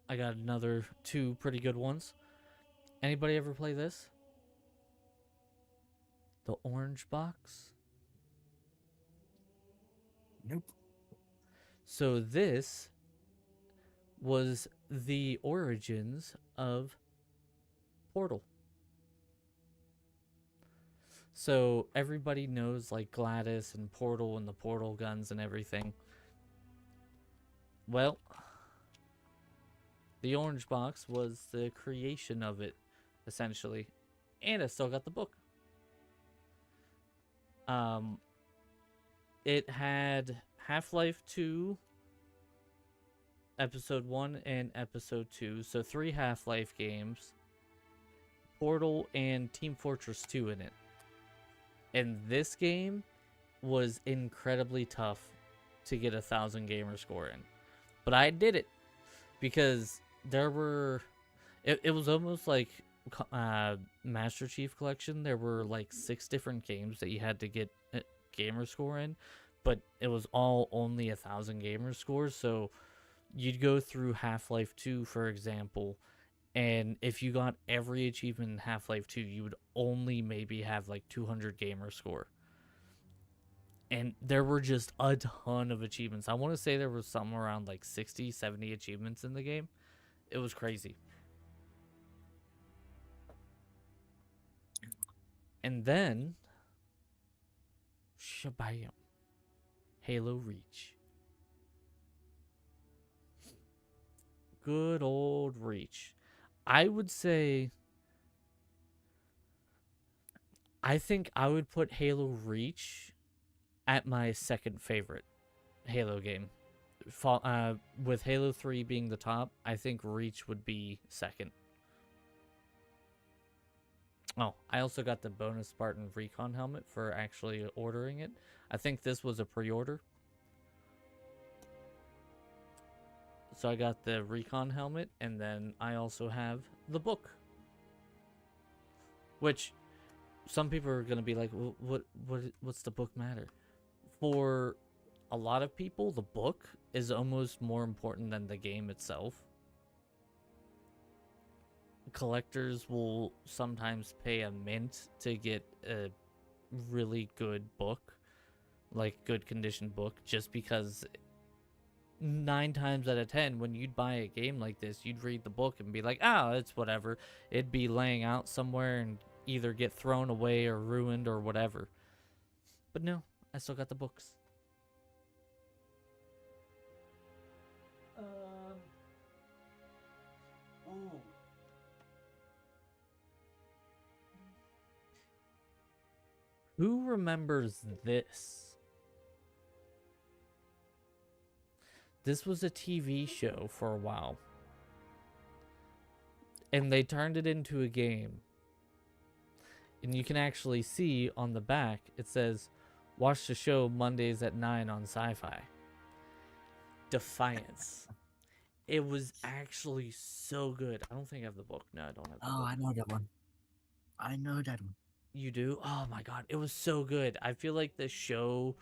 I got another 2 pretty good ones. Anybody ever play this? The Orange Box?
Nope.
So this was the origins of Portal. So everybody knows like Gladys and Portal and the portal guns and everything. Well, the Orange Box was the creation of it, essentially. And I still got the book. It had Half-Life 2, Episode 1 and Episode 2, so 3 Half-Life games, Portal, and Team Fortress 2 in it. And this game was incredibly tough to get 1,000 gamer score in. But I did it because there were... It was almost like Master Chief Collection. There were like 6 different games that you had to get gamer score in, but it was all only 1,000 gamer scores. So you'd go through Half-Life 2, for example, and if you got every achievement in Half-Life 2, you would only maybe have like 200 gamer score. And there were just a ton of achievements. I want to say there was somewhere around like 60, 70 achievements in the game. It was crazy. And then, shabam, Halo Reach. Good old Reach. I would say, I think I would put Halo Reach at my second favorite Halo game. With Halo 3 being the top, I think Reach would be second. Oh, I also got the bonus Spartan Recon helmet for actually ordering it. I think this was a pre-order. So I got the Recon helmet, and then I also have the book. Which, some people are going to be like, what's the book matter? For a lot of people, the book is almost more important than the game itself. Collectors will sometimes pay a mint to get a really good book, like good condition book, just because 9 times out of 10, when you'd buy a game like this, you'd read the book and be like, oh, it's whatever. It'd be laying out somewhere and either get thrown away or ruined or whatever. But no, I still got the books. Who remembers this? This was a TV show for a while. And they turned it into a game. And you can actually see on the back, it says, watch the show Mondays at 9 on Sci-Fi. Defiance. It was actually so good. I don't think I have the book. No, I don't have the book.
Oh, I know that one. I know that one.
You do? Oh my god, it was so good. I feel like the show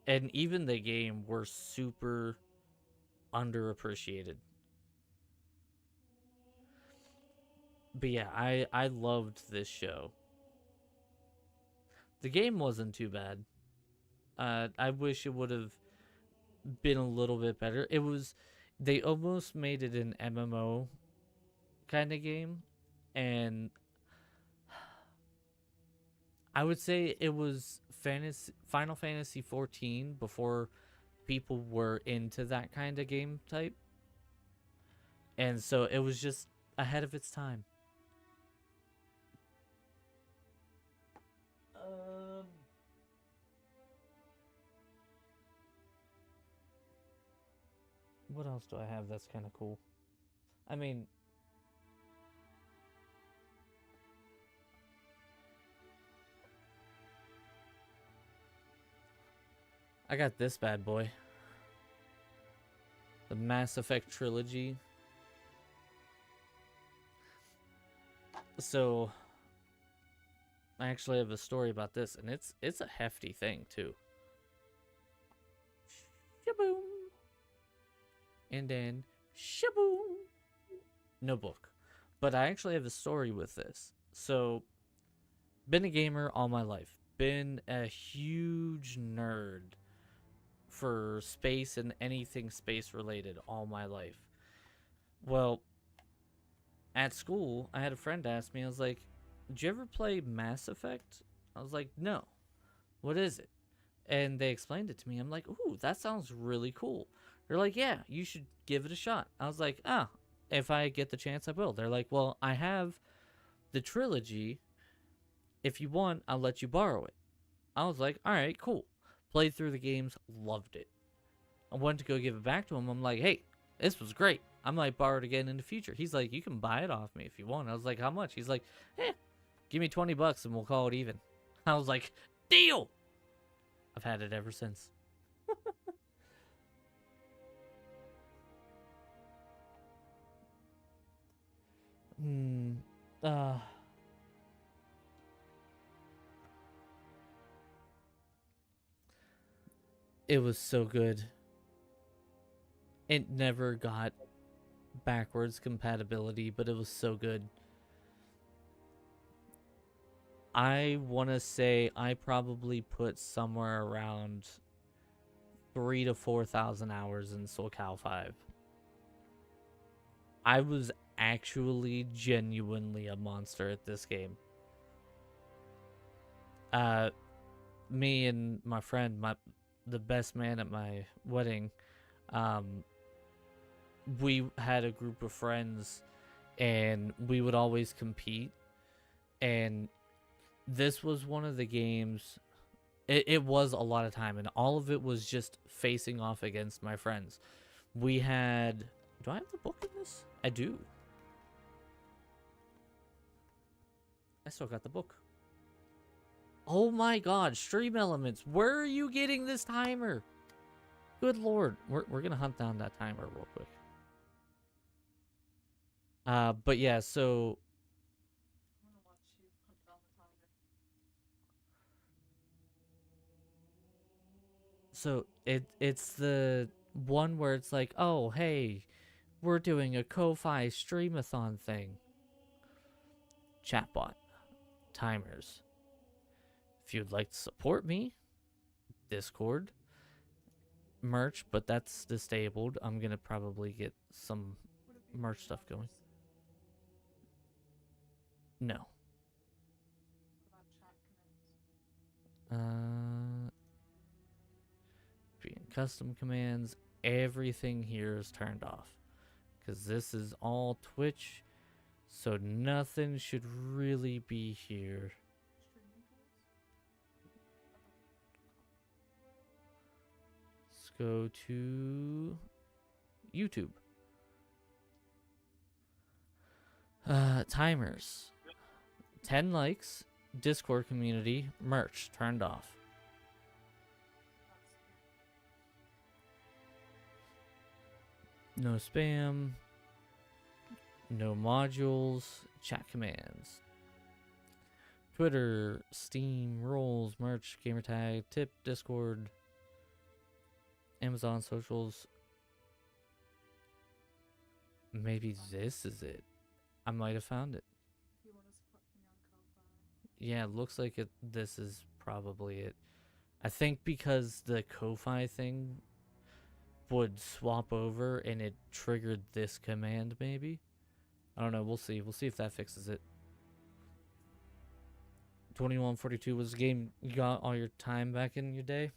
and even the game were super underappreciated. But yeah, I loved this show. The game wasn't too bad. I wish it would have been a little bit better. It was, they almost made it an MMO kind of game, and I would say it was Final Fantasy 14 before people were into that kind of game type. And so it was just ahead of its time. What else do I have that's kind of cool? I mean, I got this bad boy. The Mass Effect trilogy. So, I actually have a story about this, and it's a hefty thing too. Shaboom. And then shaboom. No book. But I actually have a story with this. So, been a gamer all my life. Been a huge nerd for space and anything space related all my life. Well, at school, I had a friend ask me, I was like, did you ever play Mass Effect? I was like, no. What is it? And they explained it to me. I'm like, ooh, that sounds really cool. They're like, yeah, you should give it a shot. I was like, if I get the chance, I will. They're like, well, I have the trilogy. If you want, I'll let you borrow it. I was like, all right, cool. Played through the games, loved it. I wanted to go give it back to him. I'm like, hey, this was great. I might borrow it again in the future. He's like, you can buy it off me if you want. I was like, how much? He's like, give me $20 and we'll call it even. I was like, deal. I've had it ever since. It was so good. It never got backwards compatibility, but it was so good. I want to say I probably put somewhere around 3,000 to 4,000 hours in SoulCal 5. I was actually genuinely a monster at this game. Me and my friend, the best man at my wedding, we had a group of friends and we would always compete, and this was one of the games. It was a lot of time, and all of it was just facing off against my friends. We had... Do I have the book in this? I do. I still got the book. Oh my god, Stream Elements. Where are you getting this timer? Good lord. We're gonna hunt down that timer real quick. But yeah, so... So it's the one where it's like, oh, hey, we're doing a Ko-Fi streamathon thing. Chatbot. Timers. If you'd like to support me, Discord. Merch, but that's disabled. I'm going to probably get some merch stuff going. No. Being custom commands, everything here is turned off. Because this is all Twitch, so nothing should really be here. Let's go to YouTube. Timers. 10 likes, Discord community, merch turned off. No spam. No modules. Chat commands. Twitter, Steam, roles, merch, gamertag, tip, Discord, Amazon socials. Maybe this is it. I might have found it. Yeah, it looks like it. This is probably it. I think because the Ko-Fi thing would swap over and it triggered this command, maybe. I don't know. We'll see. We'll see if that fixes it. 2142 was the game you got all your time back in your day.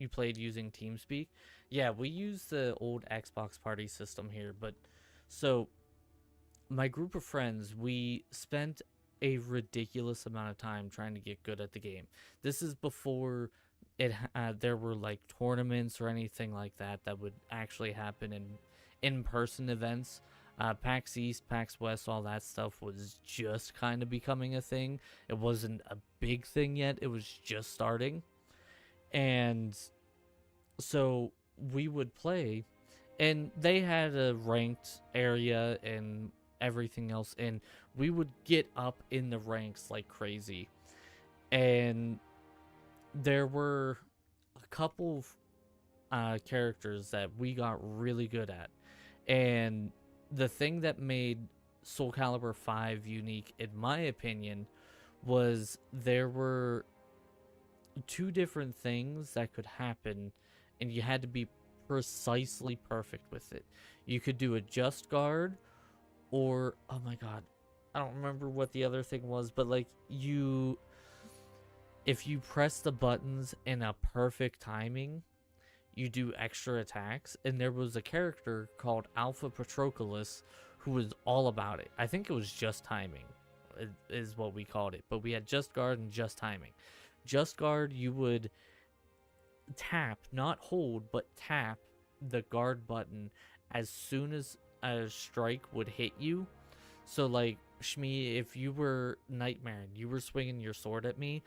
you played using TeamSpeak. Yeah, we use the old Xbox party system here, but so my group of friends, we spent a ridiculous amount of time trying to get good at the game. This is before there were like tournaments or anything like that would actually happen in in-person events. PAX East, PAX West, all that stuff was just kind of becoming a thing. It wasn't a big thing yet. It was just starting. And so we would play, and they had a ranked area and everything else, and we would get up in the ranks like crazy. And there were a couple of characters that we got really good at, and the thing that made Soul Calibur 5 unique, in my opinion, was there were two different things that could happen, and you had to be precisely perfect with it. You could do a just guard, or oh my god, I don't remember what the other thing was, but like if you press the buttons in a perfect timing, you do extra attacks. And there was a character called Alpha Patroclus who was all about it. I think it was just timing is what we called it, but we had just guard and just timing. Just guard, you would tap, not hold, but tap the guard button as soon as a strike would hit you. So like, Shmi, if you were Nightmare and you were swinging your sword at me,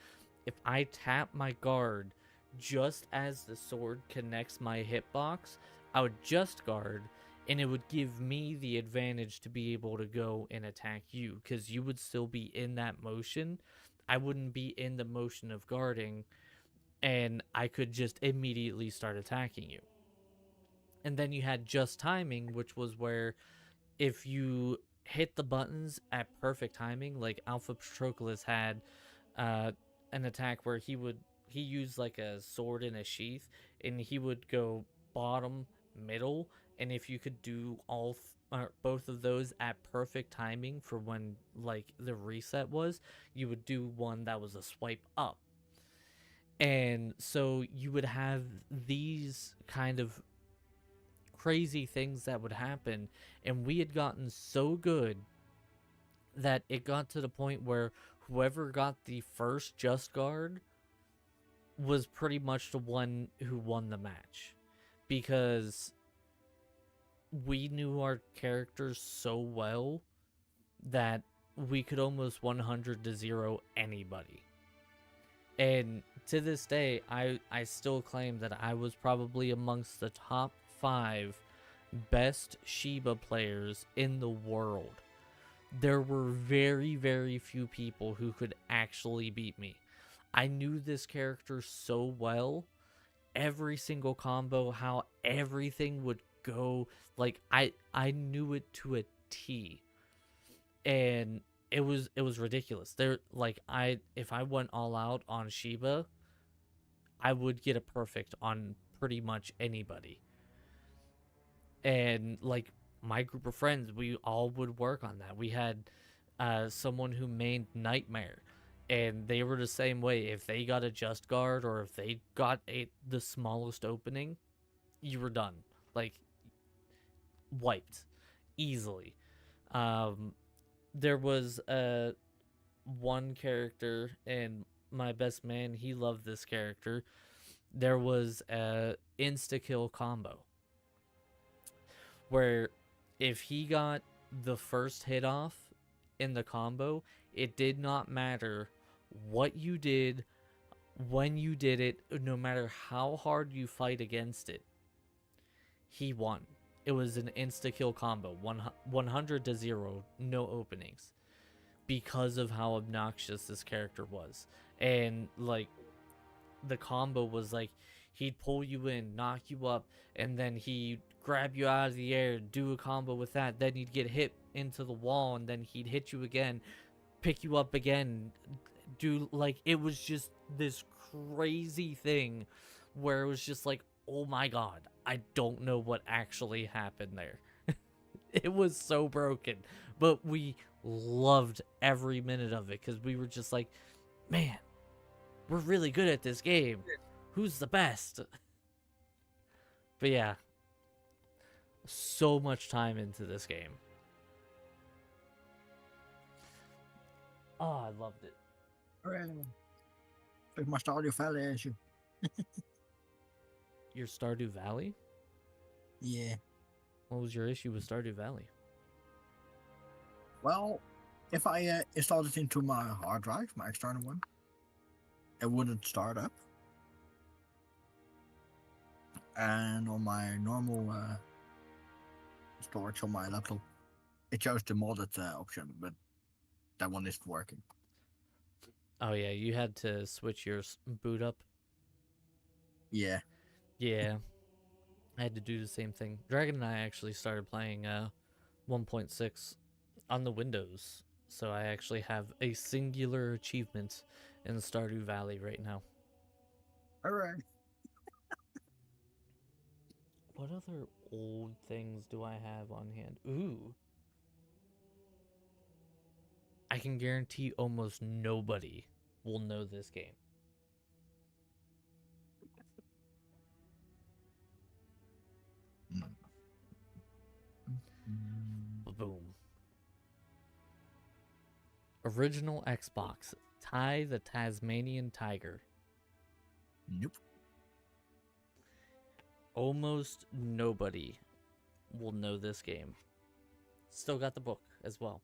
if I tap my guard just as the sword connects my hitbox, I would just guard, and it would give me the advantage to be able to go and attack you, because you would still be in that motion. I wouldn't be in the motion of guarding, and I could just immediately start attacking you. And then you had just timing, which was where if you hit the buttons at perfect timing, like Alpha Patroclus had an attack where he used like a sword in a sheath, and he would go bottom, middle, and if you could do both of those at perfect timing for when like the reset was, you would do one that was a swipe up. And so you would have these kind of crazy things that would happen, and we had gotten so good that it got to the point where whoever got the first just guard was pretty much the one who won the match, because we knew our characters so well that we could almost 100-0 anybody. And to this day, I still claim that I was probably amongst the top 5 best Shiba players in the world. There were very, very few people who could actually beat me. I knew this character so well, every single combo, how everything would go. Like I knew it to a T, and it was ridiculous. If I went all out on Shiba, I would get a perfect on pretty much anybody. And like my group of friends, we all would work on that. We had someone who mained Nightmare, and they were the same way. If they got a just guard, or if they got the smallest opening, you were done. Like, wiped easily. There was one character, and my best man, he loved this character. There was a insta-kill combo where if he got the first hit off in the combo, it did not matter what you did, when you did it, no matter how hard you fight against it, he won. It was an insta-kill combo, 100-0, no openings, because of how obnoxious this character was. And like, the combo was like, he'd pull you in, knock you up, and then he'd grab you out of the air, do a combo with that, then you'd get hit into the wall, and then he'd hit you again, pick you up again, it was just this crazy thing where it was just like, oh my god, I don't know what actually happened there. It was so broken, but we loved every minute of it, because we were just like, man, we're really good at this game. Who's the best? But yeah, so much time into this game. Oh, I loved it.
Fix my Stardew Valley issue.
Your Stardew Valley?
Yeah.
What was your issue with Stardew Valley?
Well, if I installed it into my hard drive, my external one, it wouldn't start up. And on my normal storage on my laptop, it chose the modded option, but that one isn't working.
Oh yeah, you had to switch your boot up.
Yeah.
Yeah, I had to do the same thing. Dragon and I actually started playing 1.6 on the Windows, so I actually have a singular achievement in Stardew Valley right now.
Alright.
What other old things do I have on hand? Ooh. I can guarantee almost nobody will know this game. Boom. Original Xbox, Ty the Tasmanian Tiger.
Nope.
Almost nobody will know this game. Still got the book as well.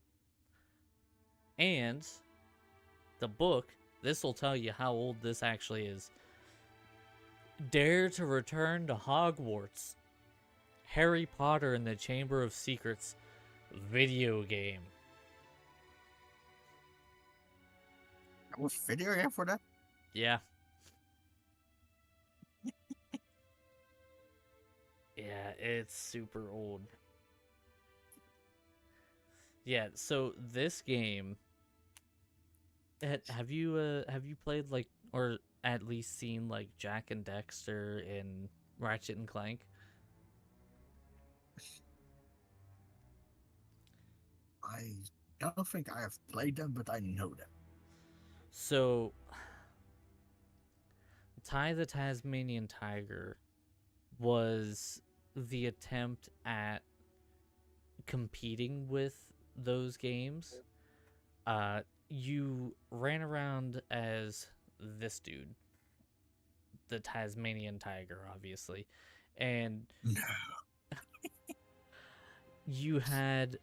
And the book, this will tell you how old this actually is. Dare to Return to Hogwarts. Harry Potter and the Chamber of Secrets video game.
That was video game for that?
Yeah. Yeah, it's super old. Yeah, so this game, have you played like, or at least seen like Jack and Dexter in Ratchet and Clank?
I don't think I have played them, but I know them.
So, Ty the Tasmanian Tiger was the attempt at competing with those games. You ran around as this dude, the Tasmanian Tiger, obviously, and you had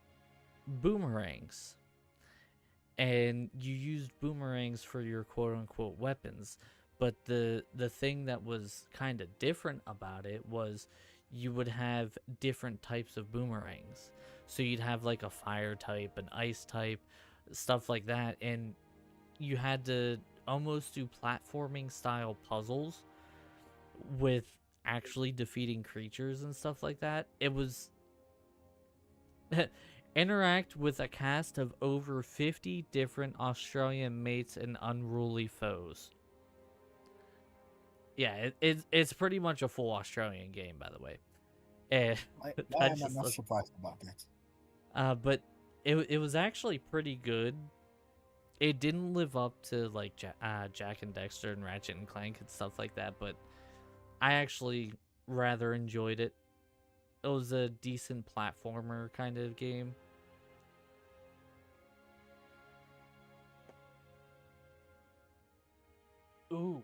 boomerangs, and you used boomerangs for your quote-unquote weapons. But the thing that was kind of different about it was you would have different types of boomerangs. So you'd have like a fire type, an ice type, stuff like that, and you had to almost do platforming style puzzles with actually defeating creatures and stuff like that. It was interact with a cast of over 50 different Australian mates and unruly foes. Yeah, it's pretty much a full Australian game, by the way.
Why am I not surprised about that?
But it was actually pretty good. It didn't live up to like Jack and Dexter and Ratchet and Clank and stuff like that, but I actually rather enjoyed it. It was a decent platformer kind of game. Ooh.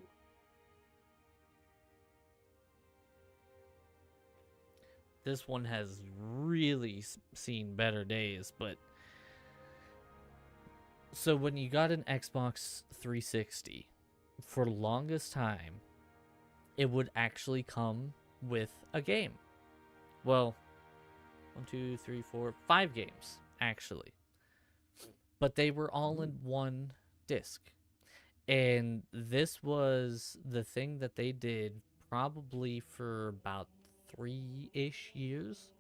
This one has really seen better days, but so when you got an Xbox 360, for the longest time, it would actually come with a game. Well, 1, 2, 3, 4, 5 games, actually. But they were all in one disc. And this was the thing that they did probably for about 3-ish years.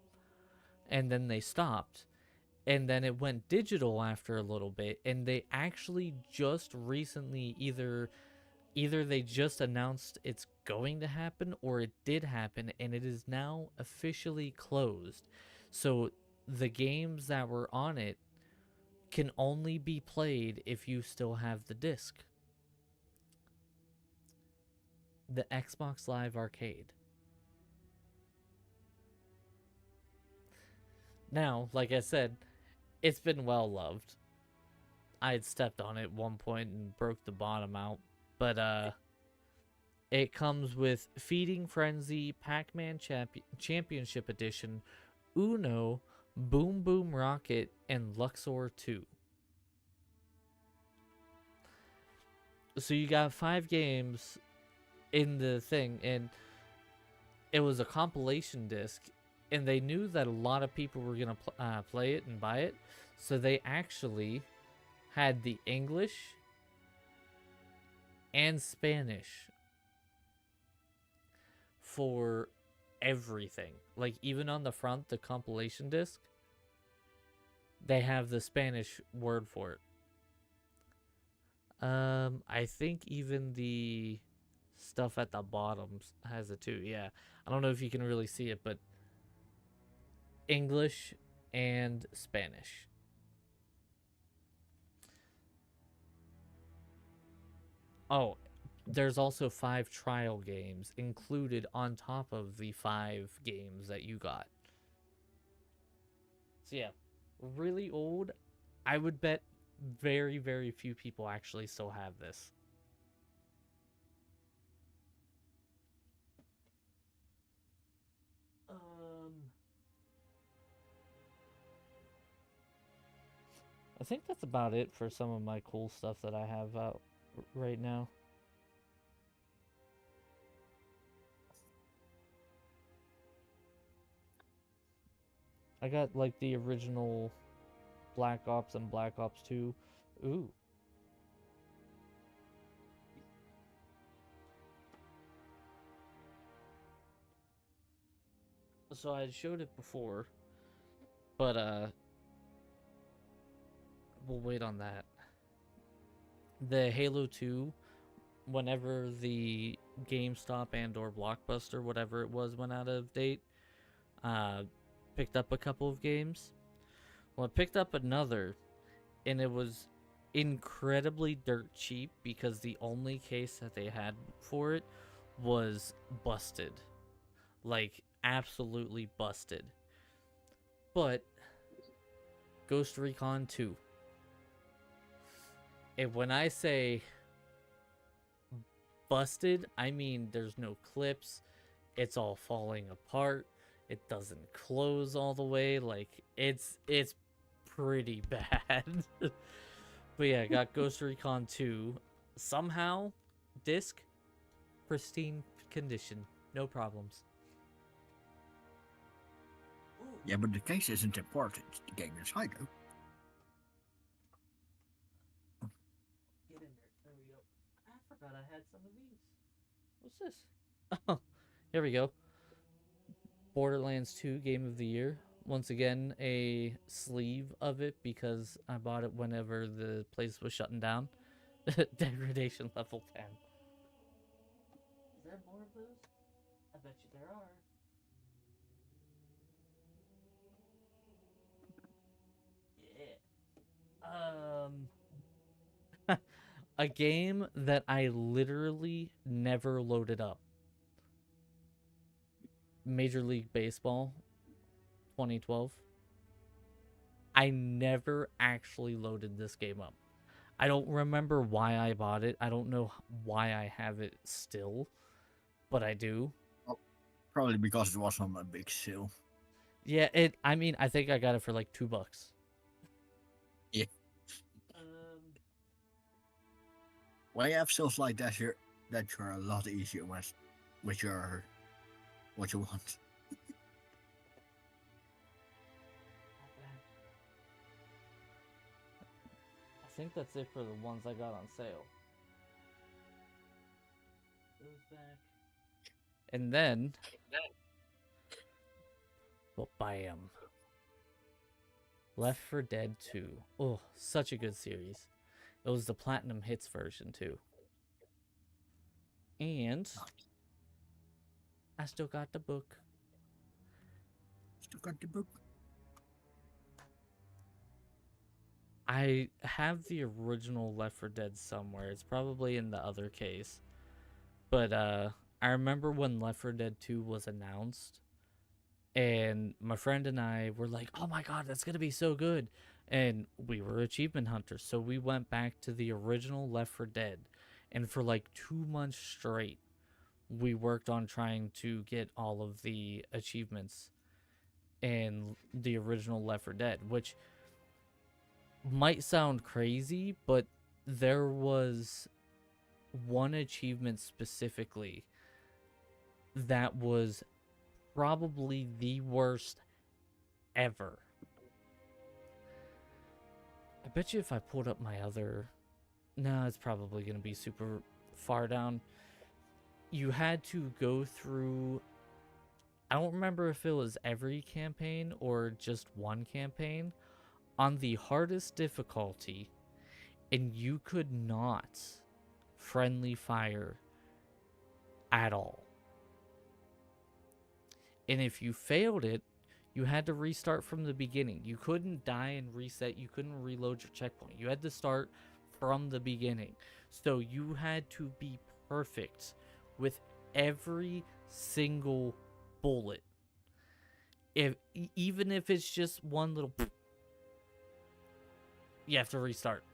And then they stopped. And then it went digital after a little bit. And they actually just recently either they just announced it's going to happen or it did happen, and it is now officially closed. So the games that were on it can only be played if you still have the disc. The Xbox Live Arcade. Now, like I said, it's been well loved. I had stepped on it at one point and broke the bottom out, but it comes with Feeding Frenzy, Pac-Man Championship Edition, Uno, Boom Boom Rocket, and Luxor 2. So you got 5 games in the thing, and it was a compilation disc, and they knew that a lot of people were going to play it and buy it, so they actually had the English and Spanish for everything. Like, even on the front, the compilation disc, they have the Spanish word for it. I think even the stuff at the bottom has it too. Yeah, I don't know if you can really see it, but English and Spanish. Oh, there's also 5 trial games included on top of the 5 games that you got. So yeah, really old. I would bet very, very few people actually still have this. I think that's about it for some of my cool stuff that I have out right now. I got like the original Black Ops and Black Ops 2. Ooh. So I showed it before, but we'll wait on that. The Halo 2, whenever the GameStop and or Blockbuster, whatever it was, went out of date, picked up a couple of games. Well, I picked up another, and it was incredibly dirt cheap because the only case that they had for it was busted. Like, absolutely busted. But Ghost Recon 2. And when I say busted, I mean there's no clips. It's all falling apart. It doesn't close all the way. Like, it's pretty bad. But yeah, got Ghost Recon 2. Somehow, disc, pristine condition. No problems.
Yeah, but the case isn't important. The game inside, though.
Get in there. There we go. I forgot I had some of these. What's this? Oh, here we go. Borderlands 2 Game of the Year. Once again, a sleeve of it because I bought it whenever the place was shutting down. Degradation level 10. Is there more of those? I bet you there are. Yeah. A game that I literally never loaded up. Major League Baseball 2012. I never actually loaded this game up. I don't remember why I bought it. I don't know why I have it still, but I do.
Oh, probably because it was on a big sale.
Yeah, I mean, I think I got it for like $2.
Yeah. When you have sales like that, you're a lot easier with your what you want.
I think that's it for the ones I got on sale. Goes back. And then, well, bam. Left 4 Dead 2. Oh, such a good series. It was the Platinum Hits version, too. And I still got the book.
Still got the book?
I have the original Left 4 Dead somewhere. It's probably in the other case. But I remember when Left 4 Dead 2 was announced, And my friend and I were like, oh my god, that's gonna be so good. And we were achievement hunters, so we went back to the original Left 4 Dead, and for like 2 months straight we worked on trying to get all of the achievements in the original Left 4 Dead, which might sound crazy, but there was one achievement specifically that was probably the worst ever. I bet you if I pulled up my other... No, it's probably going to be super far down. You had to go through... I don't remember if it was every campaign or just one campaign on the hardest difficulty, and you could not friendly fire at all. And if you failed it, you had to restart from the beginning. You couldn't die and reset. You couldn't reload your checkpoint. You had to start from the beginning. So you had to be perfect with every single bullet. Even if it's just one little... You have to restart.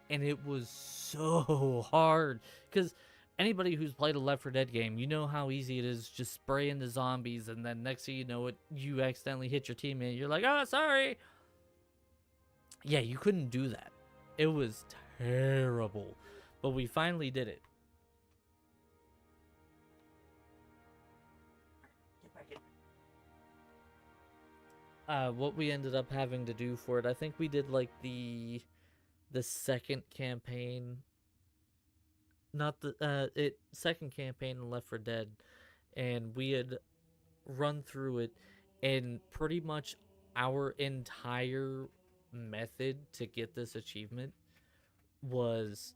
And it was so hard. Because anybody who's played a Left 4 Dead game, you know how easy it is just spraying the zombies, and then next thing you know it, you accidentally hit your teammate. You're like, oh, sorry. Yeah, you couldn't do that. It was terrible. But we finally did it. Get back in. What we ended up having to do for it, I think we did like the second campaign. Not the second campaign in Left 4 Dead, and we had run through it, and pretty much our entire method to get this achievement was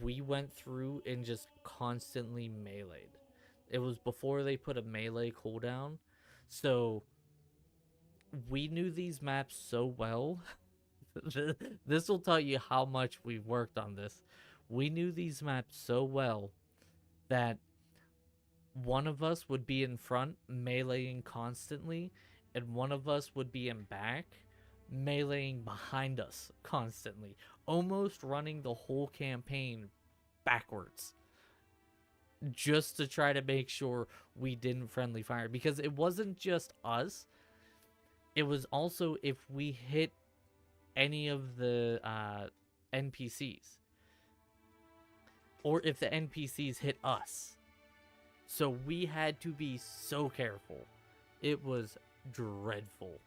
we went through and just constantly meleeed. It was before they put a melee cooldown, so we knew these maps so well. This will tell you how much we worked on this. We knew these maps so well that one of us would be in front meleeing constantly, and one of us would be in back meleeing behind us constantly, almost running the whole campaign backwards just to try to make sure we didn't friendly fire, because it wasn't just us, it was also if we hit any of the NPCs, or if the NPCs hit us. So we had to be so careful. It was dreadful.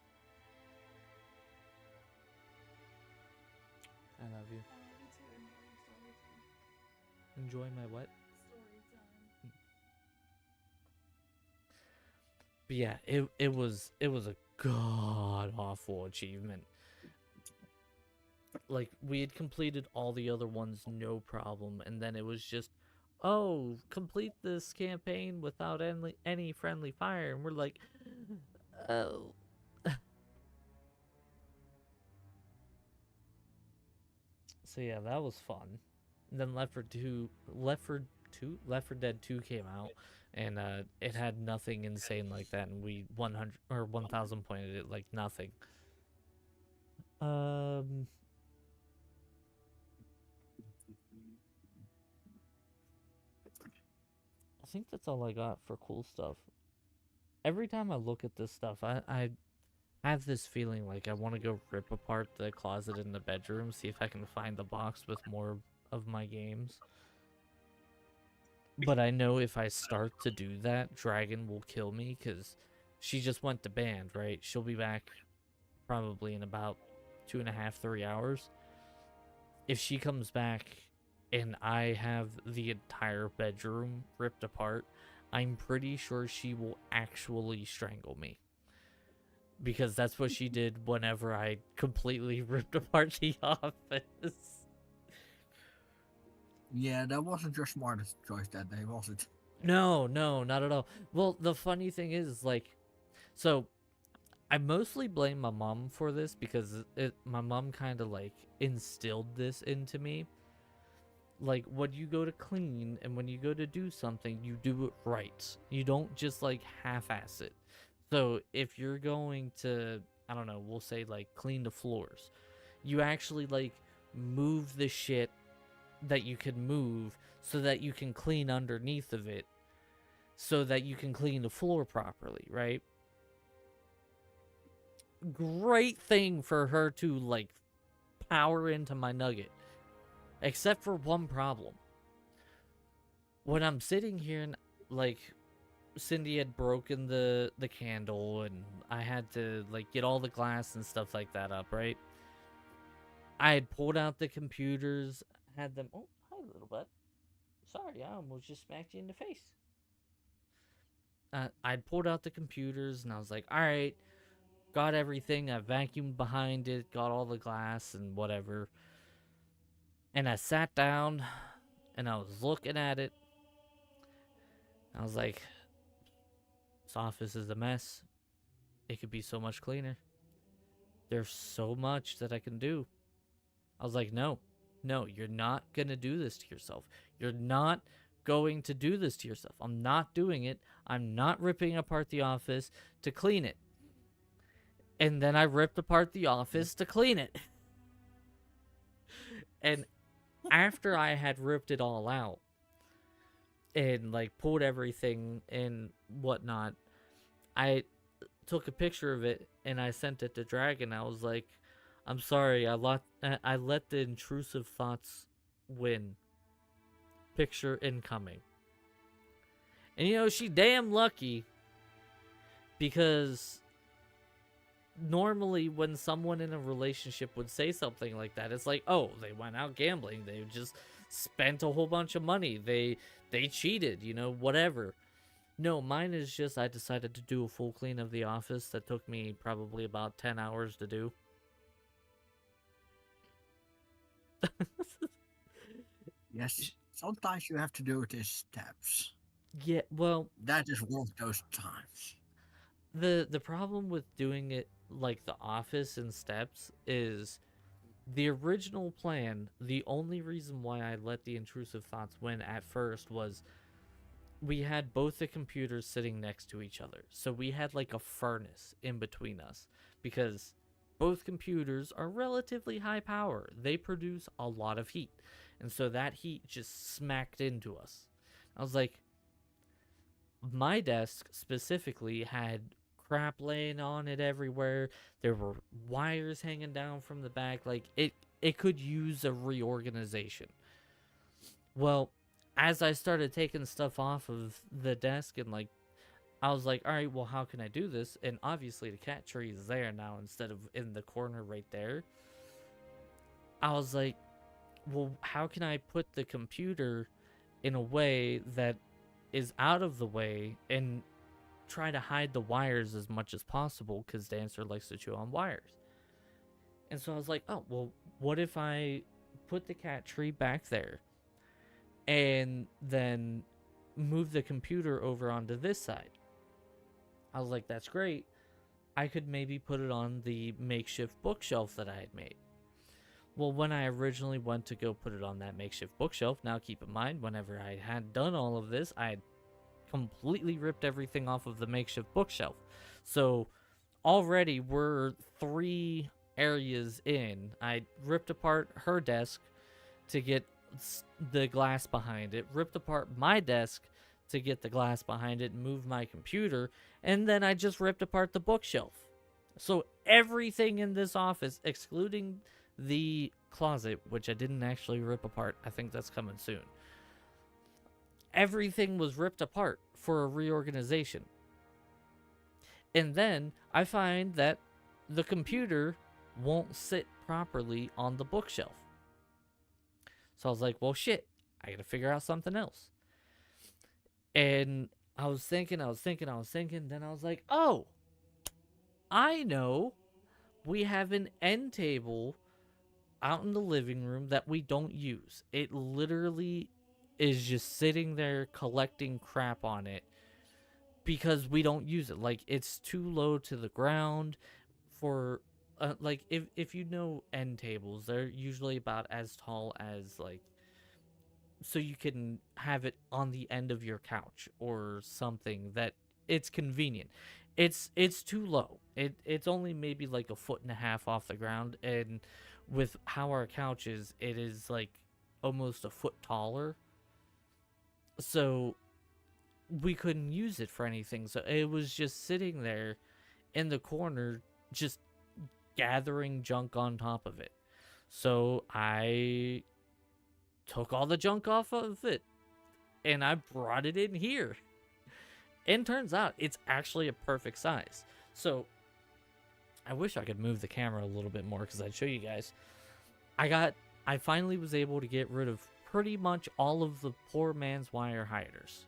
I love you. Enjoy my what? But yeah, it was a god awful achievement. Like, we had completed all the other ones no problem, and then it was just, oh, complete this campaign without any friendly fire, and we're like, oh. So yeah, that was fun. And then Left 4 Dead 2 came out, and it had nothing insane like that, and we 100 or 1000 pointed it like nothing. I think that's all I got for cool stuff. Every time I look at this stuff, I have this feeling like I want to go rip apart the closet in the bedroom, see if I can find the box with more of my games. But I know if I start to do that, Dragon will kill me, because she just went to band, right? She'll be back probably in about 2.5, 3 hours. If she comes back and I have the entire bedroom ripped apart, I'm pretty sure she will actually strangle me. Because that's what she did whenever I completely ripped apart the office.
Yeah, that wasn't your smartest choice that day, was it?
No, not at all. Well, the funny thing is, like, so I mostly blame my mom for this, because my mom kind of, like, instilled this into me. Like, when you go to clean and when you go to do something, you do it right. You don't just, like, half-ass it. So if you're going to, I don't know, we'll say like clean the floors, you actually like move the shit that you can move so that you can clean underneath of it so that you can clean the floor properly, right? Great thing for her to like power into my nugget. Except for one problem. When I'm sitting here and like Cindy had broken the candle and I had to like get all the glass and stuff like that up, right? I had pulled out the computers, had them. Oh, hi, little bud. Sorry, I almost just smacked you in the face. I'd pulled out the computers and I was like, all right, got everything. I vacuumed behind it, got all the glass and whatever. And I sat down and I was looking at it. I was like, this office is a mess. It could be so much cleaner. There's so much that I can do. I was like, no, you're not going to do this to yourself. You're not going to do this to yourself. I'm not doing it. I'm not ripping apart the office to clean it. And then I ripped apart the office to clean it. And after I had ripped it all out and like pulled everything and whatnot, I took a picture of it and I sent it to Dragon. I was like, I'm sorry, I let the intrusive thoughts win. Picture incoming. And you know, she damn lucky, because normally when someone in a relationship would say something like that, it's like, oh, they went out gambling, they just spent a whole bunch of money, they cheated, you know, whatever. No, mine is just I decided to do a full clean of the office that took me probably about 10 hours to do.
Yes, sometimes you have to do it in steps.
Yeah, well,
that is one of those times.
The problem with doing it like the office in steps is the original plan. The only reason why I let the intrusive thoughts win at first was we had both the computers sitting next to each other. So we had like a furnace in between us because both computers are relatively high power. They produce a lot of heat. And so that heat just smacked into us. I was like, my desk specifically had crap laying on it everywhere. There were wires hanging down from the back. Like it could use a reorganization. Well, as I started taking stuff off of the desk and like, I was like, all right, well, how can I do this? And obviously the cat tree is there now instead of in the corner right there. I was like, well, how can I put the computer in a way that is out of the way and try to hide the wires as much as possible, because Dancer likes to chew on wires. And so I was like, oh, well, what if I put the cat tree back there and then move the computer over onto this side? I was like, that's great. I could maybe put it on the makeshift bookshelf that I had made. Well, when I originally went to go put it on that makeshift bookshelf, now keep in mind, whenever I had done all of this, I had completely ripped everything off of the makeshift bookshelf. So already we're 3 areas in. I ripped apart her desk to get the glass behind it, ripped apart my desk to get the glass behind it, and moved my computer, and then I just ripped apart the bookshelf. So everything in this office, excluding the closet, which I didn't actually rip apart, I think that's coming soon, everything was ripped apart for a reorganization. And then I find that the computer won't sit properly on the bookshelf. So I was like, well, shit, I gotta figure out something else. And I was thinking, then I was like, oh, I know. We have an end table out in the living room that we don't use. It literally is just sitting there collecting crap on it because we don't use it. Like, it's too low to the ground for like, if you know end tables, they're usually about as tall as, like, so you can have it on the end of your couch or something that it's convenient. It's too low. It's only maybe like a foot and a half off the ground, and with how our couch is, it is like almost a foot taller. So we couldn't use it for anything. So it was just sitting there in the corner, just gathering junk on top of it. So I took all the junk off of it and I brought it in here. And turns out it's actually a perfect size. So I wish I could move the camera a little bit more because I'd show you guys. I finally was able to get rid of pretty much all of the poor man's wire hiders.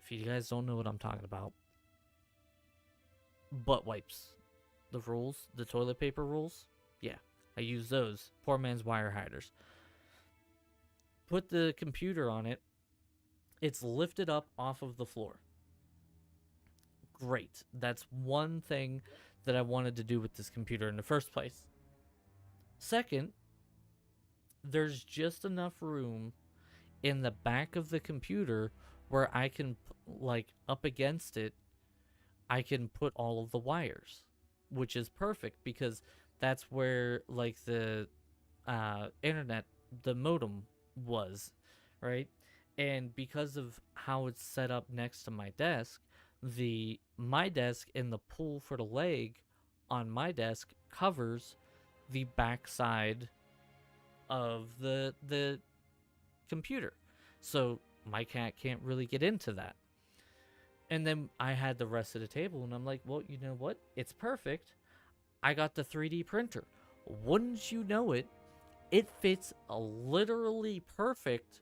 If you guys don't know what I'm talking about, butt wipes, the rolls, the toilet paper rolls, yeah, I use those. Poor man's wire hiders. Put the computer on it. It's lifted up off of the floor. Great. That's one thing that I wanted to do with this computer in the first place. Second, there's just enough room in the back of the computer where I can, like, up against it, I can put all of the wires, which is perfect because that's where, like, the internet, the modem was, right? And because of how it's set up next to my desk, my desk and the pull for the leg on my desk covers the back side of the computer. So my cat can't really get into that. And then I had the rest of the table, and I'm like, well, you know what? It's perfect. I got the 3D printer. Wouldn't you know it, it fits literally perfect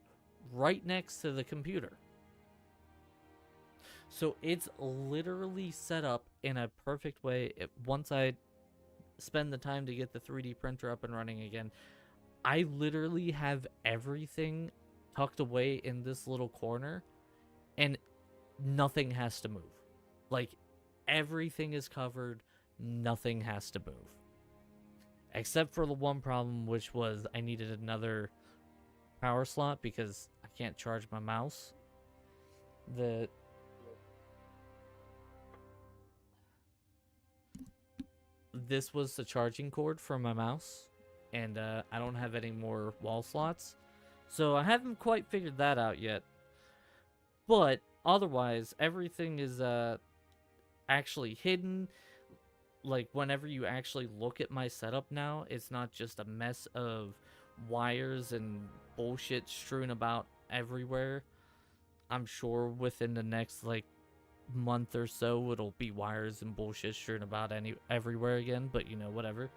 right next to the computer. So it's literally set up in a perfect way. Once I spend the time to get the 3D printer up and running again, I literally have everything tucked away in this little corner, and nothing has to move. Like, everything is covered, nothing has to move. Except for the one problem, which was I needed another power slot because I can't charge my mouse. This was the charging cord for my mouse, and I don't have any more wall slots. So I haven't quite figured that out yet. But otherwise, everything is actually hidden. Like, whenever you actually look at my setup now, it's not just a mess of wires and bullshit strewn about everywhere. I'm sure within the next, like, month or so, it'll be wires and bullshit strewn about everywhere again, but, you know, whatever.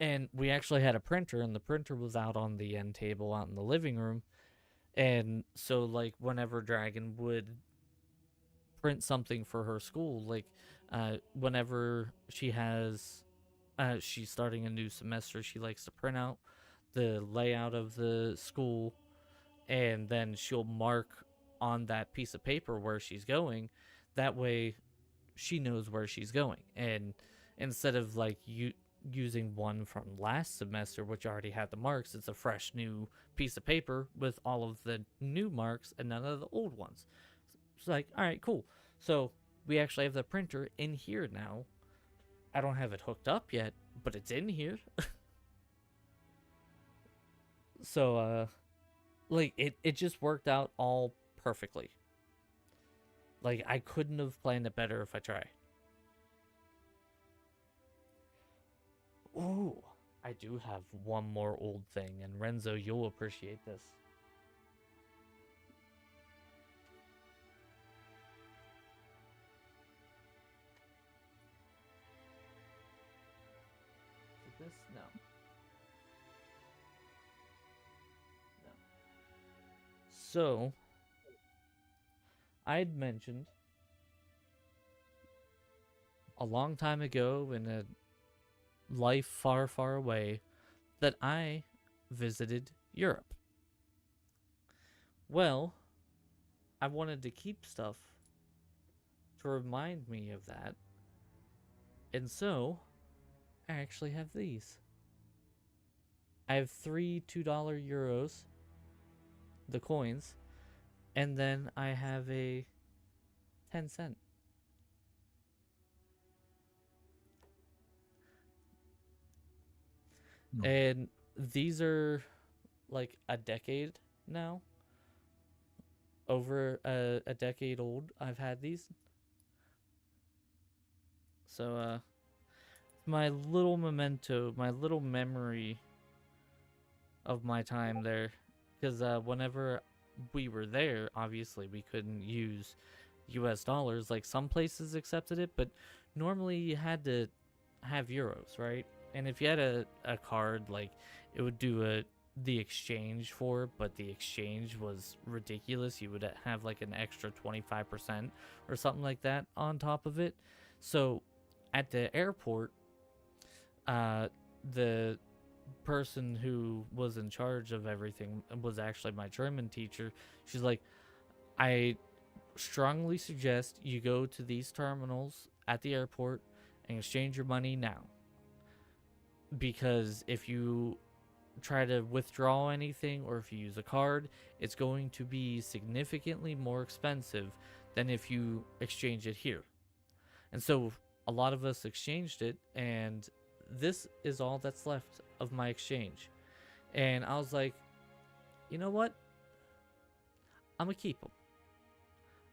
And we actually had a printer, and the printer was out on the end table out in the living room. And so, like, whenever Dragon would print something for her school, like, whenever she has, she's starting a new semester, she likes to print out the layout of the school, and then she'll mark on that piece of paper where she's going. That way, she knows where she's going. And instead of, like, using one from last semester, which already had the marks, it's a fresh new piece of paper with all of the new marks and none of the old ones. It's like, all right, cool. So we actually have the printer in here now. I don't have it hooked up yet, but it's in here. So, like, it just worked out all perfectly. Like, I couldn't have planned it better if I tried. Ooh, I do have one more old thing, and Renzo, you'll appreciate this. Is it this? No. No. So, I had mentioned a long time ago in a life far, far away that I visited Europe. Well, I wanted to keep stuff to remind me of that. And so, I actually have these. I have 3 $2 euros, the coins, And then I have a 10 cent.
No.
And these are like a decade now. Over a decade old, I've had these. So, my little memento, my little memory of my time there. Because whenever we were there, obviously we couldn't use US dollars. Like some places accepted it, but normally you had to have euros, right? And if you had a card, like it would do the exchange for it, but the exchange was ridiculous. You would have like an extra 25% or something like that on top of it. So at the airport, the person who was in charge of everything was actually my German teacher. She's like, I strongly suggest you go to these terminals at the airport and exchange your money now. Because if you try to withdraw anything or if you use a card, it's going to be significantly more expensive than if you exchange it here. And so a lot of us exchanged it, and this is all that's left of my exchange. And I was like, you know what? I'm gonna keep them.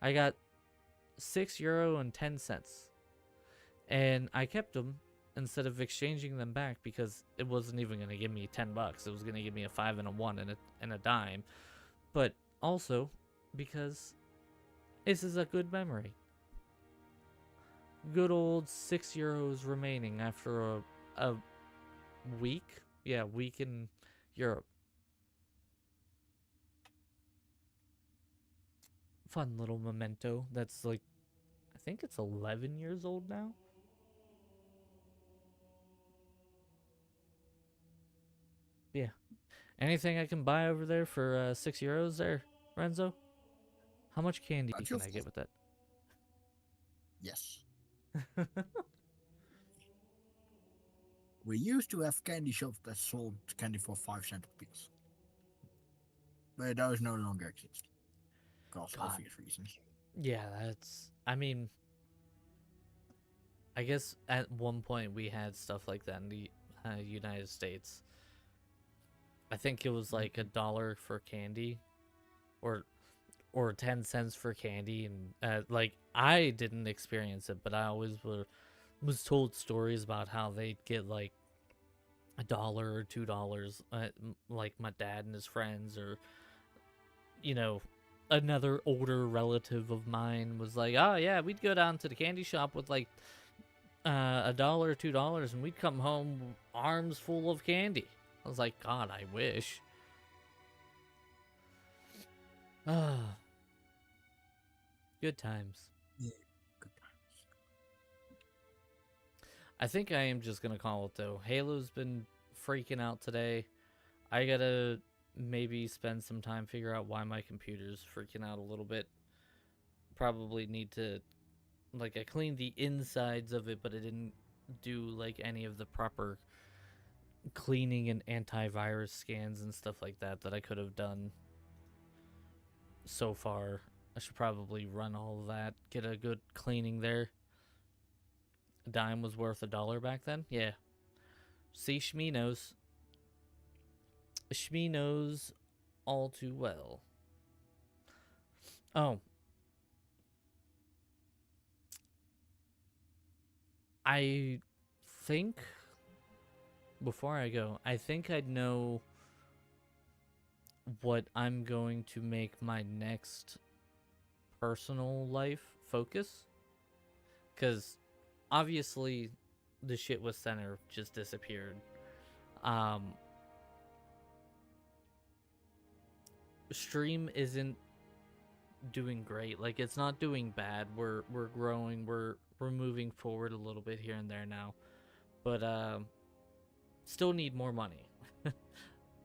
I got €6 and 10 cents, and I kept them instead of exchanging them back because it wasn't even gonna give me $10. It was gonna give me a 5 and a 1 and a dime, but also because this is a good memory. Good old €6 remaining after a week. Yeah, week in Europe. Fun little memento that's like, I think it's 11 years old now. Yeah. Anything I can buy over there for €6 there, Renzo? How much candy can I get with that?
Yes. We used to have candy shops that sold candy for 5 cents a piece. But those no longer exist. Because
God.
obvious reasons.
Yeah, I mean, I guess at one point we had stuff like that in the United States. I think it was like $1 for candy, or 10 cents for candy, and like I didn't experience it, but I always was told stories about how they'd get like $1 or $2, like my dad and his friends, or another older relative of mine was like, oh yeah, we'd go down to the candy shop with like $1 or $2, and we'd come home arms full of candy. I was like, God, I wish. Ah, good times.
Yeah, good times.
I think I am just gonna call it though. Halo's been freaking out today. I gotta maybe spend some time figure out why my computer's freaking out a little bit. Probably need to, like, I cleaned the insides of it, but I didn't do like any of the proper cleaning and antivirus scans and stuff like that I could have done so far. I should probably run all of that, get a good cleaning there. A dime was worth $1 back then? Yeah. See, Shmi knows. Shmi knows all too well. Oh. I think, before I go, I think I'd know what I'm going to make my next personal life focus. Because obviously the shit with Center just disappeared. Stream isn't doing great. Like, it's not doing bad. We're growing. We're moving forward a little bit here and there now. But still need more money.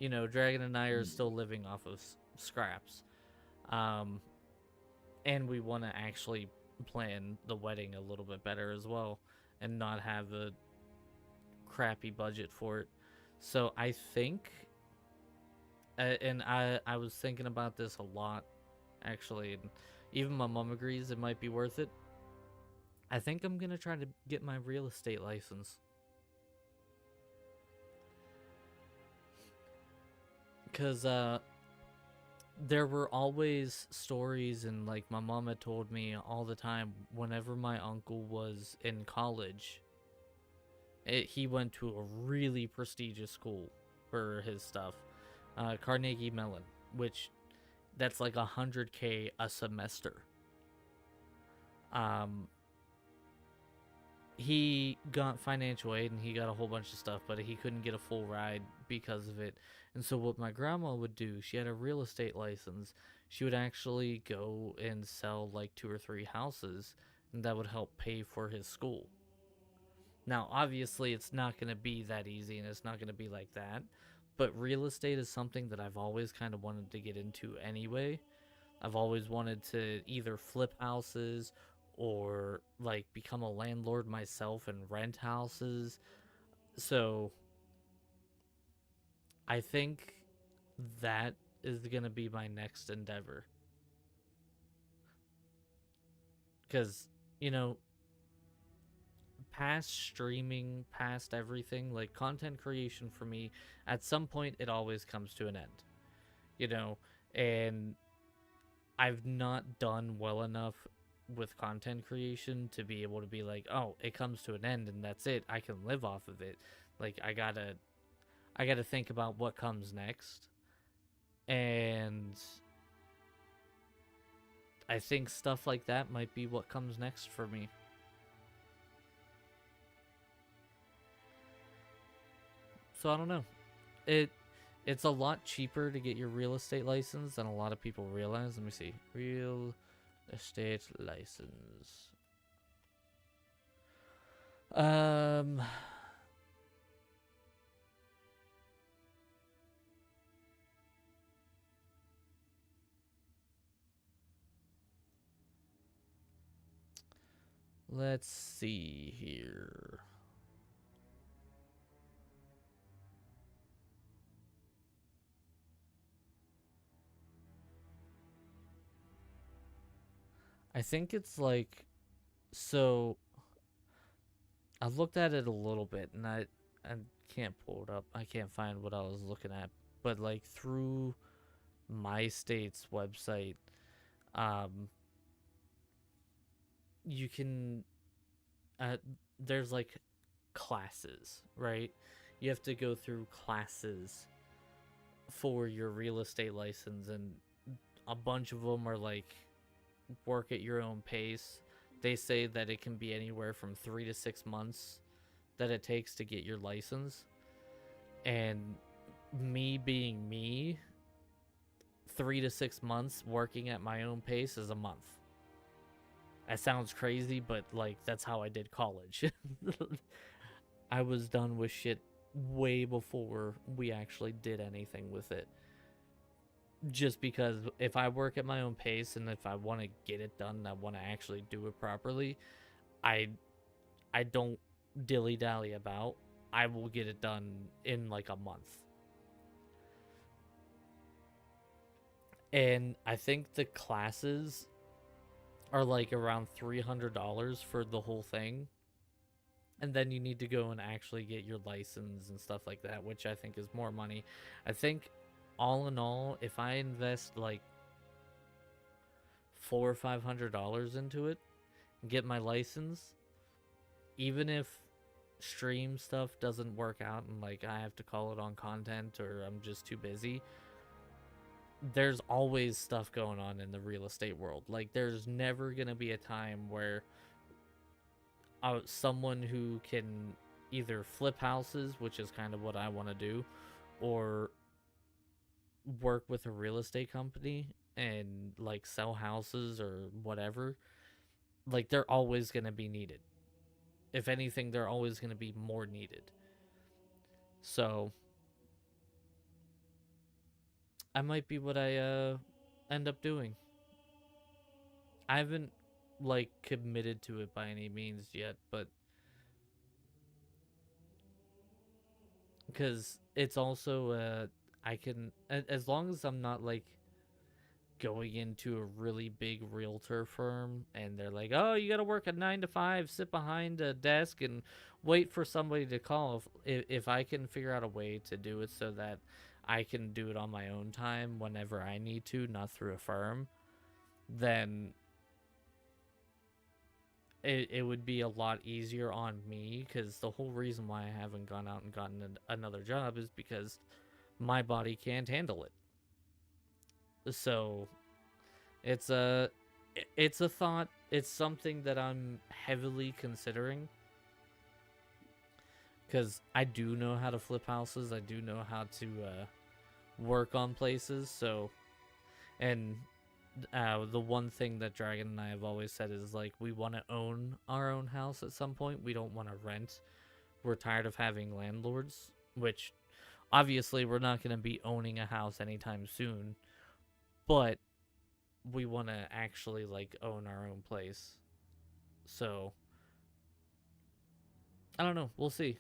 Dragon and I are still living off of scraps. And we want to actually plan the wedding a little bit better as well, and not have a crappy budget for it. So I think, and I was thinking about this a lot actually, and even my mom agrees it might be worth it. I think I'm gonna try to get my real estate license. Because, there were always stories, and like my mom had told me all the time, whenever my uncle was in college, he went to a really prestigious school for his stuff, Carnegie Mellon, which that's like $100K a semester. He got financial aid and he got a whole bunch of stuff, but he couldn't get a full ride because of it. And so what my grandma would do, she had a real estate license. She would actually go and sell like 2 or 3 houses, and that would help pay for his school. Now, obviously, it's not going to be that easy, and it's not going to be like that. But real estate is something that I've always kind of wanted to get into anyway. I've always wanted to either flip houses or like become a landlord myself and rent houses. So I think that is going to be my next endeavor. Because, you know, past streaming, past everything, like content creation for me, at some point it always comes to an end. You know, and I've not done well enough with content creation to be able to be like, oh, it comes to an end and that's it. I can live off of it. Like I gotta think about what comes next. And I think stuff like that might be what comes next for me. So I don't know. It's a lot cheaper to get your real estate license than a lot of people realize. Let me see. Real estate license. Let's see here. I think it's like, so I've looked at it a little bit and I can't pull it up. I can't find what I was looking at, but like through my state's website, you can, there's like classes, right? You have to go through classes for your real estate license, and a bunch of them are like work at your own pace. They say that it can be anywhere from 3 to 6 months that it takes to get your license. And me being me, 3 to 6 months working at my own pace is a month. That sounds crazy, but like that's how I did college. I was done with shit way before we actually did anything with it. Just because if I work at my own pace and if I want to get it done and I want to actually do it properly, I don't dilly-dally about. I will get it done in like a month. And I think the classes are like around $300 for the whole thing. And then you need to go and actually get your license and stuff like that, which I think is more money. I think all in all, if I invest like $400 or $500 into it and get my license, even if stream stuff doesn't work out and like I have to call it on content or I'm just too busy, there's always stuff going on in the real estate world. Like there's never gonna be a time where someone who can either flip houses, which is kind of what I want to do, or work with a real estate company and like sell houses or whatever, like they're always going to be needed. If anything, they're always going to be more needed. So I might be what I end up doing. I haven't like committed to it by any means yet, but because it's also I can, as long as I'm not like going into a really big realtor firm and they're like, oh, you got to work a 9 to 5, sit behind a desk and wait for somebody to call. If I can figure out a way to do it so that I can do it on my own time whenever I need to, not through a firm, then it would be a lot easier on me, because the whole reason why I haven't gone out and gotten another job is because my body can't handle it. So it's a thought. It's something that I'm heavily considering, because I do know how to flip houses. I do know how to work on places. So, and the one thing that Dragon and I have always said is, like, we want to own our own house at some point. We don't want to rent. We're tired of having landlords, which obviously we're not going to be owning a house anytime soon, but we want to actually, like, own our own place. So I don't know. We'll see.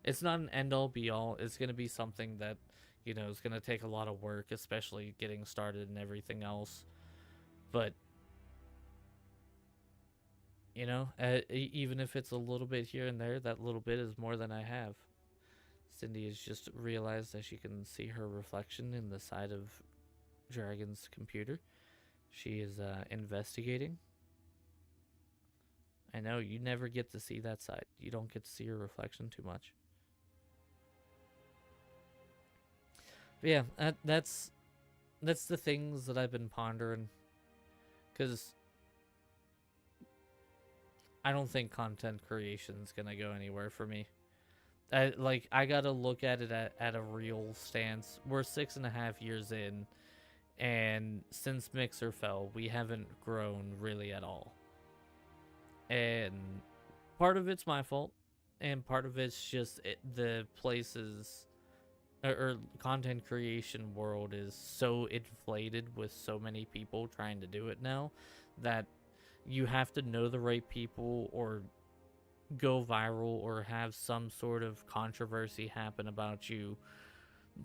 It's not an end-all be-all. It's going to be something that, you know, is going to take a lot of work, especially getting started and everything else. But, you know, even if it's a little bit here and there, that little bit is more than I have. Cindy has just realized that she can see her reflection in the side of Dragon's computer. She is investigating. I know, you never get to see that side. You don't get to see your reflection too much. But yeah, that's the things that I've been pondering. Because I don't think content creation is going to go anywhere for me. I gotta look at it at a real stance. We're 6.5 years in, and since Mixer fell, we haven't grown really at all. And part of it's my fault, and part of it's just the places or content creation world is so inflated with so many people trying to do it now that you have to know the right people or go viral or have some sort of controversy happen about you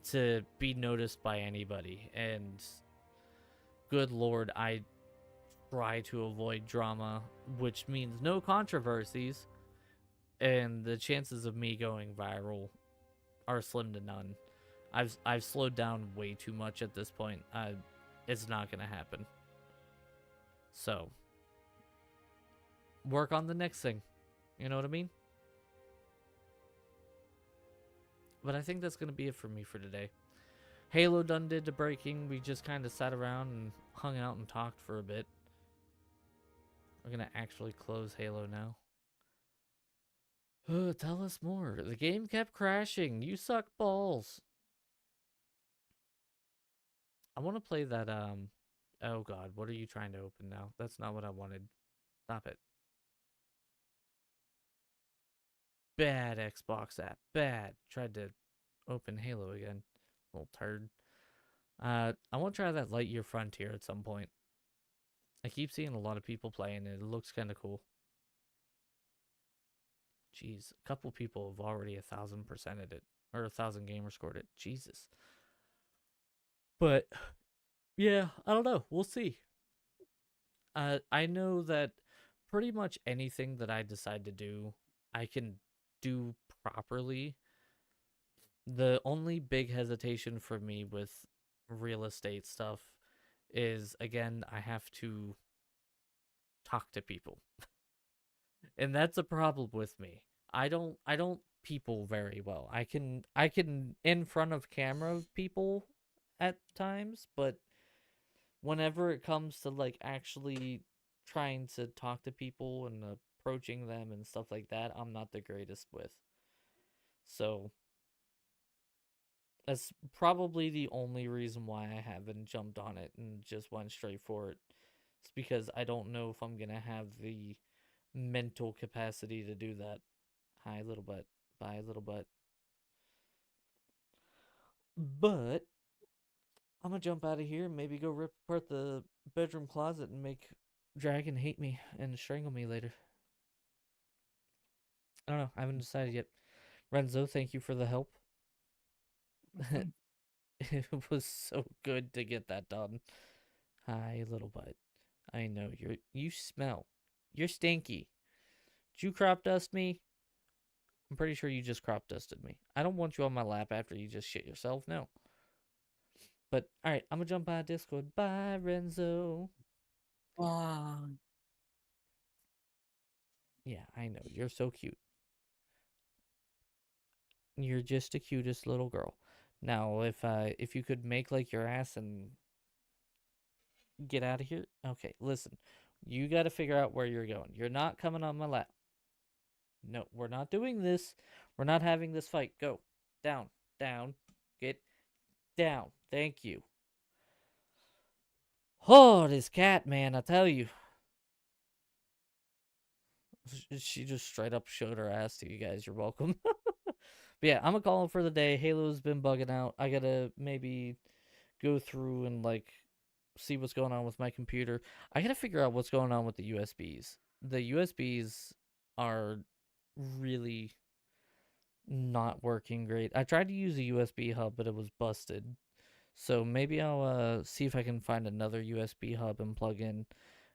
to be noticed by anybody. And good lord, I try to avoid drama, which means no controversies, and the chances of me going viral are slim to none. I've slowed down way too much at this point. It's not gonna happen. So work on the next thing. You know what I mean? But I think that's going to be it for me for today. Halo done did the breaking. We just kind of sat around and hung out and talked for a bit. We're going to actually close Halo now. Tell us more. The game kept crashing. You suck balls. I want to play that, oh god, what are you trying to open now? That's not what I wanted. Stop it. Bad Xbox app. Bad. Tried to open Halo again. Little turd. I want to try that Lightyear Frontier at some point. I keep seeing a lot of people playing it. It looks kind of cool. Jeez, a couple people have already 1,000%ed it. Or 1,000 gamer scored it. Jesus. But, yeah, I don't know. We'll see. I know that pretty much anything that I decide to do, I can do properly. The only big hesitation for me with real estate stuff is, again, I have to talk to people. And that's a problem with me. I don't people very well. I can in front of camera people at times, but whenever it comes to, like, actually trying to talk to people and approaching them and stuff like that, I'm not the greatest with. So that's probably the only reason why I haven't jumped on it and just went straight for it. It's because I don't know if I'm going to have the mental capacity to do that. Hi, little butt. Bye, little butt. But I'm going to jump out of here and maybe go rip apart the bedroom closet and make Dragon hate me and strangle me later. I don't know. I haven't decided yet. Renzo, thank you for the help. It was so good to get that done. Hi, little bud. I know you smell. You're stinky. Did you crop dust me? I'm pretty sure you just crop dusted me. I don't want you on my lap after you just shit yourself. No. But all right, I'm gonna jump by Discord. Bye, Renzo.
Wow.
Yeah, I know. You're so cute. You're just the cutest little girl. Now, if you could make like your ass and get out of here. Okay, listen. You got to figure out where you're going. You're not coming on my lap. No, we're not doing this. We're not having this fight. Go. Down. Down. Get down. Thank you. Oh, this cat, man, I tell you. She just straight up showed her ass to you guys. You're welcome. But yeah, I'm gonna call it for the day. Halo's been bugging out. I gotta maybe go through and like see what's going on with my computer. I gotta figure out what's going on with the USBs. The USBs are really not working great. I tried to use a USB hub, but it was busted. So maybe I'll see if I can find another USB hub and plug in.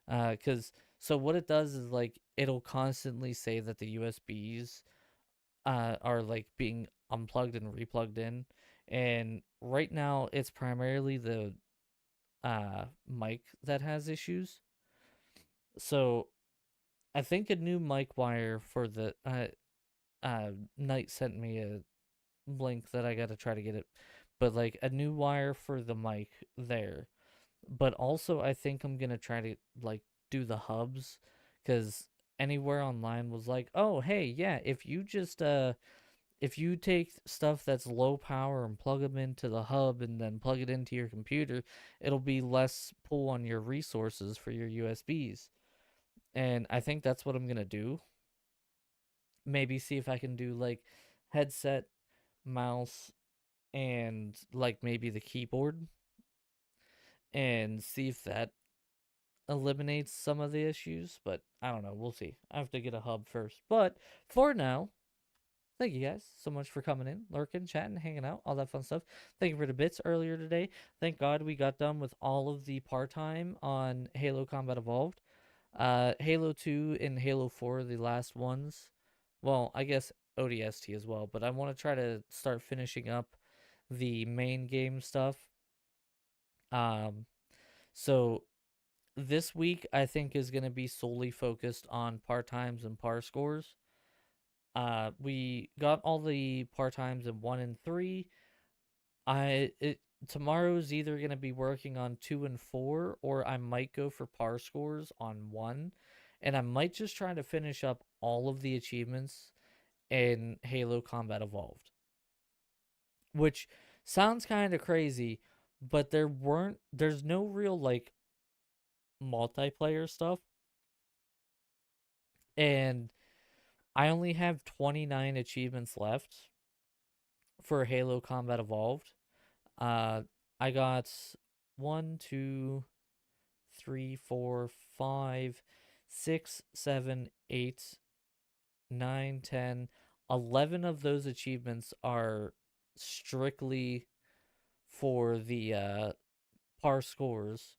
Cause so what it does is like it'll constantly say that the USBs are like being unplugged and replugged in. And right now it's primarily the mic that has issues. So I think a new mic wire for the Knight sent me a link that I gotta try to get it. But like a new wire for the mic there. But also I think I'm gonna try to like do the hubs, because anywhere online was like, oh hey, yeah, if you take stuff that's low power and plug them into the hub and then plug it into your computer, it'll be less pull on your resources for your USBs. And I think that's what I'm going to do. Maybe see if I can do like headset, mouse, and like maybe the keyboard, and see if that eliminates some of the issues. But I don't know. We'll see. I have to get a hub first. But for now, thank you guys so much for coming in, lurking, chatting, hanging out, all that fun stuff. Thank you for the bits earlier today. Thank God we got done with all of the part-time on Halo Combat Evolved. Halo 2 and Halo 4 are the last ones. Well, I guess ODST as well, but I want to try to start finishing up the main game stuff. So this week I think is going to be solely focused on part-times and par scores. We got all the part-times in 1 and 3. Tomorrow's either going to be working on 2 and 4, or I might go for par scores on 1, and I might just try to finish up all of the achievements in Halo Combat Evolved. Which sounds kind of crazy, but there's no real like multiplayer stuff. And I only have 29 achievements left for Halo Combat Evolved. I got 1, 2, 3, 4, 5, 6, 7, 8, 9, 10, 11 of those achievements are strictly for the par scores.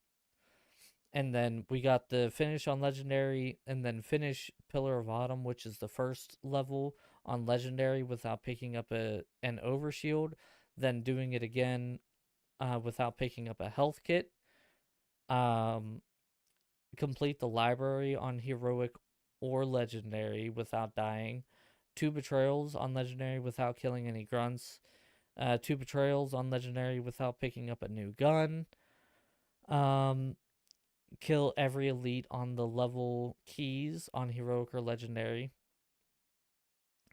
And then we got the finish on Legendary, and then finish Pillar of Autumn, which is the first level on Legendary without picking up an overshield. Then doing it again without picking up a health kit. Complete the library on Heroic or Legendary without dying. 2 betrayals on Legendary without killing any grunts. 2 betrayals on Legendary without picking up a new gun. Kill every elite on the level keys on Heroic or Legendary.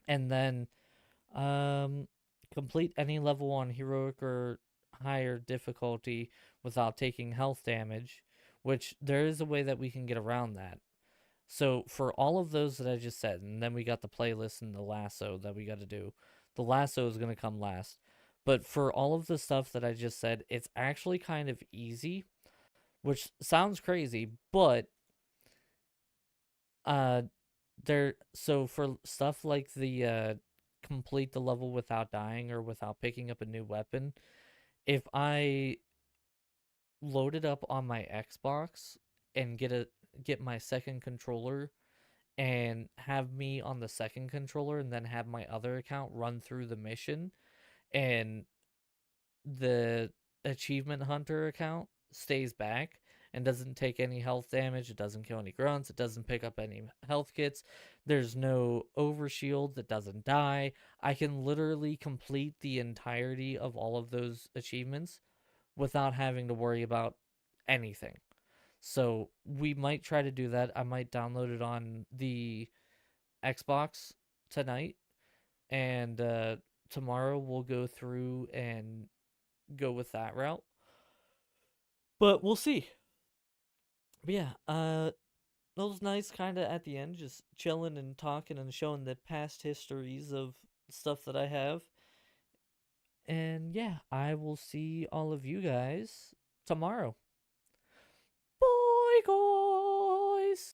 And then complete any level on Heroic or higher difficulty without taking health damage, which there is a way that we can get around that. So for all of those that I just said, and then we got the playlist and the lasso that we got to do. The lasso is going to come last. But for all of the stuff that I just said, it's actually kind of easy, which sounds crazy, but so for stuff like the complete the level without dying or without picking up a new weapon, if I load it up on my Xbox and get my second controller and have me on the second controller and then have my other account run through the mission, and the achievement hunter account stays back and doesn't take any health damage, it doesn't kill any grunts, it doesn't pick up any health kits, there's no overshield, that doesn't die. I can literally complete the entirety of all of those achievements without having to worry about anything. So we might try to do that. I might download it on the Xbox tonight, and tomorrow we'll go through and go with that route. But we'll see. But yeah, it was nice kind of at the end, just chilling and talking and showing the past histories of stuff that I have. And yeah, I will see all of you guys tomorrow. Bye, guys!